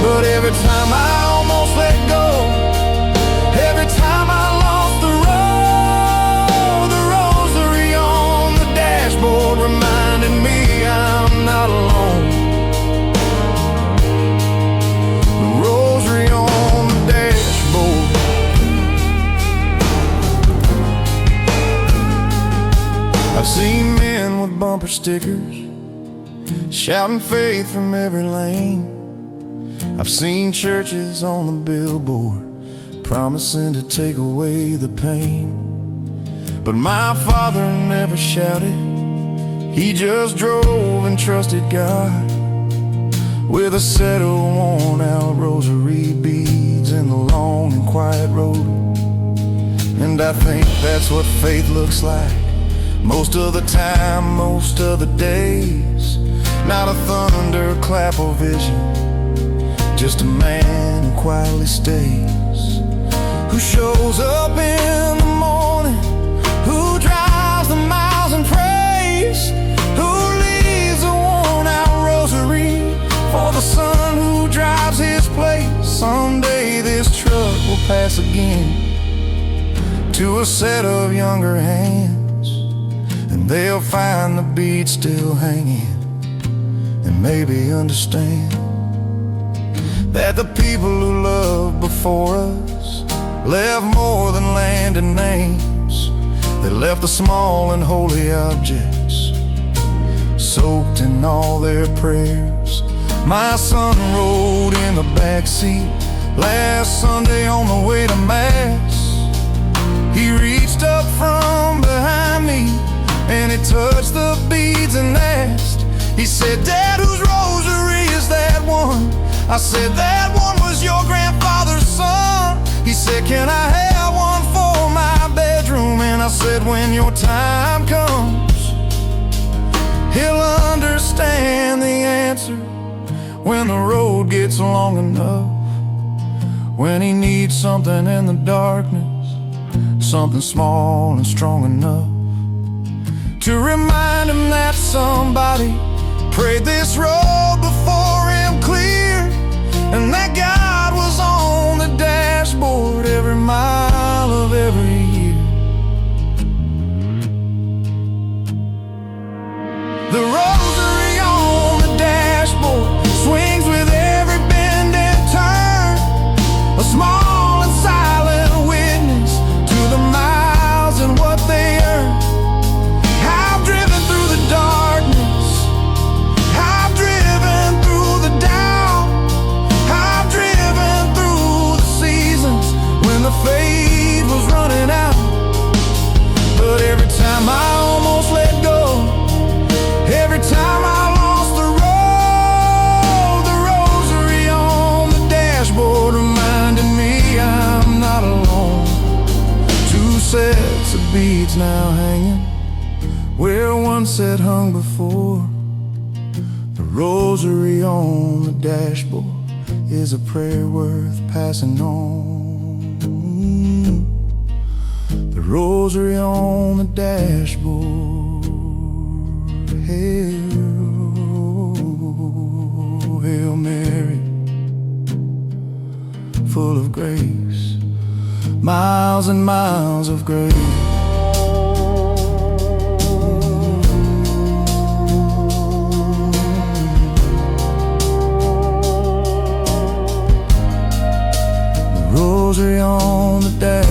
But every time I almost let go, every time I lost the road, the rosary on the dashboard reminded me I'm not alone. The rosary on the dashboard. I've seen men with bumper stickers shouting faith from every lane. I've seen churches on the billboard promising to take away the pain. But my father never shouted, he just drove and trusted God. with a set of worn-out rosary beads in the long and quiet road. And I think that's what faith looks like most of the time, most of the days. Not a thunderclap or vision, just a man who quietly stays, who shows up in the morning, who drives the miles and prays, who leaves a worn-out rosary for the son who drives his place. Someday this truck will pass again to a set of younger hands, and they'll find the bead still hanging and maybe understand that the people who loved before us left more than land and names. They left the small and holy objects soaked in all their prayers. My son rode in the backseat last Sunday on the way to Mass. He reached up from behind me and he touched the beads and asked. He said, "Dad, whose rosary is that one?" I said, "That one was your grandfather's son." He said, "Can I have one for my bedroom?" And I said, "When your time comes, he'll understand the answer. When the road gets long enough, when he needs something in the darkness, something small and strong enough to remind him that somebody prayed this road before him clear, and that God was on the dashboard every mile of every year." The rosary on the dashboard swings with every bend and turn, a small and silent witness to the miles and what they earn. I've driven through the darkness, I've driven through the doubt, I've driven through the seasons when the faith was running out. But every time I almost let go, every time I lost the road, the rosary on the dashboard reminded me I'm not alone. Two sets of beads now hanging where one set hung before. The rosary on the dashboard is a prayer worth passing on. The rosary on the dashboard. Hail, Hail Mary, full of grace, miles and miles of grace. The rosary on the dash.